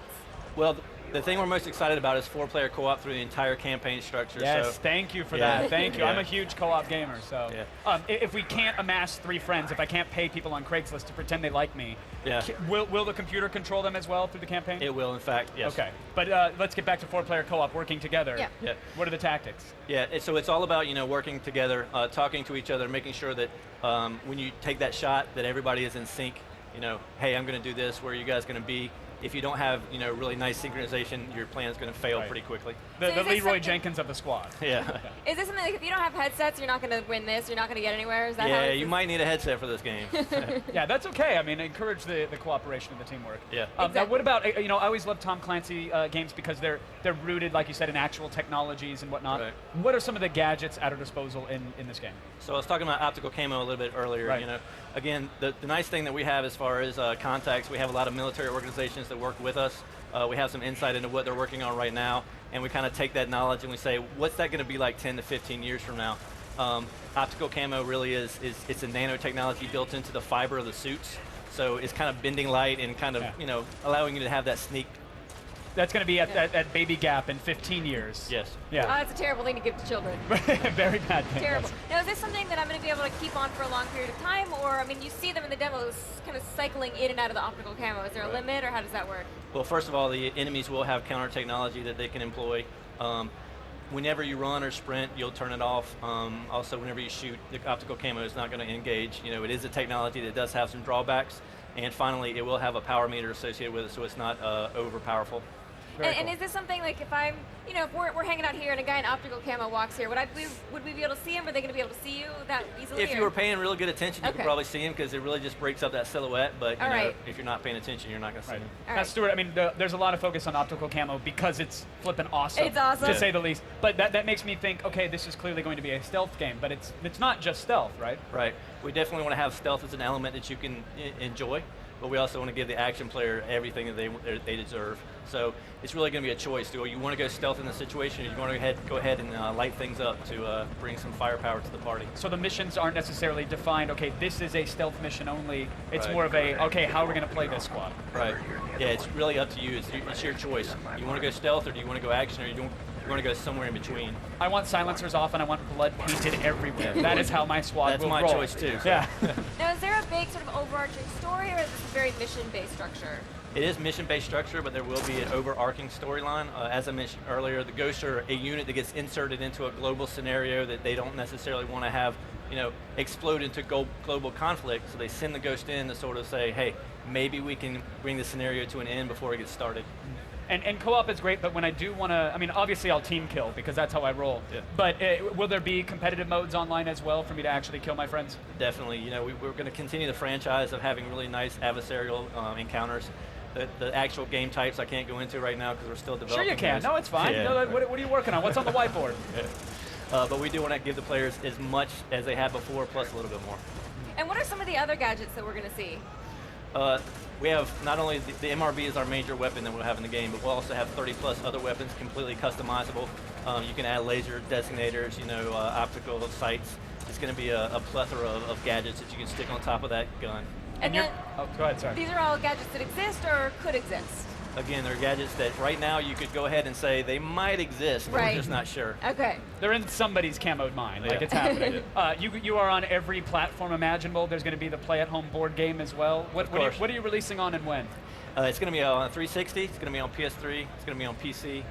Well, the thing we're most excited about is 4-player co-op through the entire campaign structure. Yes, so, thank you for that. Thank you. I'm a huge co-op gamer, so if we can't amass 3 friends, if I can't pay people on Craigslist to pretend they like me, will the computer control them as well through the campaign? It will, in fact, yes. Okay, but let's get back to 4-player co-op, working together. Yeah. What are the tactics? Yeah, so it's all about working together, talking to each other, making sure that when you take that shot, that everybody is in sync. Hey, I'm going to do this. Where are you guys going to be? If you don't have, really nice synchronization, your plan is going to fail pretty quickly. The Leroy Jenkins of the squad. Yeah. Is this something like if you don't have headsets, you're not going to win this, you're not going to get anywhere? Is that how you might need a headset for this game. Yeah, that's okay. I mean, encourage the cooperation and the teamwork. Yeah. Now, what about, I always love Tom Clancy games because they're rooted, like you said, in actual technologies and whatnot. Right. What are some of the gadgets at our disposal in this game? So I was talking about optical camo a little bit earlier. Right. Again, the nice thing that we have as far as contacts, we have a lot of military organizations that work with us. We have some insight into what they're working on right now, and we kind of take that knowledge and we say, what's that going to be like 10 to 15 years from now? Optical camo really is it's a nanotechnology built into the fiber of the suits, so it's kind of bending light and kind of allowing you to have that sneak. That's going to be at Baby Gap in 15 years. Yes. Yeah. Oh, it's a terrible thing to give to children. Very bad thing. Terrible. Now, is this something that I'm going to be able to keep on for a long period of time, or, I mean, you see them in the demos kind of cycling in and out of the optical camo. Is there a limit, or how does that work? Well, first of all, the enemies will have counter technology that they can employ. Whenever you run or sprint, you'll turn it off. Also, whenever you shoot, the optical camo is not going to engage. It is a technology that does have some drawbacks. And finally, it will have a power meter associated with it, so it's not over powerful. And is this something like if I'm, if we're hanging out here and a guy in optical camo walks here, would we be able to see him? Are they going to be able to see you that easily? If you were paying really good attention, you could probably see him because it really just breaks up that silhouette. But if you're not paying attention, you're not going to see him. Now, Stuart, I mean, there's a lot of focus on optical camo because it's flipping awesome. It's awesome, to say the least. But that makes me think, okay, this is clearly going to be a stealth game, but it's not just stealth, right? Right. We definitely want to have stealth as an element that you can enjoy. But we also want to give the action player everything that they deserve. So it's really going to be a choice. Do you want to go stealth in the situation, or you want to go ahead and light things up to bring some firepower to the party? So the missions aren't necessarily defined, okay, this is a stealth mission only. It's Right. more of a, okay, how are we going to play this squad? Right. Yeah, it's really up to you. It's your choice. You want to go stealth, or do you want to go action, or you want to go somewhere in between? I want silencers off and I want blood painted everywhere. That is how my squad That's will my roll. choice too. So. Yeah. Now, is there a big sort of overarching story, or is this a very mission-based structure? It is mission-based structure, but there will be an overarching storyline. As I mentioned earlier, the Ghosts are a unit that gets inserted into a global scenario that they don't necessarily want to have, explode into global conflict. So they send the Ghost in to sort of say, hey, maybe we can bring the scenario to an end before it gets started. And co-op is great, but when I do want to, I mean, obviously I'll team kill because that's how I roll. Yeah. But will there be competitive modes online as well for me to actually kill my friends? Definitely. We're going to continue the franchise of having really nice adversarial encounters. The actual game types I can't go into right now because we're still developing. Sure you can. those. No, it's fine. Yeah. No, what are you working on? What's on the whiteboard? Yeah. But we do want to give the players as much as they had before, plus a little bit more. And what are some of the other gadgets that we're going to see? We have not only the MRB is our major weapon that we'll have in the game, but we'll also have 30+ other weapons completely customizable. You can add laser designators, optical sights. It's going to be a plethora of gadgets that you can stick on top of that gun. And then, oh, go ahead, sorry. These are all gadgets that exist or could exist? Again, they're gadgets that right now you could go ahead and say they might exist, but we're just not sure. Okay. They're in somebody's camoed mind, like Yeah. it's happening. You are on every platform imaginable. There's going to be the play-at-home board game as well. What are you releasing on and when? It's going to be on 360. It's going to be on PS3. It's going to be on PC.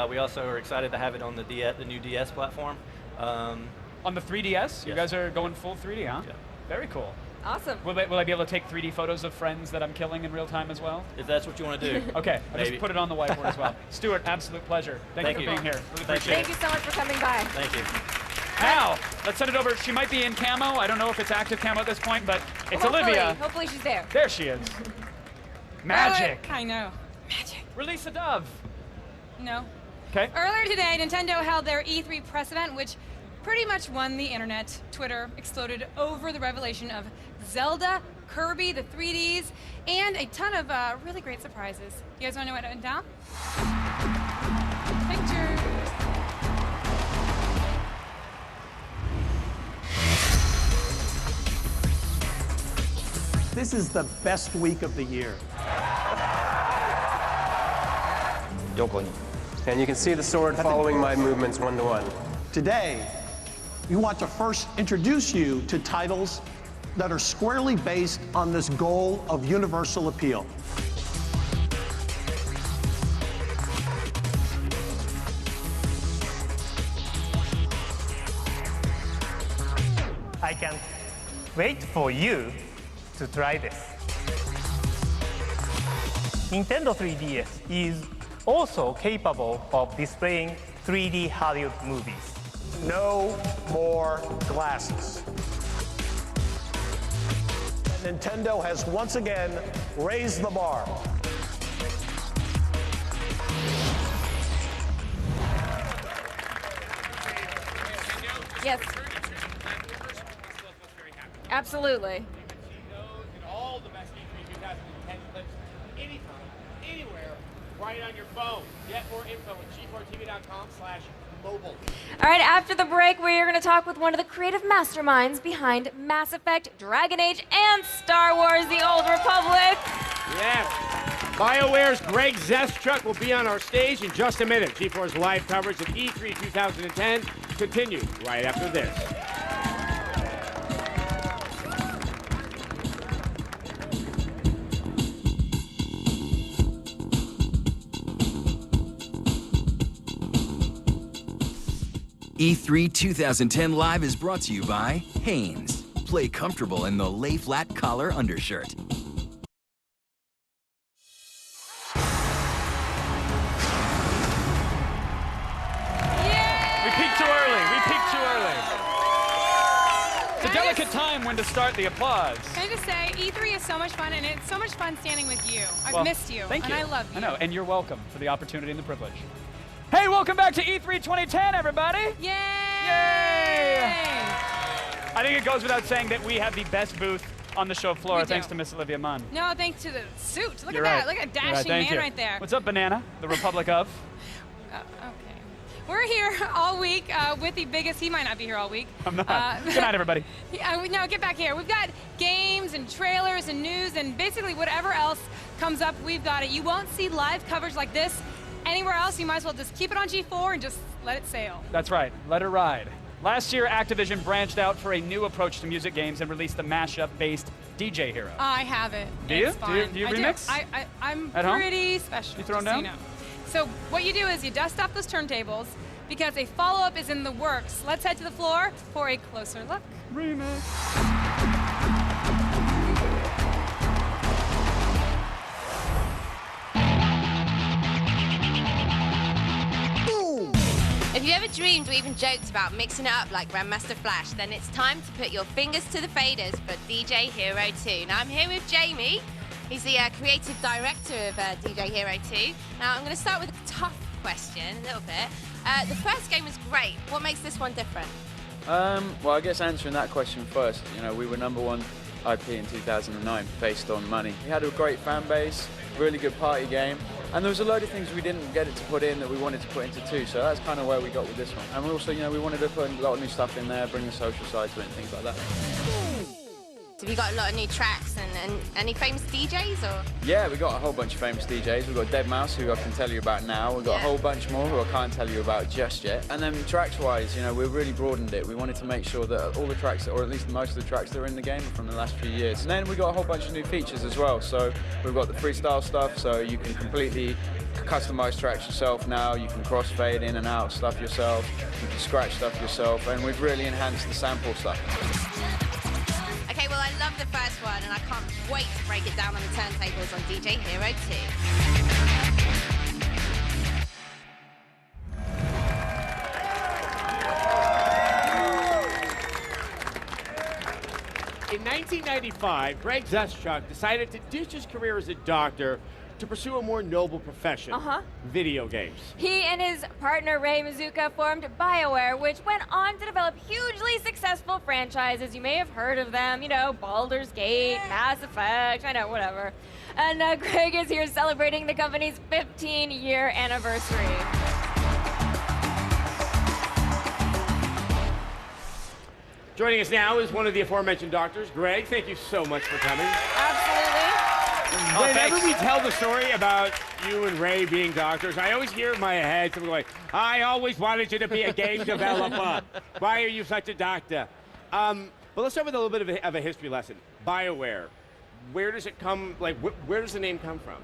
We also are excited to have it on the new DS platform. On the 3DS? You guys are going full 3D, huh? Yeah. Very cool. Awesome. Will I be able to take 3D photos of friends that I'm killing in real time as well? If that's what you want to do. Okay, I'll Maybe. just put it on the whiteboard as well. Stuart, absolute pleasure. Thank you for being here. Really appreciate Thank you so much for coming by. Thank you. Now, let's send it over. She might be in camo. I don't know if it's active camo at this point, but it's Olivia. Hopefully she's there. There she is. Magic. I know. Magic. Release a dove. No. Okay. Earlier today, Nintendo held their E3 press event, which pretty much won the internet. Twitter exploded over the revelation of Zelda, Kirby, the 3Ds, and a ton of really great surprises. You guys want to know what went down? Pictures. This is the best week of the year. And you can see the sword following my movements one-to-one. Today, we want to first introduce you to titles that are squarely based on this goal of universal appeal. I can't wait for you to try this. Nintendo 3DS is also capable of displaying 3D Hollywood movies. No more glasses. Nintendo has once again raised the bar. Yes. Absolutely. All the best E3 2010 clips, anytime, anywhere, right on your phone. Get more info at G4TV.com/mobile. All right, after the break, we are going to talk with one of the creative masterminds behind Mass Effect, Dragon Age, and Star Wars: The Old Republic. Yes. BioWare's Greg Zestruk will be on our stage in just a minute. G4's live coverage of E3 2010 continues right after this. E3 2010 Live is brought to you by Hanes. Play comfortable in the lay flat collar undershirt. We peaked too early. We peaked too early. It's a delicate time when to start the applause. Can I just say, E3 is so much fun, and it's so much fun standing with you. I've Well, missed you, thank and you. I love you. I know, and you're welcome for the opportunity and the privilege. Hey, welcome back to E3 2010, everybody. Yay! Yay! I think it goes without saying that we have the best booth on the show floor, We do. thanks to Miss Olivia Munn. No, thanks to the suit. Look You're at right. that. Look at You're right. dashing Thank man you. right there. What's up, Banana? The Republic of? Okay. We're here all week with the biggest. He might not be here all week. I'm not. Good night, everybody. No, get back here. We've got games and trailers and news and basically whatever else comes up, we've got it. You won't see live coverage like this anywhere else. You might as well just keep it on G4 and just let it sail. That's right. Let her ride. Last year, Activision branched out for a new approach to music games and released the mashup-based DJ Hero. I have it. Do you? It's Do you- fun. do you I remix? I'm At home? pretty special. You throw 'em just so down? you know. So what you do is you dust off those turntables because a follow-up is in the works. Let's head to the floor for a closer look. Remix. If you ever dreamed or even joked about mixing it up like Grandmaster Flash, then it's time to put your fingers to the faders for DJ Hero 2. Now I'm here with Jamie. He's the creative director of DJ Hero 2. Now I'm going to start with a tough question, a little bit. The first game was great. What makes this one different? Well, I guess answering that question first, you know, we were #1 IP in 2009 based on money. We had a great fan base, really good party game, and there was a load of things we didn't get it to put in that we wanted to put into 2, so that's kind of where we got with this one. And we also, you know, we wanted to put a lot of new stuff in there, bring the social side to it and things like that. Have you got a lot of new tracks and any famous DJs or? Yeah, we got a whole bunch of famous DJs. We've got Deadmau5, who I can tell you about now. We've got a whole bunch more who I can't tell you about just yet. And then tracks-wise, you know, we really broadened it. We wanted to make sure that all the tracks, or at least most of the tracks that are in the game are from the last few years. And then we got a whole bunch of new features as well. So we've got the freestyle stuff, so you can completely customize tracks yourself now. You can crossfade in and out stuff yourself. You can scratch stuff yourself. And we've really enhanced the sample stuff. Okay, well I love the first one and I can't wait to break it down on the turntables on DJ Hero 2. In 1995, Greg Zeschuk decided to ditch his career as a doctor to pursue a more noble profession, video games. He and his partner Ray Mizuka formed BioWare, which went on to develop hugely successful franchises. You may have heard of them, you know, Baldur's Gate, Mass Effect, I know, whatever. And Greg is here celebrating the company's 15-year anniversary. Joining us now is one of the aforementioned doctors. Greg, thank you so much for coming. Absolutely. Whenever we tell the story about you and Ray being doctors, I always hear in my head something like, I always wanted you to be a game developer. Why are you such a doctor? But let's start with a little bit of a history lesson. BioWare, where does it come, like, where does the name come from?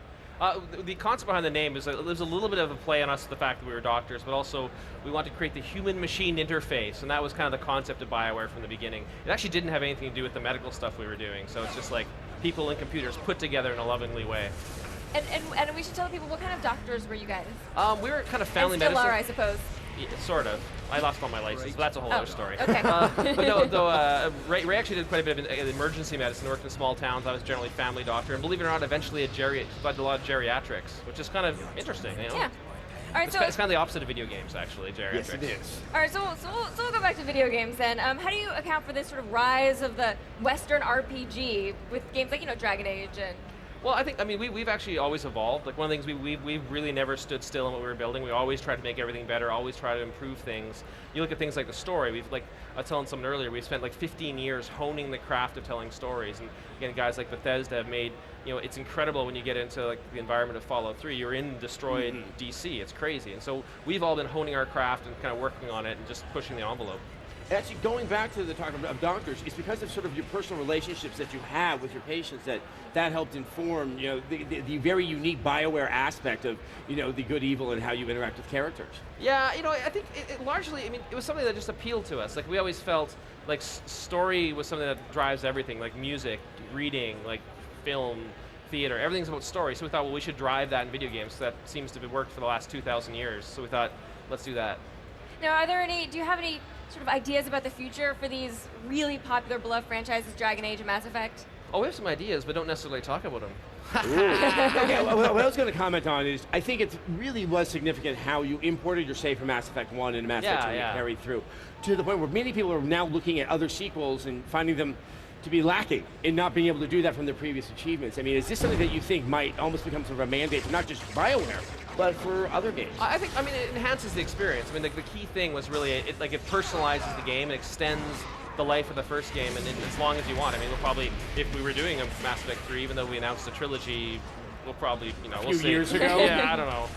The concept behind the name is that there's a little bit of a play on us, the fact that we were doctors, but also we want to create the human-machine interface, and that was kind of the concept of BioWare from the beginning. It actually didn't have anything to do with the medical stuff we were doing, so it's just like people and computers put together in a lovingly way. And we should tell people, what kind of doctors were you guys? We were kind of family and still medicine. are, I suppose. Yeah, sort of. I lost all my license, but that's a whole other story. Okay. But no, though, Ray actually did quite a bit of emergency medicine, worked in small towns. I was generally family doctor, and believe it or not, eventually did a lot of geriatrics, which is kind of interesting, you know? Yeah. All right, It's so kind of the opposite of video games, actually, geriatrics. Yes, it is. All right, so we'll go back to video games then. How do you account for this sort of rise of the Western RPG with games like, you know, Dragon Age and... Well, I mean, we've actually always evolved. Like, one of the things we've really never stood still in what we were building. We always try to make everything better, always try to improve things. You look at things like the story. We've, like, I was telling someone earlier, we've spent like 15 years honing the craft of telling stories. And again, guys like Bethesda have made, you know, it's incredible when you get into like the environment of Fallout 3. You're in destroyed DC. It's crazy. And so we've all been honing our craft and kind of working on it and just pushing the envelope. Actually, going back to the talk of doctors, it's because of sort of your personal relationships that you have with your patients that helped inform, you know, the very unique BioWare aspect of, you know, the good, evil, and how you interact with characters. Yeah, you know, I think it largely, I mean, it was something that just appealed to us. Like, we always felt like story was something that drives everything, like music, reading, like film, theater, everything's about story. So we thought, well, we should drive that in video games. That seems to have worked for the last 2,000 years. So we thought, let's do that. Now, do you have any sort of ideas about the future for these really popular, beloved franchises, Dragon Age and Mass Effect? Oh, we have some ideas, but don't necessarily talk about them. Okay, what I was going to comment on is, I think it really was significant how you imported your save from Mass Effect 1 and Mass Effect 2 and carried through, to the point where many people are now looking at other sequels and finding them to be lacking in not being able to do that from the previous achievements? I mean, is this something that you think might almost become sort of a mandate for not just BioWare, but for other games? I think, I mean, it enhances the experience. I mean, the key thing was really, it personalizes the game, it extends the life of the first game, and as long as you want. I mean, we'll probably, if we were doing a Mass Effect 3, even though we announced a trilogy, we'll probably, we'll see. Years ago? Yeah, I don't know.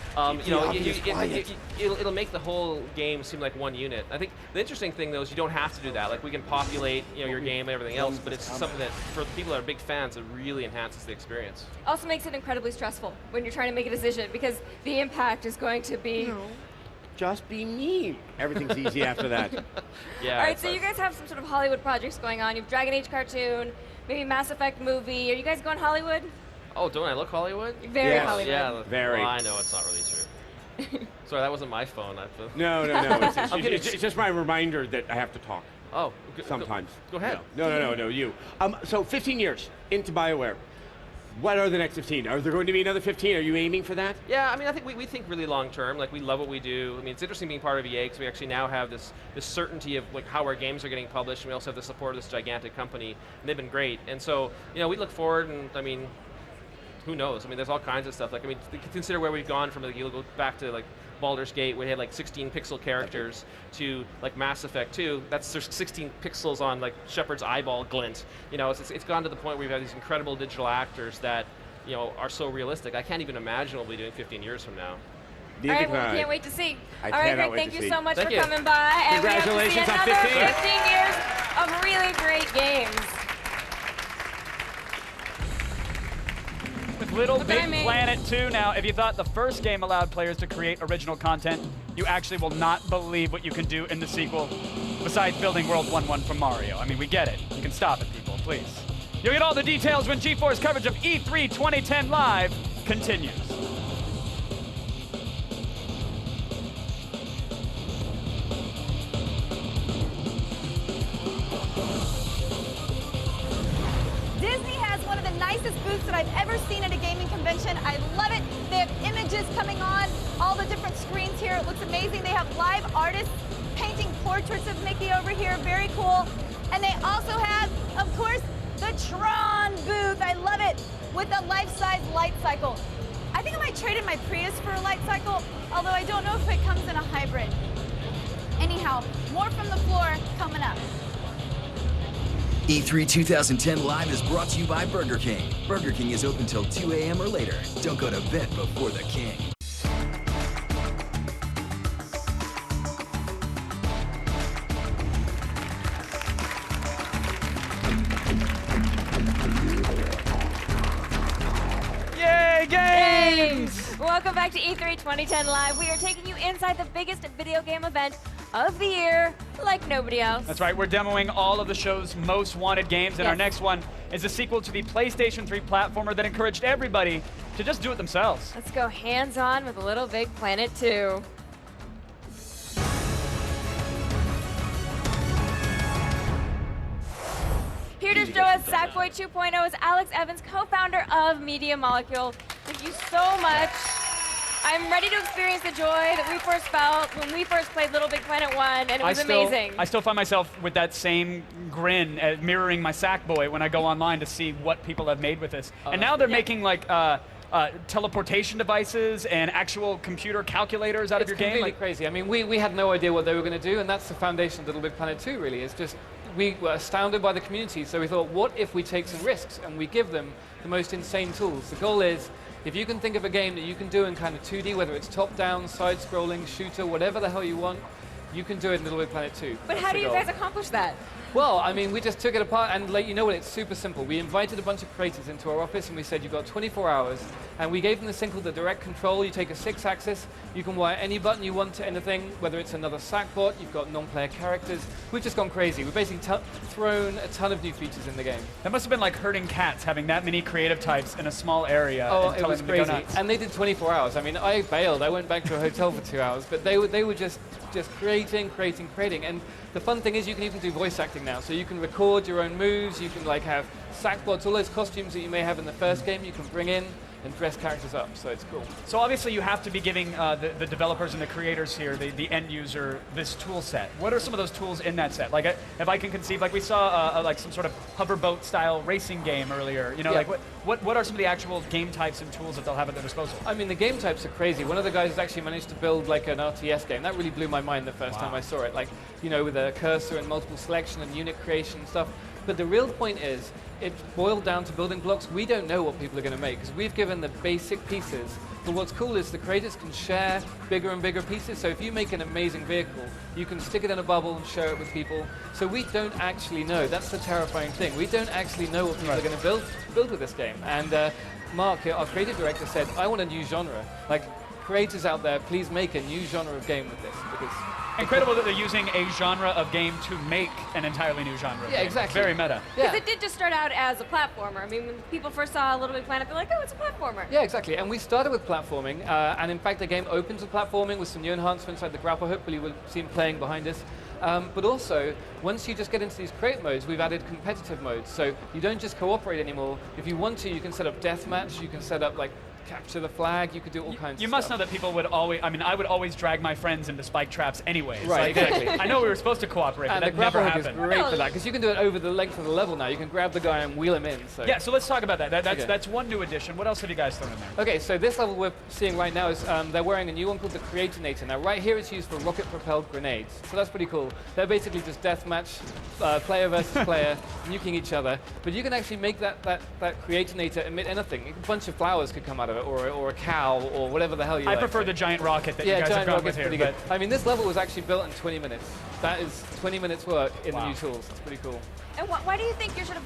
It'll make the whole game seem like one unit. I think the interesting thing, though, is you don't have to do that. Like, we can populate, your game and everything else, but it's something that, for the people that are big fans, it really enhances the experience. Also makes it incredibly stressful when you're trying to make a decision, because the impact is going to be... Just be mean. Everything's easy after that. Yeah. All right, so you guys have some sort of Hollywood projects going on. You have Dragon Age cartoon, maybe Mass Effect movie. Are you guys going Hollywood? Oh, don't I look Hollywood? Very Hollywood. Yeah, very. Well, I know it's not really true. Sorry, that wasn't my phone. No. It's just my reminder that I have to talk. Oh, sometimes. Go ahead. No, you. So 15 years into BioWare. What are the next 15? Are there going to be another 15? Are you aiming for that? Yeah, I mean, I think we think really long term. Like, we love what we do. I mean, it's interesting being part of EA because we actually now have this certainty of like how our games are getting published, and we also have the support of this gigantic company, and they've been great. And so, we look forward, and I mean, who knows? I mean, there's all kinds of stuff. Like, I mean, consider where we've gone from. Like, you go back to like Baldur's Gate, we had like 16 pixel characters, to like Mass Effect 2. There's 16 pixels on like Shepard's eyeball glint. It's gone to the point where we've had these incredible digital actors that are so realistic. I can't even imagine what we'll be doing 15 years from now. All right, well, we can't wait to see. All right, Greg, thank you so much for coming by. Congratulations and we on have to see 15. another 15 years of really great games. With Little Big Planet 2 now, if you thought the first game allowed players to create original content, you actually will not believe what you can do in the sequel, besides building World 1-1 from Mario. I mean, we get it. You can stop it, people, please. You'll get all the details when G4's coverage of E3 2010 Live continues. One of the nicest booths that I've ever seen at a gaming convention. I love it. They have images coming on all the different screens here. It looks amazing. They have live artists painting portraits of Mickey over here. Very cool. And they also have, of course, the Tron booth. I love it. With a life-size light cycle. I think I might trade in my Prius for a light cycle, although I don't know if it comes in a hybrid. Anyhow, more from the floor coming up. E3 2010 Live is brought to you by Burger King. Burger King is open till 2 a.m. or later. Don't go to bed before the king. Yay, games! Welcome back to E3 2010 Live. We are taking you inside the biggest video game event of the year, like nobody else. That's right, we're demoing all of the show's most wanted games, and our next one is a sequel to the PlayStation 3 platformer that encouraged everybody to just do it themselves. Let's go hands-on with Little Big Planet 2. Here to show us Sackboy 2.0 is Alex Evans, co-founder of Media Molecule. Thank you so much. I'm ready to experience the joy that we first felt when we first played Little Big Planet 1, and it was amazing. I still find myself with that same grin mirroring my Sackboy when I go online to see what people have made with this. And now they're making like teleportation devices and actual computer calculators out of your game. It's completely crazy. I mean, we had no idea what they were going to do, and that's the foundation of Little Big Planet 2, really. It's just, we were astounded by the community, so we thought, what if we take some risks and we give them the most insane tools? The goal is, if you can think of a game that you can do in kind of 2D, whether it's top-down, side-scrolling, shooter, whatever the hell you want, you can do it in Little Big Planet 2. But how do you guys accomplish that? Well, I mean, we just took it apart and let you know what, it's super simple. We invited a bunch of creators into our office and we said, you've got 24 hours. And we gave them the simple, the direct control. You take a 6-axis, you can wire any button you want to anything, whether it's another Sackbot, you've got non-player characters. We've just gone crazy. We've basically thrown a ton of new features in the game. That must have been like herding cats, having that many creative types in a small area. Oh, and it was crazy. And they did 24 hours. I mean, I bailed. I went back to a hotel for 2 hours, but they were just creating. And the fun thing is you can even do voice acting now. So you can record your own moves, you can like have Sackbots, all those costumes that you may have in the first game, you can bring in. and dress characters up, so it's cool. So obviously you have to be giving the developers and the creators here, the end user, this tool set. What are some of those tools in that set? Like if I can conceive, like we saw like some sort of hoverboat style racing game earlier, you know, Yeah. like what are some of the actual game types and tools that they'll have at their disposal? I mean, the game types are crazy. One of the guys has actually managed to build like an RTS game. That really blew my mind the first time I saw it. Like, you know, with a cursor and multiple selection and unit creation and stuff. But the real point is, it's boiled down to building blocks. We don't know what people are going to make because we've given the basic pieces. But what's cool is the creators can share bigger and bigger pieces. So if you make an amazing vehicle, you can stick it in a bubble and share it with people. So we don't actually know. That's the terrifying thing. We don't actually know what people are going to build with this game. And Mark, our creative director, said, I want a new genre. Like, creators out there, please make a new genre of game with this. Because incredible that they're using a genre of game to make an entirely new genre of game. Exactly. Very meta. Because it did just start out as a platformer. I mean, when people first saw Little Big Planet, they're like, oh, it's a platformer. Yeah, exactly. And we started with platforming, and in fact, the game opens with platforming with some new enhancements like the grapple hook, you will see him playing behind us. But also, once you just get into these create modes, we've added competitive modes. So you don't just cooperate anymore. If you want to, you can set up deathmatch, you can set up like capture the flag, you could do all kinds of stuff. You must know that people would always, I mean, I would always drag my friends into spike traps anyways. Right, Like, exactly. I know we were supposed to cooperate, but And that the grapple never hook is happened. great for that, because you can do it over the length of the level now. You can grab the guy and wheel him in. So. Yeah, so let's talk about that. Okay. That's one new addition. What else have you guys thrown in there? Okay, so this level we're seeing right now is they're wearing a new one called the Creatinator. Now, right here it's used for rocket-propelled grenades, so that's pretty cool. They're basically just deathmatch, player versus player, nuking each other. But you can actually make that Creatinator emit anything. A bunch of flowers could come out of it, or a cow, or whatever the hell you I like. prefer the giant rocket that you guys have giant gone rocket's with here. pretty good. I mean, this level was actually built in 20 minutes. That is 20 minutes work in the new tools. It's pretty cool. And why do you think your sort of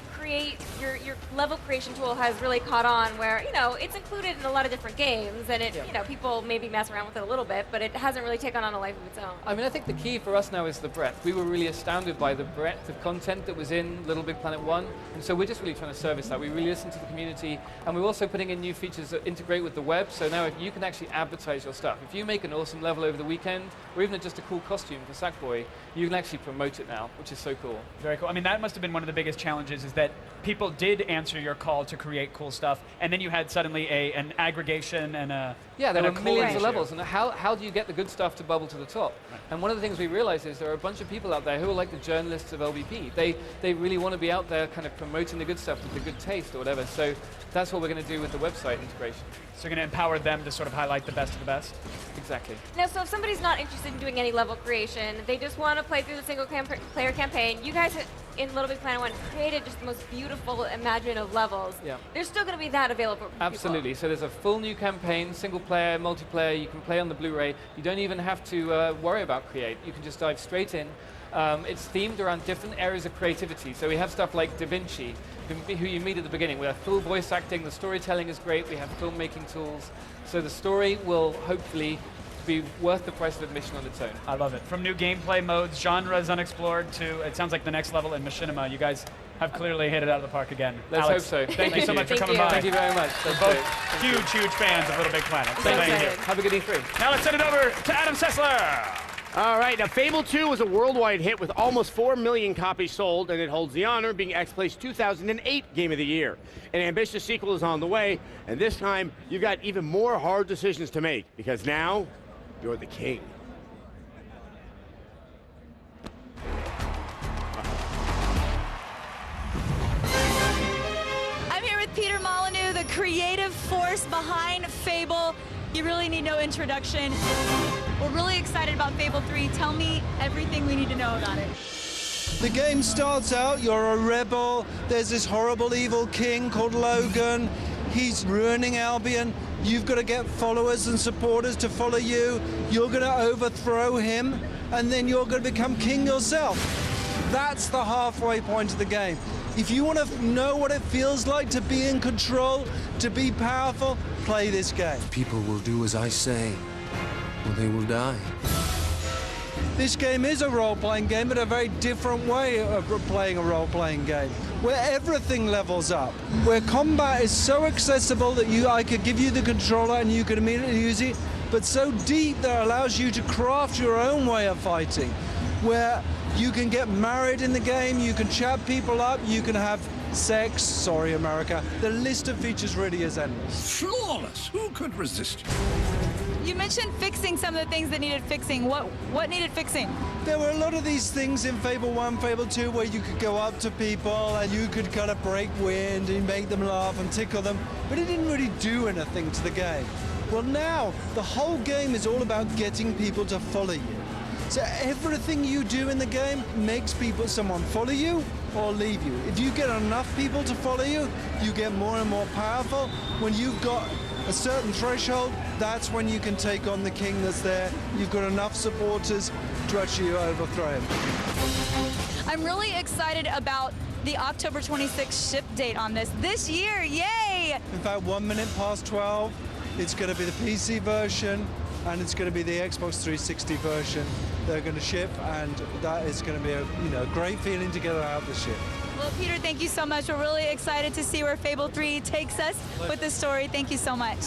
your level creation tool has really caught on where, you know, it's included in a lot of different games and it, you know, people maybe mess around with it a little bit, but it hasn't really taken on a life of its own? I mean, I think the key for us now is the breadth. We were really astounded by the breadth of content that was in Little Big Planet 1, and so we're just really trying to service that. We really listen to the community, and we're also putting in new features that integrate with the web, so now if you can actually advertise your stuff. If you make an awesome level over the weekend, or even just a cool costume for Sackboy, you can actually promote it now, which is so cool. Very cool. I mean, that must have been one of the biggest challenges, is that people did answer your call to create cool stuff, and then you had suddenly an aggregation and a Yeah, there and were a millions core of issue. levels, and how do you get the good stuff to bubble to the top? Right. And one of the things we realized is there are a bunch of people out there who are like the journalists of LBP. They really want to be out there kind of promoting the good stuff with the good taste or whatever, so that's what we're going to do with the website integration. So you're going to empower them to sort of highlight the best of the best? Exactly. Now, so if somebody's not interested in doing any level creation, they just want to play through the single player campaign, you guys in Little Big Planet 1 created just the most beautiful imaginative levels. Yeah. There's still going to be that available for Absolutely. people. So there's a full new campaign, single player, multiplayer. You can play on the Blu-ray. You don't even have to worry about create. You can just dive straight in. It's themed around different areas of creativity. So we have stuff like Da Vinci, who you meet at the beginning. We have full voice acting. The storytelling is great. We have filmmaking tools. So the story will hopefully be worth the price of admission on its own. I love it. From new gameplay modes, genres unexplored, to it sounds like the next level in Machinima. You guys have clearly hit it out of the park again. Let's Alex, hope so. Thank you so much for coming by. Thank you very much. We're both huge fans of Little Big Planet. So thank you. Have a good E3. Now let's send it over to Adam Sessler. All right, now Fable 2 was a worldwide hit with almost 4 million copies sold, and it holds the honor of being X-Play's 2008 Game of the Year. An ambitious sequel is on the way, and this time you've got even more hard decisions to make, because now you're the king. I'm here with Peter Molyneux, the creative force behind Fable. You really need no introduction. We're really excited about Fable 3. Tell me everything we need to know about it. The game starts out, you're a rebel, there's this horrible evil king called Logan, he's ruining Albion, you've got to get followers and supporters to follow you, you're going to overthrow him, and then you're going to become king yourself. That's the halfway point of the game. If you want to know what it feels like to be in control, to be powerful, play this game. People will do as I say, or they will die. This game is a role-playing game, but a very different way of playing a role-playing game, where everything levels up, where combat is so accessible that I could give you the controller and you could immediately use it, but so deep that it allows you to craft your own way of fighting. where you can get married in the game, you can chat people up, you can have sex. Sorry, America. The list of features really is endless. Flawless. Who could resist you? You mentioned fixing some of the things that needed fixing. What needed fixing? There were a lot of these things in Fable 1, Fable 2, where you could go up to people and you could kind of break wind and make them laugh and tickle them, but it didn't really do anything to the game. Well, now, the whole game is all about getting people to follow you. So everything you do in the game makes someone follow you or leave you. If you get enough people to follow you, you get more and more powerful. When you've got a certain threshold, that's when you can take on the king that's there. You've got enough supporters to actually overthrow him. I'm really excited about the October 26th ship date on this year. Yay! In fact, 1 minute past 12, it's going to be the PC version, and it's going to be the Xbox 360 version. They're going to ship, and that is going to be a great feeling to get out the ship. Well, Peter, thank you so much. We're really excited to see where Fable 3 takes us with this story. Thank you so much.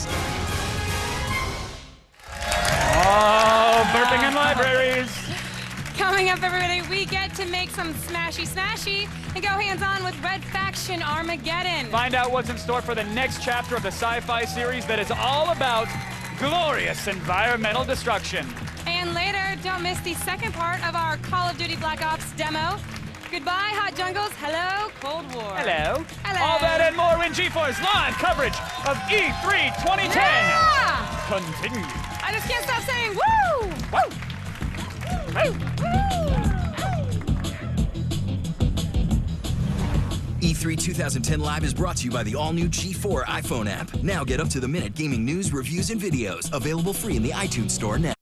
Oh, burping in libraries. Coming up, everybody, we get to make some smashy and go hands-on with Red Faction Armageddon. Find out what's in store for the next chapter of the sci-fi series that is all about glorious environmental destruction. And later, don't miss the second part of our Call of Duty Black Ops demo. Goodbye, Hot Jungles. Hello, Cold War. Hello. Hello. All that and more when G4's live coverage of E3 2010 continues. I just can't stop saying woo! Woo! E3 2010 Live is brought to you by the all-new G4 iPhone app. Now get up-to-the-minute gaming news, reviews, and videos. Available free in the iTunes Store now.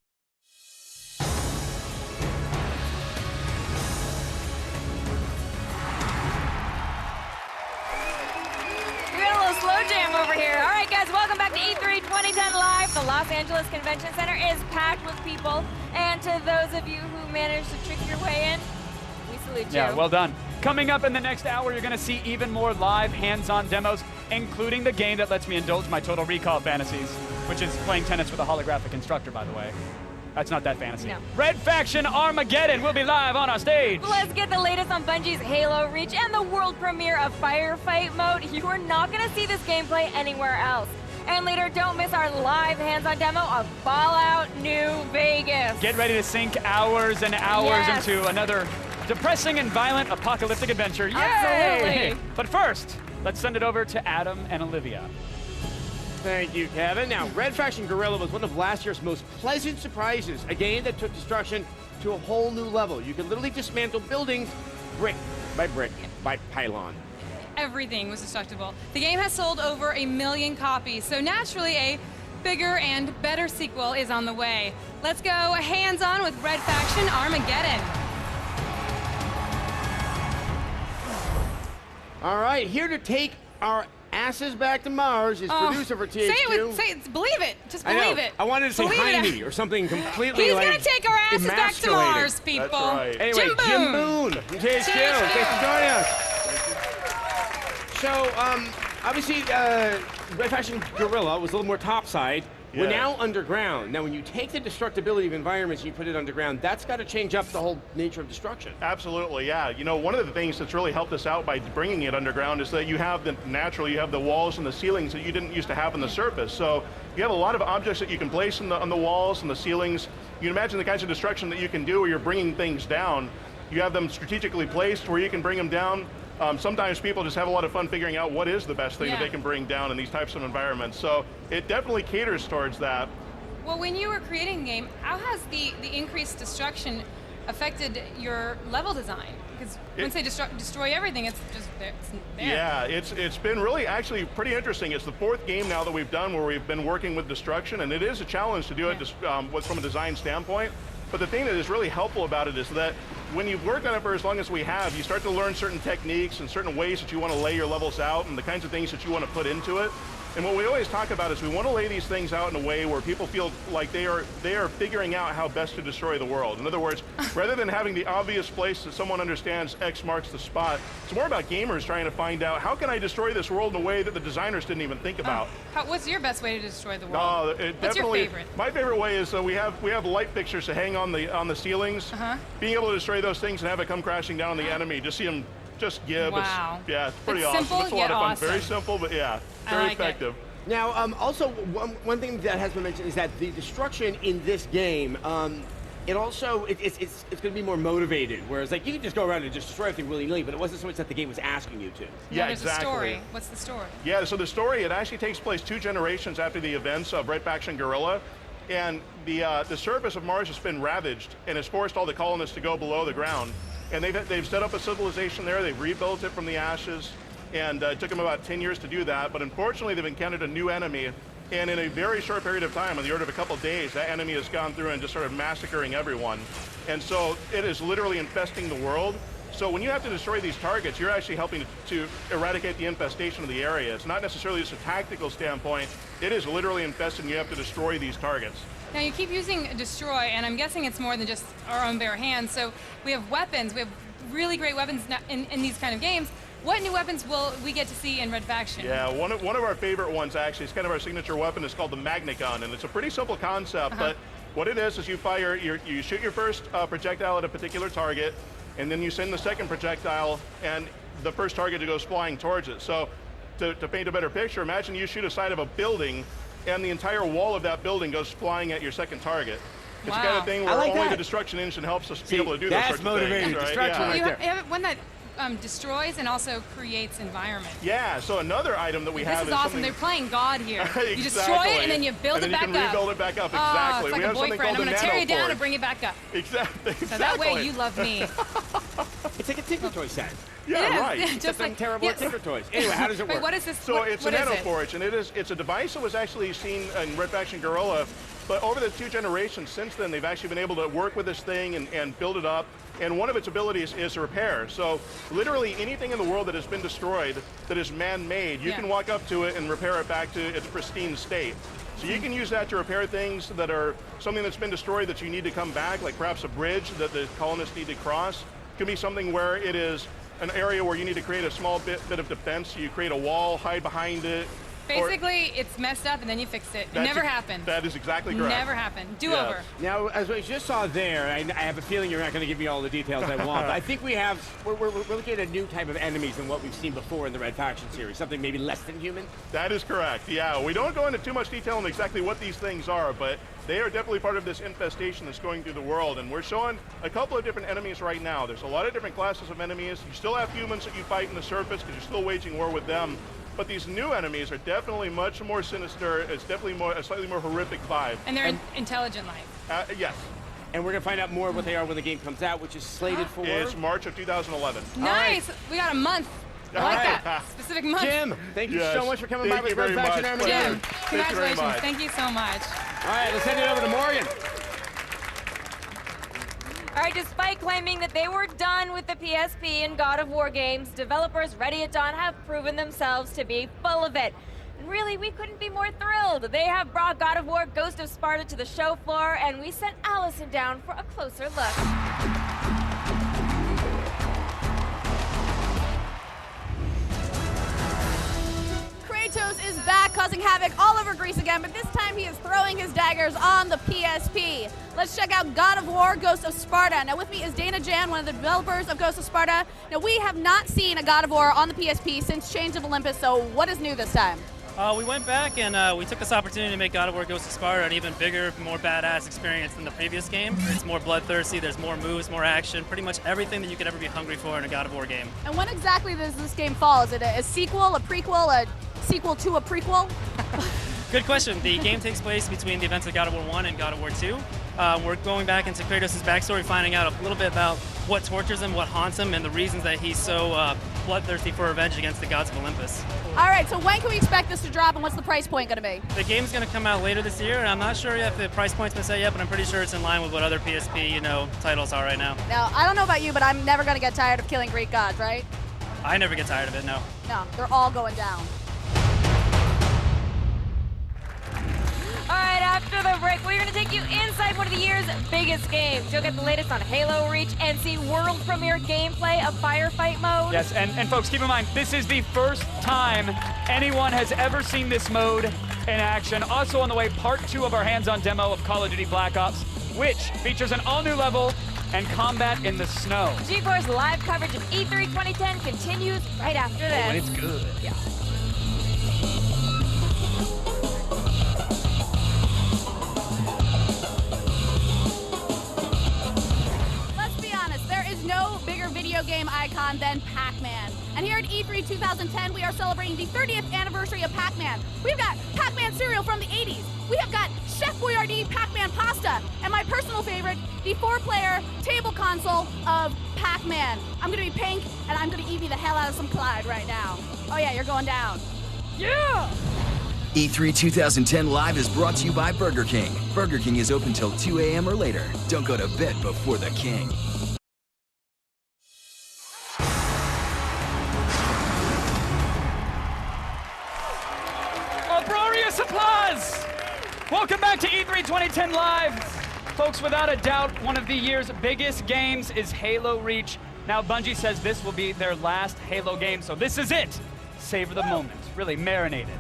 We got a little slow jam over here. All right, guys, welcome back to E3 2010 Live. The Los Angeles Convention Center is packed with people. And to those of you who managed to trick your way in, we salute you. Yeah, well done. Coming up in the next hour, you're going to see even more live hands-on demos, including the game that lets me indulge my Total Recall fantasies, which is playing tennis with a holographic instructor, by the way. That's not that fantasy. No. Red Faction Armageddon will be live on our stage. Let's get the latest on Bungie's Halo Reach and the world premiere of Firefight Mode. You are not going to see this gameplay anywhere else. And later, don't miss our live hands-on demo of Fallout New Vegas. Get ready to sink hours and hours into another depressing and violent apocalyptic adventure. Yay! Absolutely. But first, let's send it over to Adam and Olivia. Thank you, Kevin. Now, Red Faction Guerrilla was one of last year's most pleasant surprises, a game that took destruction to a whole new level. You could literally dismantle buildings brick by pylon. Everything was destructible. The game has sold over 1 million copies, so naturally a bigger and better sequel is on the way. Let's go hands-on with Red Faction Armageddon. All right, here to take our asses back to Mars is producer for THQ. Say it, believe it. Just believe it. I wanted to say Believe Heine it. or something completely He's like gonna take our asses back to emasculated. Mars, people. That's right. Anyway, Jim Jim Boone from THQ. Thanks for joining us. So, obviously, Red Faction Guerrilla was a little more topside. We're now underground. Now, when you take the destructibility of environments and you put it underground, that's got to change up the whole nature of destruction. Absolutely, yeah. You know, one of the things that's really helped us out by bringing it underground is that you have you have the walls and the ceilings that you didn't used to have on the surface. So you have a lot of objects that you can place on the walls and the ceilings. You can imagine the kinds of destruction that you can do where you're bringing things down. You have them strategically placed where you can bring them down. Sometimes people just have a lot of fun figuring out what is the best thing that they can bring down in these types of environments. So it definitely caters towards that. Well, when you were creating the game, how has the increased destruction affected your level design? Because once they destroy everything, it's just there. It's there. Yeah, it's been really actually pretty interesting. It's the 4th game now that we've done where we've been working with destruction, and it is a challenge to do it from a design standpoint. But the thing that is really helpful about it is that when you've worked on it for as long as we have, you start to learn certain techniques and certain ways that you want to lay your levels out and the kinds of things that you want to put into it. And what we always talk about is we want to lay these things out in a way where people feel like they are figuring out how best to destroy the world. In other words, rather than having the obvious place that someone understands X marks the spot, it's more about gamers trying to find out how can I destroy this world in a way that the designers didn't even think about. What's your best way to destroy the world? What's your favorite? My favorite way is we have light fixtures to hang on the ceilings. Being able to destroy those things and have it come crashing down on the enemy, just see them just give. Wow. It's pretty It's awesome. simple, It's a lot of yet fun. awesome. Very simple, but yeah, very effective. Now, also, one thing that has been mentioned is that the destruction in this game, it also, it's going to be more motivated, whereas like you can just go around and just destroy everything willy-nilly, but it wasn't so much that the game was asking you to. Yeah, there's exactly. a story. What's the story? Yeah, so the story, it actually takes place 2 generations after the events of Red Faction Guerrilla, and the surface of Mars has been ravaged and has forced all the colonists to go below the ground. And they've set up a civilization there, they've rebuilt it from the ashes, and it took them about 10 years to do that, but unfortunately they've encountered a new enemy, and in a very short period of time, on the order of a couple of days, that enemy has gone through and just started massacring everyone. And so it is literally infesting the world. So when you have to destroy these targets, you're actually helping to eradicate the infestation of the area. It's not necessarily just a tactical standpoint, it is literally infested and you have to destroy these targets. Now you keep using destroy, and I'm guessing it's more than just our own bare hands. So we have weapons. We have really great weapons in these kind of games. What new weapons will we get to see in Red Faction? Yeah, one of our favorite ones actually, it's kind of our signature weapon, is called the Magna Gun, and it's a pretty simple concept, but what it is you fire, you shoot your first projectile at a particular target, and then you send the second projectile, and the first target goes flying towards it. So to paint a better picture, imagine you shoot a side of a building, and the entire wall of that building goes flying at your second target. It's the kind of thing where only the destruction engine helps us be able to do those sorts of things. That's motivating destruction right there. You have one that destroys and also creates environment. Yeah, so another item that we have is awesome. They're playing God here. Exactly. You destroy it and then you build it back up. And then you can rebuild it back up, exactly. It's like a boyfriend. I'm going to tear you down and bring it back up. Exactly. So that way you love me. It's like a Tinker Toy set. Yeah, right. Just like terrible Tinker Toys. Anyway, how does it work? Wait, what is this? So it's a nanoforge, and it's a device that was actually seen in Red Faction Guerrilla, but over the 2 generations since then, they've actually been able to work with this thing and build it up. And one of its abilities is to repair. So literally anything in the world that has been destroyed that is man-made, you can walk up to it and repair it back to its pristine state. So you can use that to repair things that are something that's been destroyed that you need to come back, like perhaps a bridge that the colonists need to cross. It could be something where it is an area where you need to create a small bit of defense. So you create a wall, hide behind it. Basically, it's messed up and then you fix it. It never happened. That is exactly correct. Never happened. Do over. Now, as we just saw there, I have a feeling you're not going to give me all the details I want, but I think we're looking at a new type of enemies than what we've seen before in the Red Faction series, something maybe less than human? That is correct, yeah. We don't go into too much detail on exactly what these things are, but they are definitely part of this infestation that's going through the world, and we're showing a couple of different enemies right now. There's a lot of different classes of enemies. You still have humans that you fight in the surface because you're still waging war with them. But these new enemies are definitely much more sinister. It's definitely a slightly more horrific vibe. And they're intelligent life. Yes. And we're going to find out more what they are when the game comes out, which is slated for... It's March of 2011. Nice. We got a month. I like that. Specific month. Jim, thank you so much for coming by with Red Faction Armageddon. Jim, congratulations. Thank you so much. All right, let's send it over to Morgan. All right, despite claiming that they were done with the PSP and God of War games, developers Ready at Dawn have proven themselves to be full of it. And really, we couldn't be more thrilled. They have brought God of War Ghost of Sparta to the show floor, and we sent Allison down for a closer look. Kratos is back, causing havoc all over Greece again, but this time he is throwing his daggers on the PSP. Let's check out God of War Ghost of Sparta. Now with me is Dana Jan, one of the developers of Ghost of Sparta. Now we have not seen a God of War on the PSP since Chains of Olympus, so what is new this time? We went back and we took this opportunity to make God of War Ghost of Sparta an even bigger, more badass experience than the previous game. It's more bloodthirsty, there's more moves, more action, pretty much everything that you could ever be hungry for in a God of War game. And when exactly does this game fall? Is it a sequel, a prequel, a sequel to a prequel? Good question. The game takes place between the events of God of War 1 and God of War 2. We're going back into Kratos' backstory, finding out a little bit about what tortures him, what haunts him, and the reasons that he's so bloodthirsty for revenge against the gods of Olympus. All right, so when can we expect this to drop, and what's the price point going to be? The game's going to come out later this year, and I'm not sure if the price point's been set yet, but I'm pretty sure it's in line with what other PSP, titles are right now. Now, I don't know about you, but I'm never going to get tired of killing Greek gods, right? I never get tired of it, no. No, they're all going down. after the break. We're going to take you inside one of the year's biggest games. You'll get the latest on Halo Reach and see world premiere gameplay of Firefight mode. Yes, and folks, keep in mind, this is the first time anyone has ever seen this mode in action. Also on the way, part 2 of our hands-on demo of Call of Duty Black Ops, which features an all-new level and combat in the snow. G4's live coverage of E3 2010 continues right after this. And it's good. Yeah. Let's be honest, there is no bigger video game icon than Pac-Man. And here at E3 2010, we are celebrating the 30th anniversary of Pac-Man. We've got Pac-Man cereal from the 80s. We have got Chef Boyardee Pac-Man pasta. And my personal favorite, the 4-player table console of Pac-Man. I'm gonna be pink, and I'm gonna eat me the hell out of some Clyde right now. Oh yeah, you're going down. Yeah! E3 2010 Live is brought to you by Burger King. Burger King is open till 2 a.m. or later. Don't go to bed before the king. Uproarious applause! Welcome back to E3 2010 Live. Folks, without a doubt, one of the year's biggest games is Halo Reach. Now, Bungie says this will be their last Halo game, so this is it. Savor the moment. Really marinate it.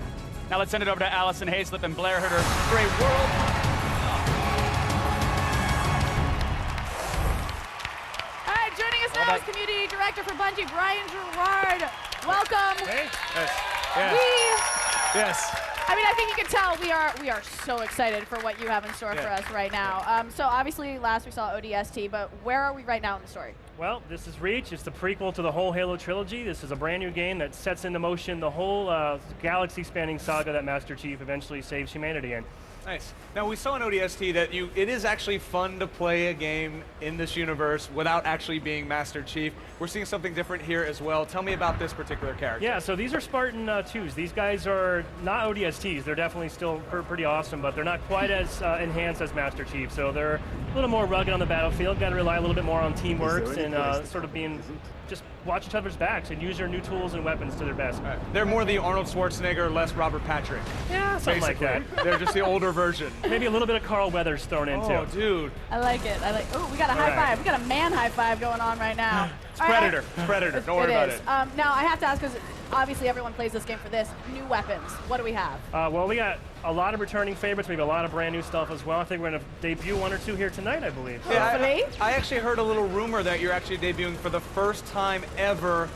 Now let's send it over to Allison Hayslip and Blair Herter for a world... All right, joining us now is Community Director for Bungie, Brian Gerard. Welcome. Hey. Yes. I mean, I think you can tell we are so excited for what you have in store for us right now. So obviously last we saw ODST, but where are we right now in the story? Well, this is Reach. It's the prequel to the whole Halo trilogy. This is a brand new game that sets into motion the whole galaxy-spanning saga that Master Chief eventually saves humanity in. Nice. Now, we saw in ODST that it is actually fun to play a game in this universe without actually being Master Chief. We're seeing something different here as well. Tell me about this particular character. Yeah, so these are Spartan 2s. These guys are not ODSTs. They're definitely still pretty awesome, but they're not quite as enhanced as Master Chief. So they're a little more rugged on the battlefield. Got to rely a little bit more on teamwork and sort of being just watch each other's backs and use their new tools and weapons to their best. Right. They're more the Arnold Schwarzenegger, less Robert Patrick. Yeah, something basically. like that. They're just the older version. Maybe a little bit of Carl Weathers thrown in too. Oh, dude. I like it. Oh, we got a high five. We got a man high five going on right now. It's Predator. It's Predator. Don't worry about it. Now, I have to ask, because obviously everyone plays this game for this, new weapons. What do we have? Well, we got a lot of returning favorites. We have a lot of brand new stuff as well. I think we're going to debut 1 or 2 here tonight, I believe. Yeah, I actually heard a little rumor that you're actually debuting for the first time ever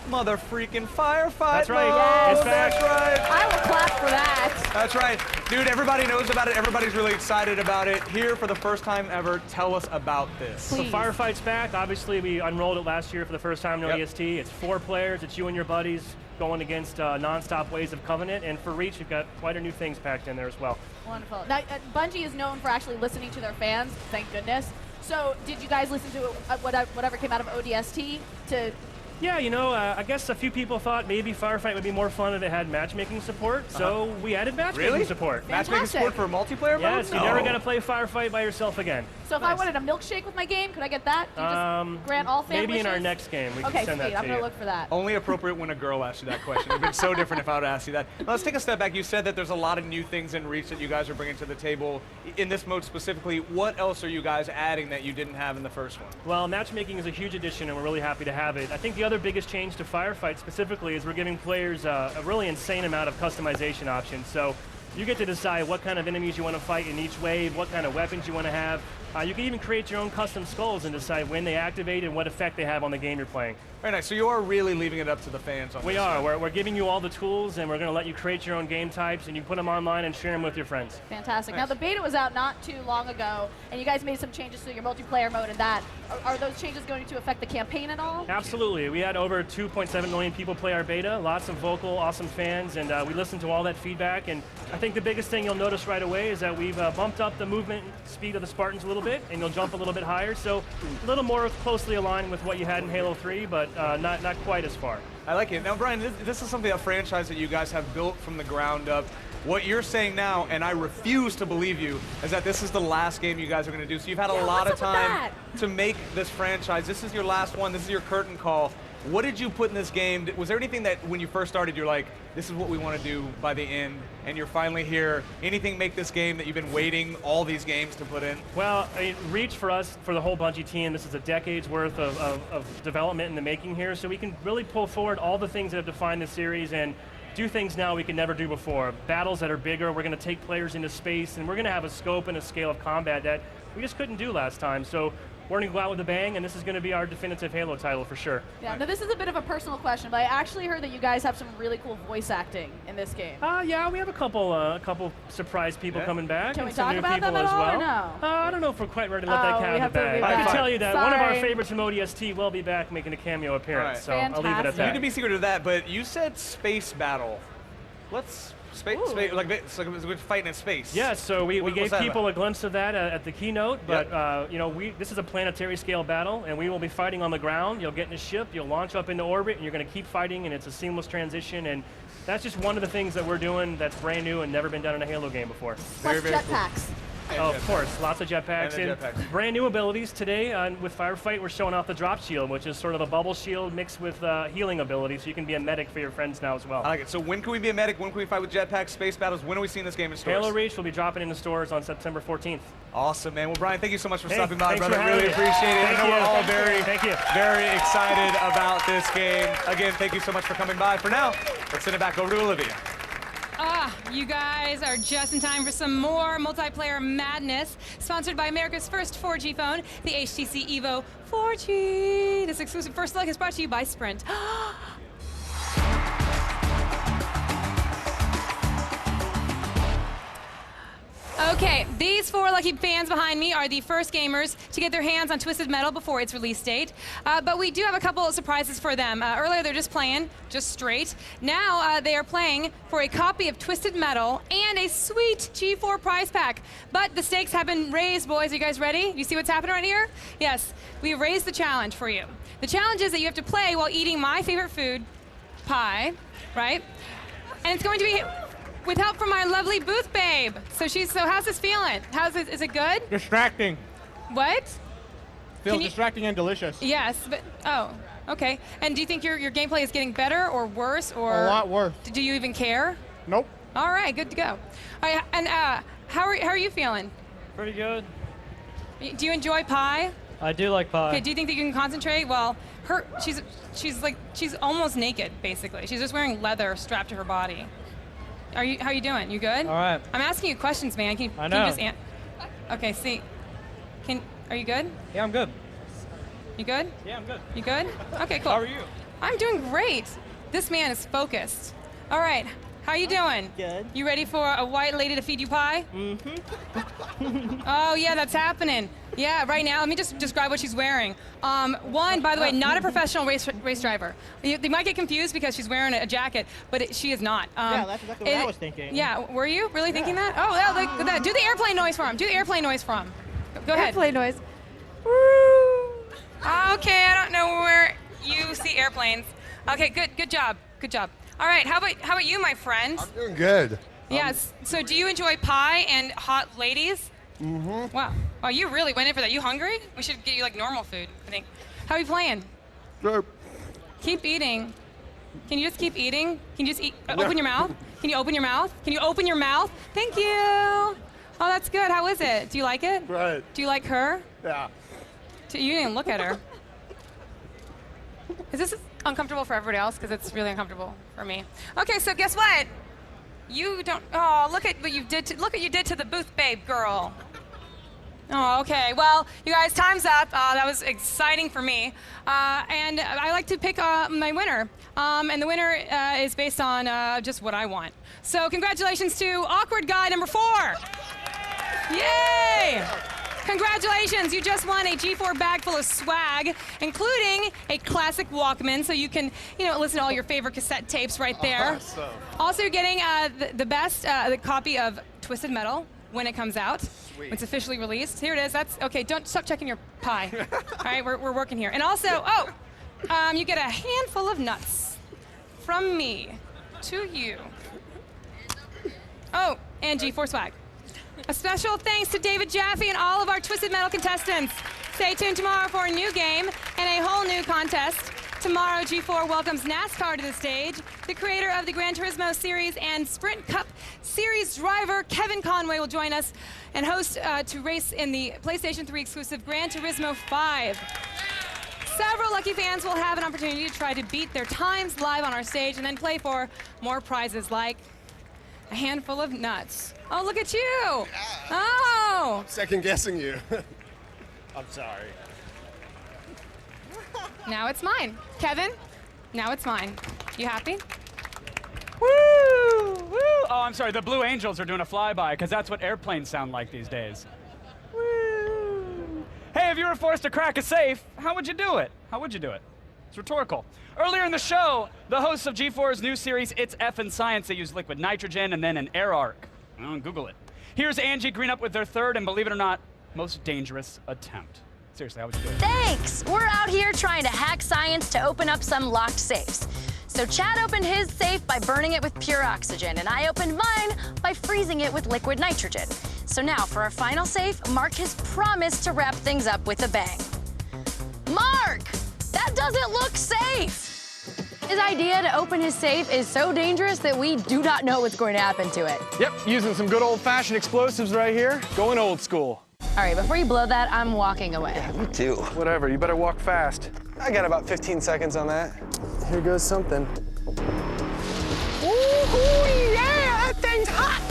mother freaking firefight. That's right. Yes. It's back. That's right. I will clap for that. That's right. Dude, everybody knows about it. Everybody's really excited about it. Here for the first time ever, tell us about this. Please. So Firefight's back. Obviously, we unrolled it last year for the first time in ODST. It's 4 players. It's you and your buddies going against non-stop waves of Covenant. And for Reach, we've got quite a new things packed in there as well. Wonderful. Now, Bungie is known for actually listening to their fans, thank goodness. So did you guys listen to whatever came out of ODST to... Yeah, you know, I guess a few people thought maybe Firefight would be more fun if it had matchmaking support, so we added matchmaking support. Fantastic. Matchmaking support for multiplayer mode? Yes, you're never going to play Firefight by yourself again. So if I wanted a milkshake with my game, could I get that? Do you just grant all fan maybe wishes? in our next game we okay, can send sweet. that to I'm going you. to look for that. Only appropriate when a girl asks you that question. It would have been so different if I would have asked you that. Now, let's take a step back. You said that there's a lot of new things in Reach that you guys are bringing to the table. In this mode specifically, what else are you guys adding that you didn't have in the first one? Well, matchmaking is a huge addition, and we're really happy to have it. I think the other biggest change to Firefight specifically is we're giving players a really insane amount of customization options. So you get to decide what kind of enemies you want to fight in each wave, what kind of weapons you want to have. You can even create your own custom skulls and decide when they activate and what effect they have on the game you're playing. Very nice. So you are really leaving it up to the fans on this. We are. We're giving you all the tools, and we're going to let you create your own game types, and you put them online and share them with your friends. Fantastic. Nice. Now, the beta was out not too long ago, and you guys made some changes to your multiplayer mode and that. Are those changes going to affect the campaign at all? Absolutely. We had over 2.7 million people play our beta, lots of vocal, awesome fans, and we listened to all that feedback. And I think the biggest thing you'll notice right away is that we've bumped up the movement speed of the Spartans a little bit, and you'll jump a little bit higher. So a little more closely aligned with what you had in Halo 3, but not quite as far. I like it. Now, Brian, this is something, a franchise that you guys have built from the ground up. What you're saying now, and I refuse to believe you, is that this is the last game you guys are going to do. So you've had a lot of time to make this franchise. This is your last one. This is your curtain call. What did you put in this game? Was there anything that when you first started, you're like, this is what we want to do by the end, and you're finally here? Anything make this game that you've been waiting all these games to put in? Well, I mean, Reach for us, for the whole Bungie team, this is a decade's worth of development in the making here, so we can really pull forward all the things that have defined the series and do things now we could never do before. Battles that are bigger, we're going to take players into space, and we're going to have a scope and a scale of combat that we just couldn't do last time. So we're going to go out with a bang, and this is going to be our definitive Halo title for sure. Yeah, now this is a bit of a personal question, but I actually heard that you guys have some really cool voice acting in this game. Yeah, we have a couple surprise people coming back. Can we and some talk new about people them at as all, well. or no? I don't know if we're quite ready to let that cat we out of the have to bag. be I can tell you that one of our Sorry. favorites from ODST will be back making a cameo appearance, so I'll leave it at You that. need to be secret of that, but you said space battle. Let's space like it's like we're fighting in space. Yeah, so we What's gave that people about? a glimpse of that at the keynote, but you know, this is a planetary scale battle, and we will be fighting on the ground. You'll get in a ship, you'll launch up into orbit, and you're going to keep fighting, and it's a seamless transition, and that's just one of the things that we're doing that's brand new and never been done in a Halo game before. Plus jetpacks. Oh, of course, lots of jetpacks And and the jetpacks. brand new abilities today. With Firefight, we're showing off the drop shield, which is sort of a bubble shield mixed with healing ability, so you can be a medic for your friends now as well. I like it. So when can we be a medic? When can we fight with jetpacks, space battles? When are we seeing this game in stores? Halo Reach will be dropping in the stores on September 14th. Awesome, man. Well, Brian, thank you so much for Hey, stopping by, thanks for brother. having Really me. appreciate it. Thank I know we're you. all Thank you. very excited about this game. Again, thank you so much for coming by. For now, let's send it back over to Olivia. You guys are just in time for some more multiplayer madness, sponsored by America's first 4G phone, the HTC Evo 4G. This exclusive first look is brought to you by Sprint. Okay, these four lucky fans behind me are the first gamers to get their hands on Twisted Metal before its release date. But we do have a couple of surprises for them. Earlier, they're just playing, just straight. Now, they are playing for a copy of Twisted Metal and a sweet G4 prize pack. But the stakes have been raised, boys. Are you guys ready? You see what's happening right here? Yes, we raised the challenge for you. The challenge is that you have to play while eating my favorite food, pie, right? And it's going to be with help from our lovely booth babe. So how's this feeling? Is it good? Distracting. What? Feels distracting and delicious. Yes, but okay. And do you think your gameplay is getting better or worse or? A lot worse. Do you even care? Nope. All right, good to go. All right, and how are you feeling? Pretty good. Do you enjoy pie? I do like pie. Okay, do you think that you can concentrate? Well, she's almost naked basically. She's just wearing leather strapped to her body. How are you doing? You good? All right. I'm asking you questions, man. Can I know. you just okay, see. Are you good? Yeah, I'm good. You good? Yeah, I'm good. You good? Okay, cool. How are you? I'm doing great. This man is focused. All right. How you doing? Good. You ready for a white lady to feed you pie? Mm-hmm. Oh, yeah, that's happening. Yeah, right now, let me just describe what she's wearing. One, by the way, not a professional race driver. They might get confused because she's wearing a jacket, but she is not. Yeah, that's exactly what I was thinking. Yeah, were you really thinking that? Oh, yeah, look at that. Do the airplane noise for him. Do the airplane noise for him. Go ahead. Airplane noise. Okay, I don't know where you see airplanes. Okay, good job. All right, how about you, my friend? I'm doing good. Yes. So do you enjoy pie and hot ladies? Mm-hmm. Wow. Oh, you really went in for that. You hungry? We should get you like normal food, I think. How are you playing? Good. Keep eating. Can you just keep eating? Can you just eat? Open your mouth. Can you open your mouth? Can you open your mouth? Thank you. Oh, that's good. How is it? Do you like it? Right. Do you like her? Yeah. You didn't look at her. Is this uncomfortable for everybody else? Because it's really uncomfortable for me. Okay, so guess what? You don't. Oh, look at what you did. Look what you did to the booth babe girl. Oh, okay. Well, you guys, time's up. That was exciting for me. And I like to pick my winner. And the winner is based on just what I want. So congratulations to Awkward Guy number 4. Yay! Congratulations, you just won a G4 bag full of swag, including a classic Walkman, so you can, listen to all your favorite cassette tapes right there. Awesome. Also, you're getting the best the copy of Twisted Metal when it comes out. When it's officially released. Here it is. That's okay. Don't stop checking your pie. All right, we're working here. And also, you get a handful of nuts from me to you. Oh, and G4 swag. A special thanks to David Jaffe and all of our Twisted Metal contestants. Stay tuned tomorrow for a new game and a whole new contest. Tomorrow, G4 welcomes NASCAR to the stage. The creator of the Gran Turismo series and Sprint Cup series driver, Kevin Conway, will join us and host to race in the PlayStation 3 exclusive Gran Turismo 5. Several lucky fans will have an opportunity to try to beat their times live on our stage and then play for more prizes like a handful of nuts. Oh, look at you. Oh. Second guessing you. I'm sorry. Now it's mine. Kevin, now it's mine. You happy? Woo! Woo! Oh, I'm sorry. The Blue Angels are doing a flyby because that's what airplanes sound like these days. Woo! Hey, if you were forced to crack a safe, how would you do it? How would you do it? It's rhetorical. Earlier in the show, the hosts of G4's new series, It's Effin' Science, they use liquid nitrogen and then an air arc. Google it. Here's Angie Greenup with their third and, believe it or not, most dangerous attempt. Seriously, how would you do it? Thanks! We're out here trying to hack science to open up some locked safes. So Chad opened his safe by burning it with pure oxygen, and I opened mine by freezing it with liquid nitrogen. So now, for our final safe, Mark has promised to wrap things up with a bang. Mark! That doesn't look safe! His idea to open his safe is so dangerous that we do not know what's going to happen to it. Yep, using some good old-fashioned explosives right here. Going old school. All right, before you blow that, I'm walking away. Yeah, me too. Whatever, you better walk fast. I got about 15 seconds on that. Here goes something. Ooh, yeah, that thing's hot!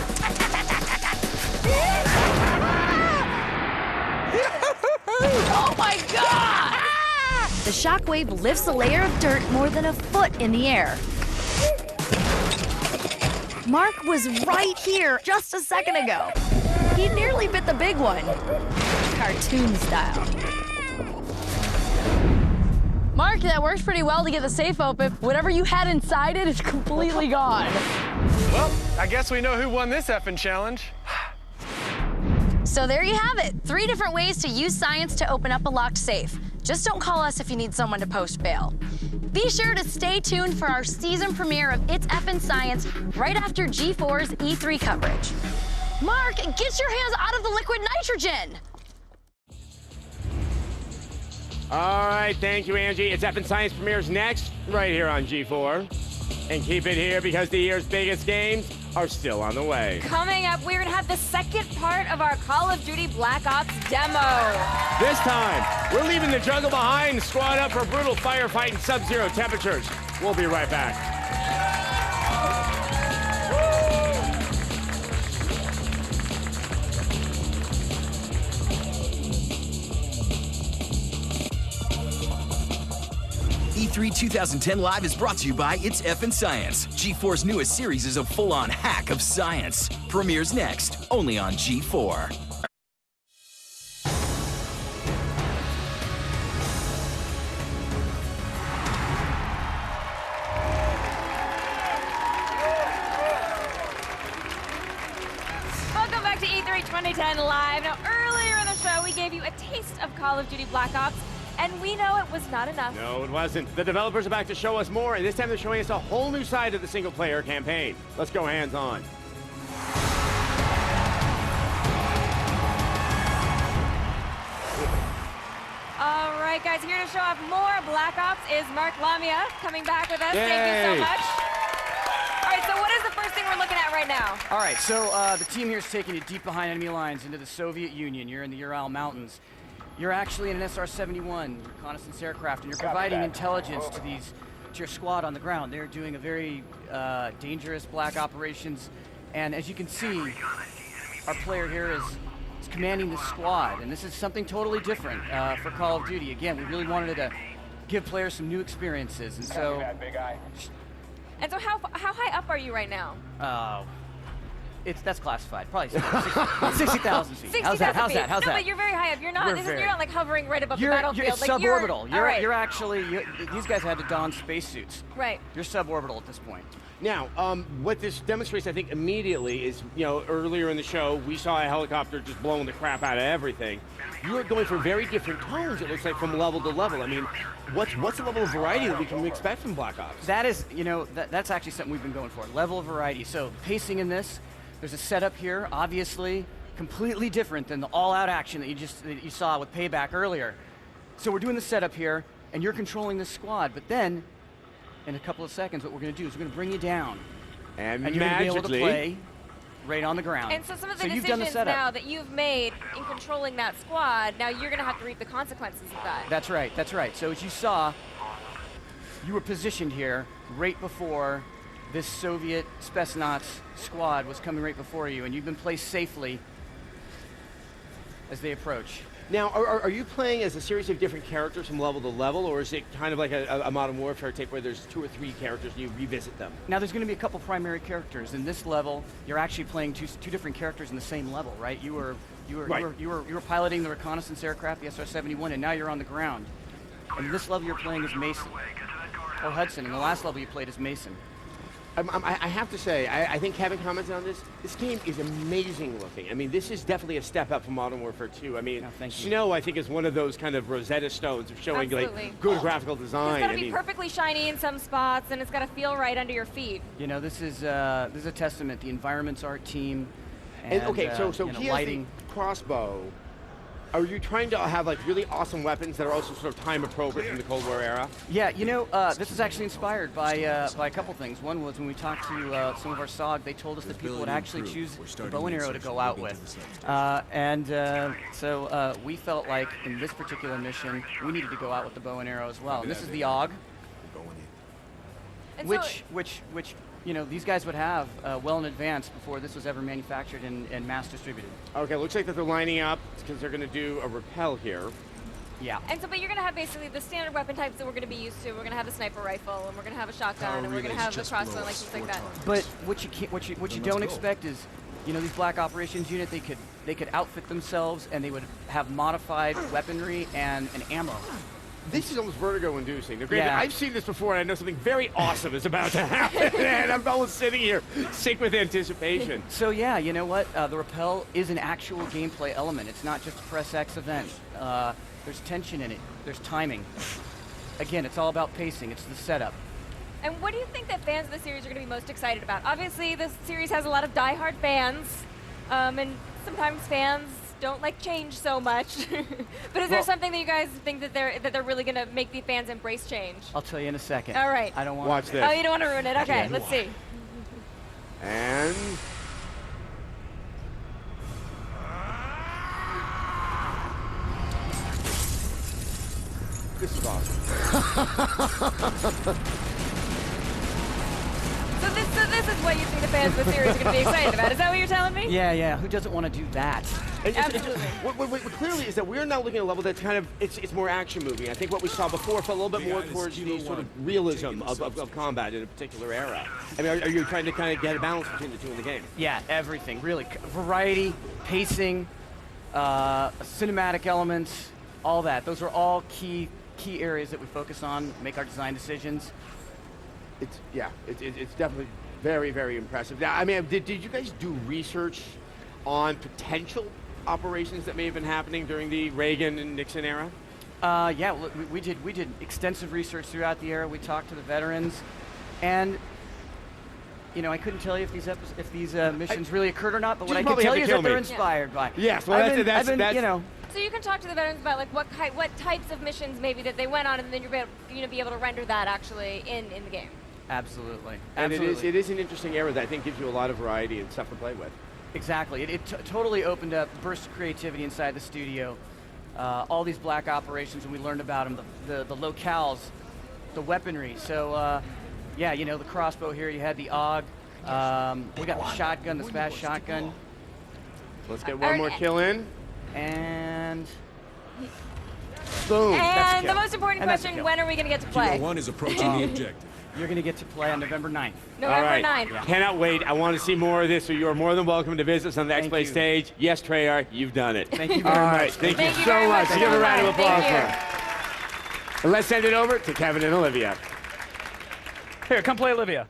Oh my God! The shockwave lifts a layer of dirt more than a foot in the air. Mark was right here just a second ago. He nearly bit the big one. Cartoon style. Mark, that worked pretty well to get the safe open. Whatever you had inside it is completely gone. Well, I guess we know who won this effing challenge. So there you have it. 3 different ways to use science to open up a locked safe. Just don't call us if you need someone to post bail. Be sure to stay tuned for our season premiere of It's Effin' Science right after G4's E3 coverage. Mark, get your hands out of the liquid nitrogen! All right, thank you, Angie. It's Effin' Science premieres next, right here on G4. And keep it here because the year's biggest games are still on the way. Coming up, we're going to have the second part of our Call of Duty Black Ops demo. This time, we're leaving the jungle behind and squad up for a brutal firefight in sub-zero temperatures. We'll be right back. E3 2010 Live is brought to you by It's Effin' Science. G4's newest series is a full-on hack of science. Premieres next, only on G4. Welcome back to E3 2010 Live. Now, earlier in the show, we gave you a taste of Call of Duty Black Ops, and we know it was not enough. No, it wasn't. The developers are back to show us more, and this time they're showing us a whole new side of the single-player campaign. Let's go hands-on. All right, guys, here to show off more Black Ops is Mark Lamia coming back with us. Yay. Thank you so much. All right, so what is the first thing we're looking at right now? All right, so the team here is taking you deep behind enemy lines into the Soviet Union. You're in the Ural Mountains. You're actually in an SR-71 reconnaissance aircraft, and you're providing intelligence to your squad on the ground. They're doing a very dangerous black operations, and as you can see, our player here is commanding the squad, and this is something totally different for Call of Duty. Again, we really wanted to give players some new experiences, and so. And so how high up are you right now? That's classified. Probably 60,000 feet. 60,000 How's that? feet. How's no, that? but you're very high up. You're not. You're not like hovering right above the You're battlefield. Like suborbital. You're actually. These guys had to don spacesuits. Right. You're suborbital at this point. Now, what this demonstrates, I think, immediately is, earlier in the show, we saw a helicopter just blowing the crap out of everything. You are going for very different tones, it looks like, from level to level. I mean, what's the level of variety that we can expect from Black Ops? That is, that's actually something we've been going for, level of variety. So pacing in this, there's a setup here, obviously completely different than the all-out action that you saw with Payback earlier. So we're doing the setup here. and you're controlling this squad. But then, in a couple of seconds, what we're going to do is we're going to bring you down. And you're going to be able to play right on the ground. And so some of the you've done the decisions setup. now that you've made in controlling that squad, now you're going to have to reap the consequences of that. That's right, that's right. So as you saw, you were positioned here right before this Soviet Spetsnaz squad was coming right before you, and you've been placed safely as they approach. Now, are you playing as a series of different characters from level to level, or is it kind of like a Modern Warfare type where there's 2 or 3 characters and you revisit them? Now, there's going to be a couple primary characters. In this level, you're actually playing two different characters in the same level, right? You were piloting the reconnaissance aircraft, the SR-71, and now you're on the ground. And in this level, you're playing as Mason, or Hudson. In the last level, you played as Mason. I have to say, I think Kevin commented on this. This game is amazing looking. I mean, this is definitely a step up from Modern Warfare 2. I mean, Snow, I think, is one of those kind of Rosetta Stones of showing like good graphical design. It's got to be perfectly shiny in some spots, and it's got to feel right under your feet. You know, this is a testament. The environments art team. And okay, so you know, he has the crossbow. Are you trying to have like really awesome weapons that are also sort of time appropriate from the Cold War era? Yeah, you know, this is actually inspired by a couple things. One was when we talked to some of our SOG, they told us that people would actually choose the bow and arrow to go out with. So we felt like in this particular mission, we needed to go out with the bow and arrow as well. And this is the AUG, which you know, these guys would have well in advance before this was ever manufactured and mass distributed. Okay, looks like that they're lining up because they're going to do a rappel here. Yeah. And so, but you're going to have basically the standard weapon types that we're going to be used to. We're going to have a sniper rifle, and we're going to have a shotgun, and we're going to have the crossbow, like things like that. But what you don't expect is, you know, these Black Operations unit, they could outfit themselves, and they would have modified weaponry and ammo. This is almost vertigo-inducing. Yeah. I've seen this before, and I know something very awesome is about to happen, and I'm almost sitting here, sick with anticipation. So yeah, you know what? The rappel is an actual gameplay element. It's not just a press X event. There's tension in it. There's timing. Again, it's all about pacing. It's the setup. And what do you think that fans of the series are going to be most excited about? Obviously, this series has a lot of diehard fans, and sometimes fans don't like change so much. But is there something that you guys think that they're really going to make the fans embrace change? I'll tell you in a second. All right. I don't want Watch this. Oh, you don't want to ruin it? Okay, let's see. And this is awesome. So this is what you think the fans of the series are going to be excited about. Is that what you're telling me? Yeah. Who doesn't want to do that? Absolutely. What clearly is that we're now looking at a level that's kind of, it's more action movie. I think what we saw before felt a little bit more towards the sort of realism of combat in a particular era. I mean, are you trying to kind of get a balance between the two in the game? Yeah, everything, really. Variety, pacing, cinematic elements, all that. Those are all key areas that we focus on, make our design decisions. It's definitely very, very impressive. Now, I mean, did you guys do research on potential operations that may have been happening during the Reagan and Nixon era? Yeah, we did extensive research throughout the era. We talked to the veterans, and you know, I couldn't tell you if these missions really occurred or not. But what I can tell you is that they're inspired by. Yes, well, that's you know. So you can talk to the veterans about like what types of missions maybe that they went on, and then you're going to be able to render that actually in the game. Absolutely. And it is an interesting era that I think gives you a lot of variety and stuff to play with. Exactly. It totally opened up bursts of creativity inside the studio. All these Black Operations, and we learned about them, the locales, the weaponry. So, yeah, you know, the crossbow here, you had the AUG. We got the shotgun, the fast shotgun. Let's get one more kill in. And boom. And the most important question, when are we going to get to play? G4 is approaching the objective. You're going to get to play on November 9th. November 9th. Yeah. Cannot wait. I want to see more of this, so you are more than welcome to visit us on the X-Play stage. Yes, Treyarch, you've done it. Thank you very much. Thank you so much. Give a round of applause for her. And let's send it over to Kevin and Olivia. Here, come play Olivia.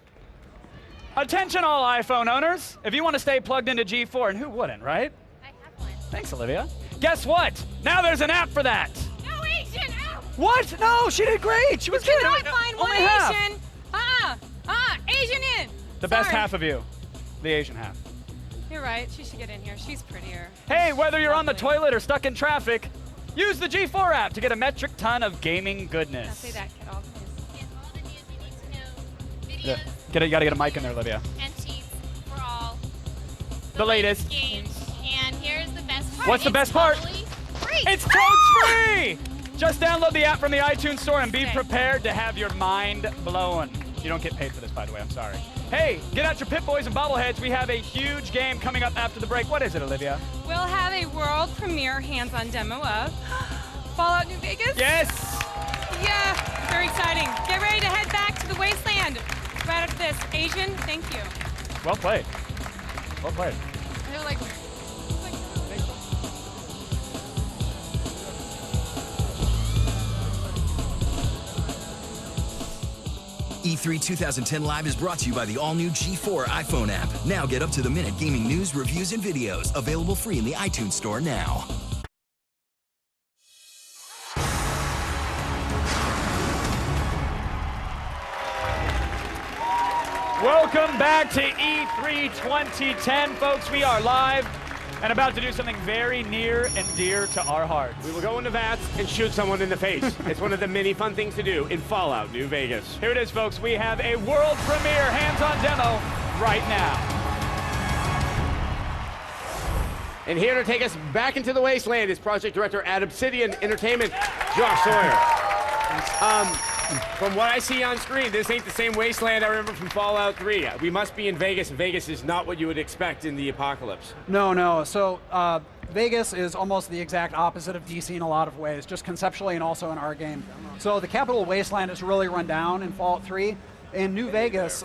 Attention all iPhone owners. If you want to stay plugged into G4, and who wouldn't, right? I have one. Thanks, Olivia. Guess what? Now there's an app for that. No Asian app. What? No, she did great. She was good. good. You cannot find one Asian. Asian in. The best half of you. The Asian half. You're right. She should get in here. She's prettier. Hey, whether you're on the toilet or stuck in traffic, Use the G4 app to get a metric ton of gaming I'll goodness. say that, kiddo. Yeah. You gotta get a mic in there, Olivia. And cheats for all The latest. games. And here's the best part. What's the best part? Totally free. It's totally free! Just download the app from the iTunes store and be prepared to have your mind blown. You don't get paid for this, by the way, I'm sorry. Hey, get out your Pip-Boys and bobbleheads. We have a huge game coming up after the break. What is it, Olivia? We'll have a world premiere hands-on demo of Fallout New Vegas. Yes! Yeah, very exciting. Get ready to head back to the wasteland. Right after this. Asian, thank you. Well played. Well played. They're like, E3 2010 Live is brought to you by the all-new G4 iPhone app. Now get up-to-the-minute gaming news, reviews, and videos. Available free in the iTunes Store now. Welcome back to E3 2010, folks. We are live and about to do something very near and dear to our hearts. We will go into vats and shoot someone in the face. It's one of the many fun things to do in Fallout New Vegas. Here it is, folks. We have a world premiere hands-on demo right now. And here to take us back into the wasteland is Project Director at Obsidian Entertainment, Josh Sawyer. From what I see on screen, this ain't the same wasteland I remember from Fallout 3. We must be in Vegas. Vegas is not what you would expect in the apocalypse. No. So Vegas is almost the exact opposite of DC in a lot of ways, just conceptually and also in our game. So the Capital Wasteland is really run down in Fallout 3. In New Vegas,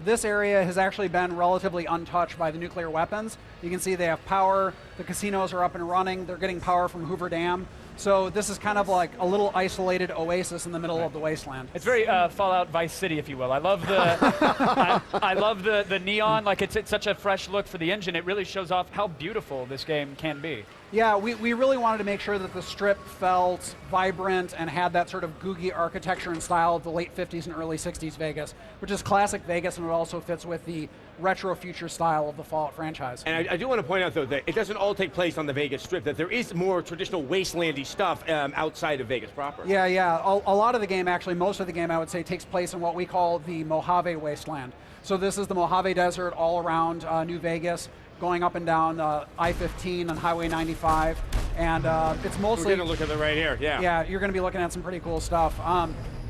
this area has actually been relatively untouched by the nuclear weapons. You can see they have power, the casinos are up and running, they're getting power from Hoover Dam. So this is kind of like a little isolated oasis in the middle of the wasteland. It's very Fallout Vice City, if you will. I love the I love the neon. Like it's such a fresh look for the engine. It really shows off how beautiful this game can be. Yeah, we really wanted to make sure that the strip felt vibrant and had that sort of googie architecture and style of the late 50s and early 60s Vegas, which is classic Vegas, and it also fits with the retro future style of the Fallout franchise. And I do want to point out, though, that it doesn't all take place on the Vegas Strip, that there is more traditional wastelandy stuff outside of Vegas proper. Yeah. A lot of the game, actually, most of the game, I would say, takes place in what we call the Mojave Wasteland. So this is the Mojave Desert all around New Vegas, going up and down I-15 and Highway 95, and it's mostly... We're going to look at it right here, yeah. Yeah, you're going to be looking at some pretty cool stuff.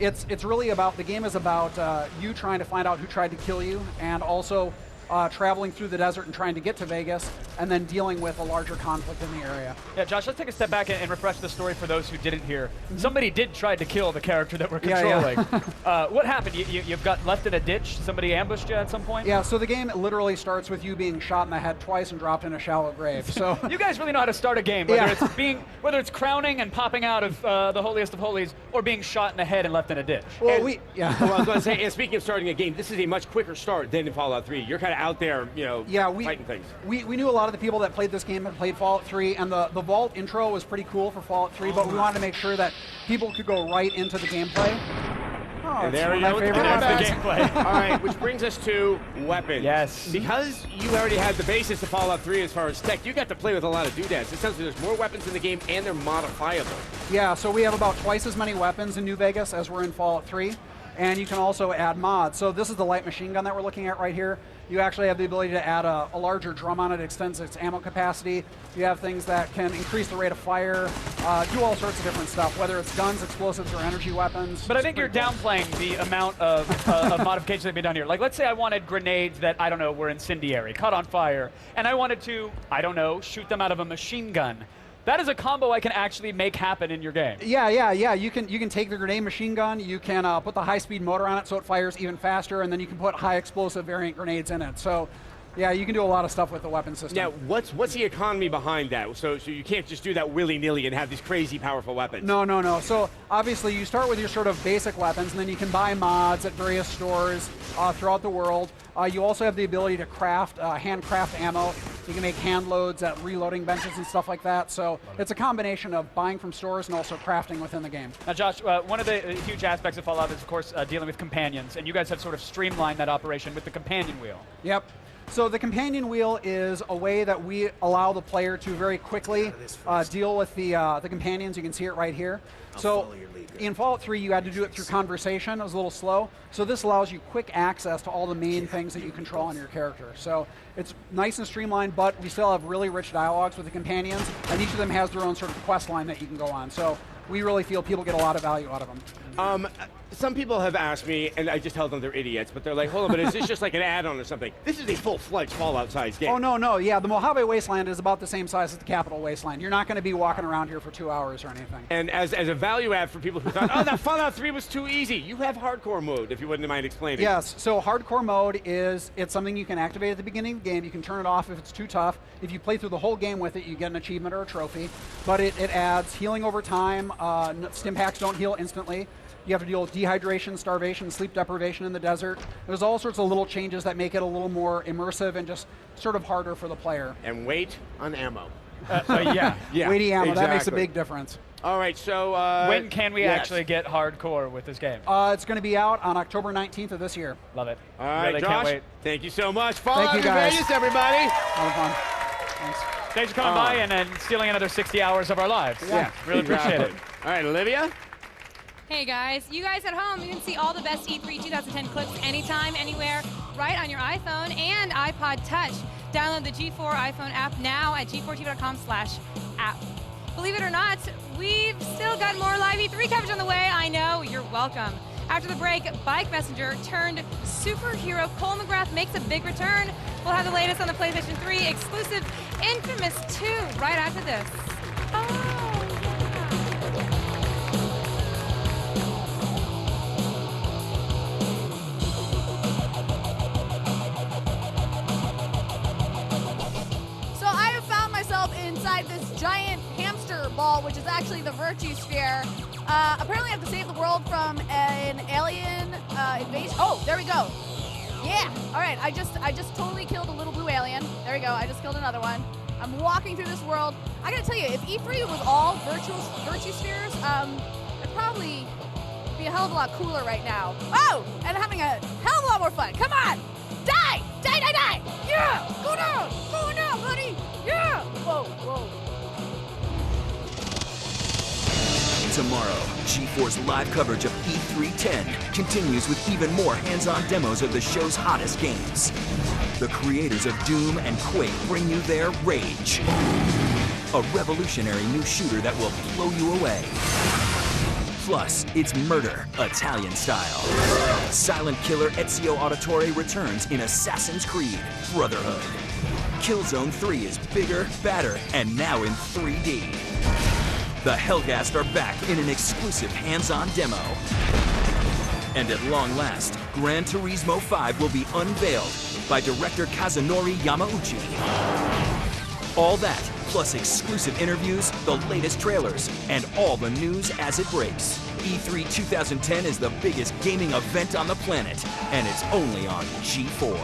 It's really about, the game is about you trying to find out who tried to kill you, and also traveling through the desert and trying to get to Vegas, and then dealing with a larger conflict in the area. Yeah, Josh, let's take a step back and refresh the story for those who didn't hear. Somebody did try to kill the character that we're controlling. Yeah. What happened? You got left in a ditch? Somebody ambushed you at some point? Yeah, so the game literally starts with you being shot in the head twice and dropped in a shallow grave. So you guys really know how to start a game, whether it's crowning and popping out of the holiest of holies, or being shot in the head and left in a ditch. Well, well, I was going to say, and speaking of starting a game, this is a much quicker start than in Fallout 3. You're kind of out there, fighting things. We knew a lot of the people that played this game had played Fallout 3, and the Vault intro was pretty cool for Fallout 3, but we wanted to make sure that people could go right into the gameplay. Oh, and there we go. That's the gameplay. All right, which brings us to weapons. Yes. Because you already had the basis of Fallout 3 as far as tech, you got to play with a lot of doodads. It sounds like there's more weapons in the game, and they're modifiable. Yeah, so we have about twice as many weapons in New Vegas as we're in Fallout 3. And you can also add mods. So this is the light machine gun that we're looking at right here. You actually have the ability to add a larger drum on it, extends its ammo capacity. You have things that can increase the rate of fire, do all sorts of different stuff, whether it's guns, explosives, or energy weapons. But I think you're downplaying the amount of modifications that have been done here. Like, let's say I wanted grenades that, I don't know, were incendiary, caught on fire, and I wanted to, I don't know, shoot them out of a machine gun. That is a combo I can actually make happen in your game. Yeah. You can take the grenade machine gun, you can put the high-speed motor on it so it fires even faster, and then you can put high explosive variant grenades in it. So, yeah, you can do a lot of stuff with the weapon system. Now, what's the economy behind that? So you can't just do that willy-nilly and have these crazy powerful weapons. No. So obviously you start with your sort of basic weapons, and then you can buy mods at various stores throughout the world. You also have the ability to craft, handcraft ammo. You can make hand loads at reloading benches and stuff like that. So it's a combination of buying from stores and also crafting within the game. Now, Josh, one of the huge aspects of Fallout is, of course, dealing with companions, and you guys have sort of streamlined that operation with the companion wheel. Yep. So the companion wheel is a way that we allow the player to very quickly deal with the companions. You can see it right here. So in Fallout 3, you had to do it through conversation. It was a little slow. So this allows you quick access to all the main things that you control on your character. So it's nice and streamlined, but we still have really rich dialogues with the companions, and each of them has their own sort of quest line that you can go on. So we really feel people get a lot of value out of them. Some people have asked me, and I just tell them they're idiots, but they're like, hold on, but is this just like an add-on or something? This is a full-fledged Fallout-sized game. Oh, no, yeah. The Mojave Wasteland is about the same size as the Capital Wasteland. You're not going to be walking around here for 2 hours or anything. And as a value add for people who thought, oh, that Fallout 3 was too easy, you have hardcore mode, if you wouldn't mind explaining. Yes, so hardcore mode it's something you can activate at the beginning of the game. You can turn it off if it's too tough. If you play through the whole game with it, you get an achievement or a trophy. But it adds healing over time. Stim packs don't heal instantly. You have to deal with dehydration, starvation, sleep deprivation in the desert. There's all sorts of little changes that make it a little more immersive and just sort of harder for the player. And wait on ammo. Yeah, weighty ammo, exactly. That makes a big difference. All right, so... when can we actually get hardcore with this game? It's going to be out on October 19th of this year. Love it. All right, really Josh, can't wait. Thank you so much. Fallout Thank you, guys. Vegas, everybody. A lot of fun. Thanks. Thanks for coming by and stealing another 60 hours of our lives. Yeah, really appreciate it. All right, Olivia? Hey guys, you guys at home, you can see all the best E3 2010 clips anytime, anywhere, right on your iPhone and iPod Touch. Download the G4 iPhone app now at g4tv.com/app. Believe it or not, we've still got more live E3 coverage on the way. I know, you're welcome. After the break, Bike Messenger turned superhero Cole McGrath makes a big return. We'll have the latest on the PlayStation 3 exclusive Infamous 2 right after this. Inside this giant hamster ball, which is actually the Virtue Sphere. Apparently I have to save the world from an alien invasion. Oh, there we go. Yeah, all right, I just totally killed a little blue alien. There we go, I just killed another one. I'm walking through this world. I gotta tell you, if E3 was all Virtue Spheres, it'd probably be a hell of a lot cooler right now. Oh, and having a hell of a lot more fun. Come on, die, die, die, die. Yeah, go down, buddy. Yeah! Whoa, whoa. Tomorrow, G4's live coverage of E310 continues with even more hands-on demos of the show's hottest games. The creators of Doom and Quake bring you their Rage, a revolutionary new shooter that will blow you away. Plus, it's murder, Italian style. Silent killer Ezio Auditore returns in Assassin's Creed Brotherhood. Killzone 3 is bigger, badder, and now in 3D. The Hellgast are back in an exclusive hands-on demo. And at long last, Gran Turismo 5 will be unveiled by director Kazunori Yamauchi. All that, plus exclusive interviews, the latest trailers, and all the news as it breaks. E3 2010 is the biggest gaming event on the planet, and it's only on G4.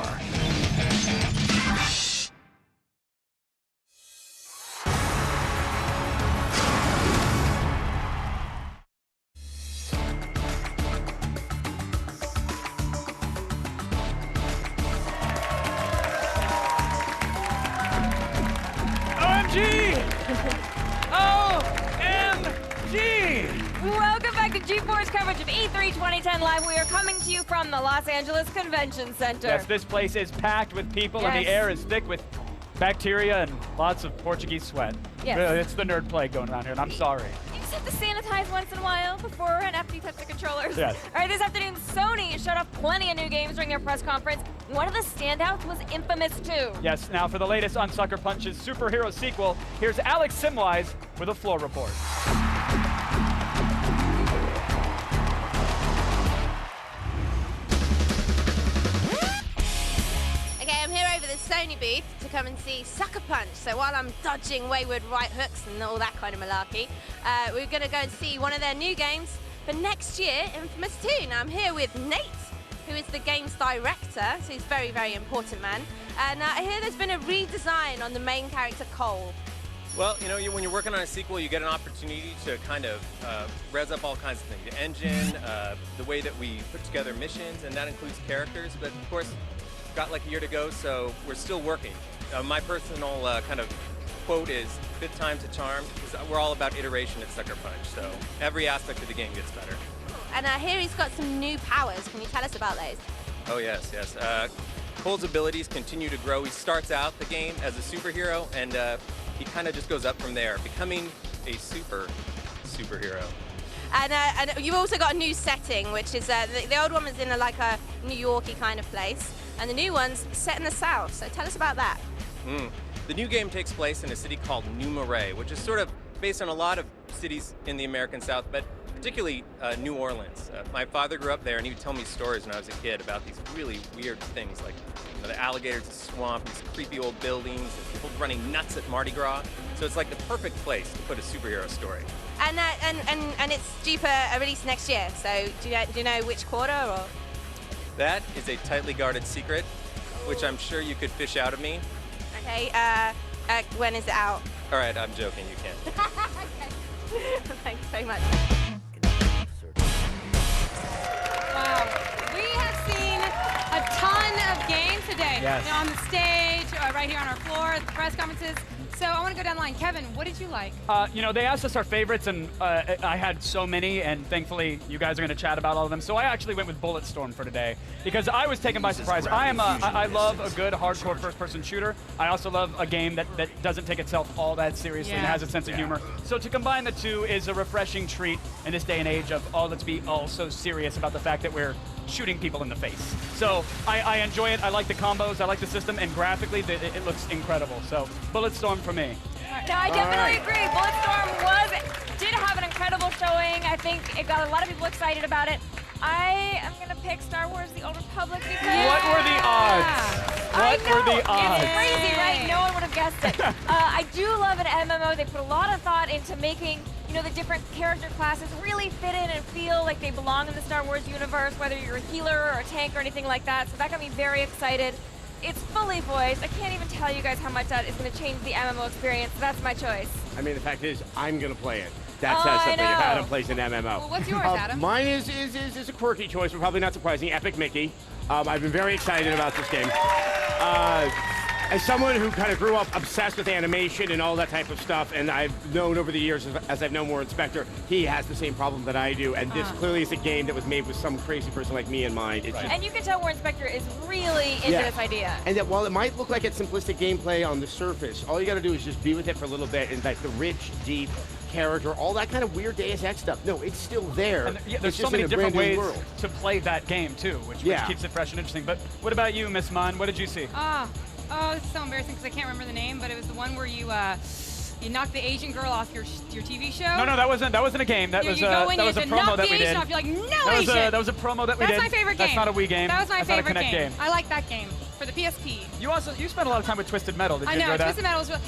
Welcome back to G4's coverage of E3 2010 Live. We are coming to you from the Los Angeles Convention Center. Yes, this place is packed with people and the air is thick with bacteria and lots of Portuguese sweat. Yes. Really, it's the nerd plague going around here, and I'm sorry. You just have to sanitize once in a while before and after you touch the controllers. Yes. All right, this afternoon, Sony showed off plenty of new games during their press conference. One of the standouts was Infamous 2. Yes, now for the latest on Sucker Punch's superhero sequel, here's Alex Simwise with a floor report. Sony booth to come and see Sucker Punch. So while I'm dodging wayward right hooks and all that kind of malarkey, we're going to go and see one of their new games for next year, Infamous 2. Now I'm here with Nate, who is the game's director, so he's a very, very important man. And I hear there's been a redesign on the main character, Cole. Well, you know, when you're working on a sequel, you get an opportunity to kind of res up all kinds of things. The engine, the way that we put together missions, and that includes characters, but of course, got like a year to go, so we're still working. My personal kind of quote is, 5th time's a charm, because we're all about iteration at Sucker Punch, so every aspect of the game gets better. And here he's got some new powers. Can you tell us about those? Oh yes, yes. Cole's abilities continue to grow. He starts out the game as a superhero, and he kind of just goes up from there, becoming a superhero. And you've also got a new setting, which is the old one was in like a New Yorky kind of place, and the new one's set in the South. So tell us about that. The new game takes place in a city called New Marais, which is sort of based on a lot of cities in the American South, but particularly New Orleans. My father grew up there, and he would tell me stories when I was a kid about these really weird things, like the alligators in the swamp, these creepy old buildings, and people running nuts at Mardi Gras. So it's like the perfect place to put a superhero story. And it's due for a release next year. So do you know which quarter or? That is a tightly guarded secret, which I'm sure you could fish out of me. Okay. When is it out? All right, I'm joking. You can't. Okay. Thanks very much. Wow. We have seen a ton of games today. Yes. You know, on the stage, right here on our floor, at the press conferences. So I want to go down the line. Kevin, what did you like? You know, they asked us our favorites, and I had so many, and thankfully you guys are going to chat about all of them. So I actually went with Bulletstorm for today because I was taken by surprise. I love a good hardcore first-person shooter. I also love a game that doesn't take itself all that seriously and has a sense of humor. So to combine the two is a refreshing treat in this day and age of let's be all so serious about the fact that we're shooting people in the face. So I enjoy it. I like the combos. I like the system, and graphically it looks incredible. So Bulletstorm for me. No, I definitely agree. Bulletstorm did have an incredible showing. I think it got a lot of people excited about it. I am going to pick Star Wars The Old Republic because... What were the odds? What were the odds? It's crazy, right? No one would have guessed it. I do love an MMO. They put a lot of thought into making, you know, the different character classes really fit in and feel like they belong in the Star Wars universe, whether you're a healer or a tank or anything like that. So that got me very excited. It's fully voiced. I can't even tell you guys how much that is going to change the MMO experience. That's my choice. I mean, the fact is, I'm going to play it. That says something if Adam plays an MMO. Well, what's yours, Adam? Mine is a quirky choice, but probably not surprising. Epic Mickey. I've been very excited about this game. As someone who kind of grew up obsessed with animation and all that type of stuff, and I've known over the years, as I've known Warren Spector, he has the same problem that I do, and this clearly is a game that was made with some crazy person like me in mind. It's just, and you can tell Warren Spector is really into this idea. And that while it might look like it's simplistic gameplay on the surface, all you got to do is just be with it for a little bit, and like the rich, deep character, all that kind of weird Deus Ex stuff. No, it's still there. And there's so many different ways to play that game too, which keeps it fresh and interesting. But what about you, Miss Mon? What did you see? Oh, this is so embarrassing because I can't remember the name, but it was the one where you knocked the Asian girl off your TV show. No, that wasn't a game. That was a promo that we did. Off. You're like, no Asian. That was a promo that we did. That's my favorite game. That's not a Wii game. That was my favorite game. I like that game for the PSP. You spent a lot of time with Twisted Metal. Did you enjoy that? Twisted Metal was really.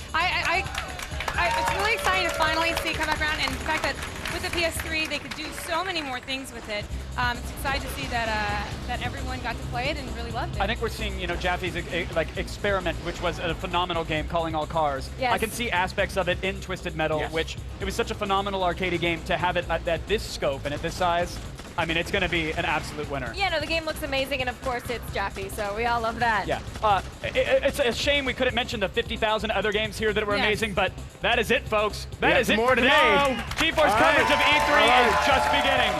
It's really exciting to finally see it come back around, and the fact that with the PS3 they could do so many more things with it. It's exciting to see that everyone got to play it and really loved it. I think we're seeing, Jaffe's experiment, which was a phenomenal game, Calling All Cars. Yes. I can see aspects of it in Twisted Metal, which it was such a phenomenal arcade game to have it at this scope and at this size. I mean, it's going to be an absolute winner. Yeah, no, the game looks amazing, and of course it's Jaffe, so we all love that. Yeah. It's a shame we couldn't mention the 50,000 other games here that were amazing, but that is it, folks. That is it for today. G4's coverage of E3 is just beginning.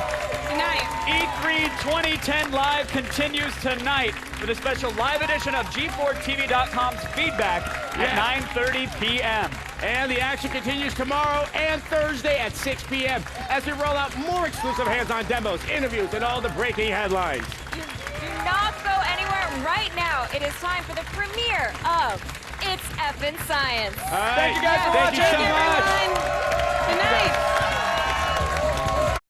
Tonight. E3 2010 Live continues tonight with a special live edition of G4TV.com's Feedback at 9:30 p.m. And the action continues tomorrow and Thursday at 6 p.m. as we roll out more exclusive hands-on demos, interviews, and all the breaking headlines. You do not go anywhere right now. It is time for the premiere of It's Effin' Science. Thank you guys for watching. Thank you, everyone. Good night.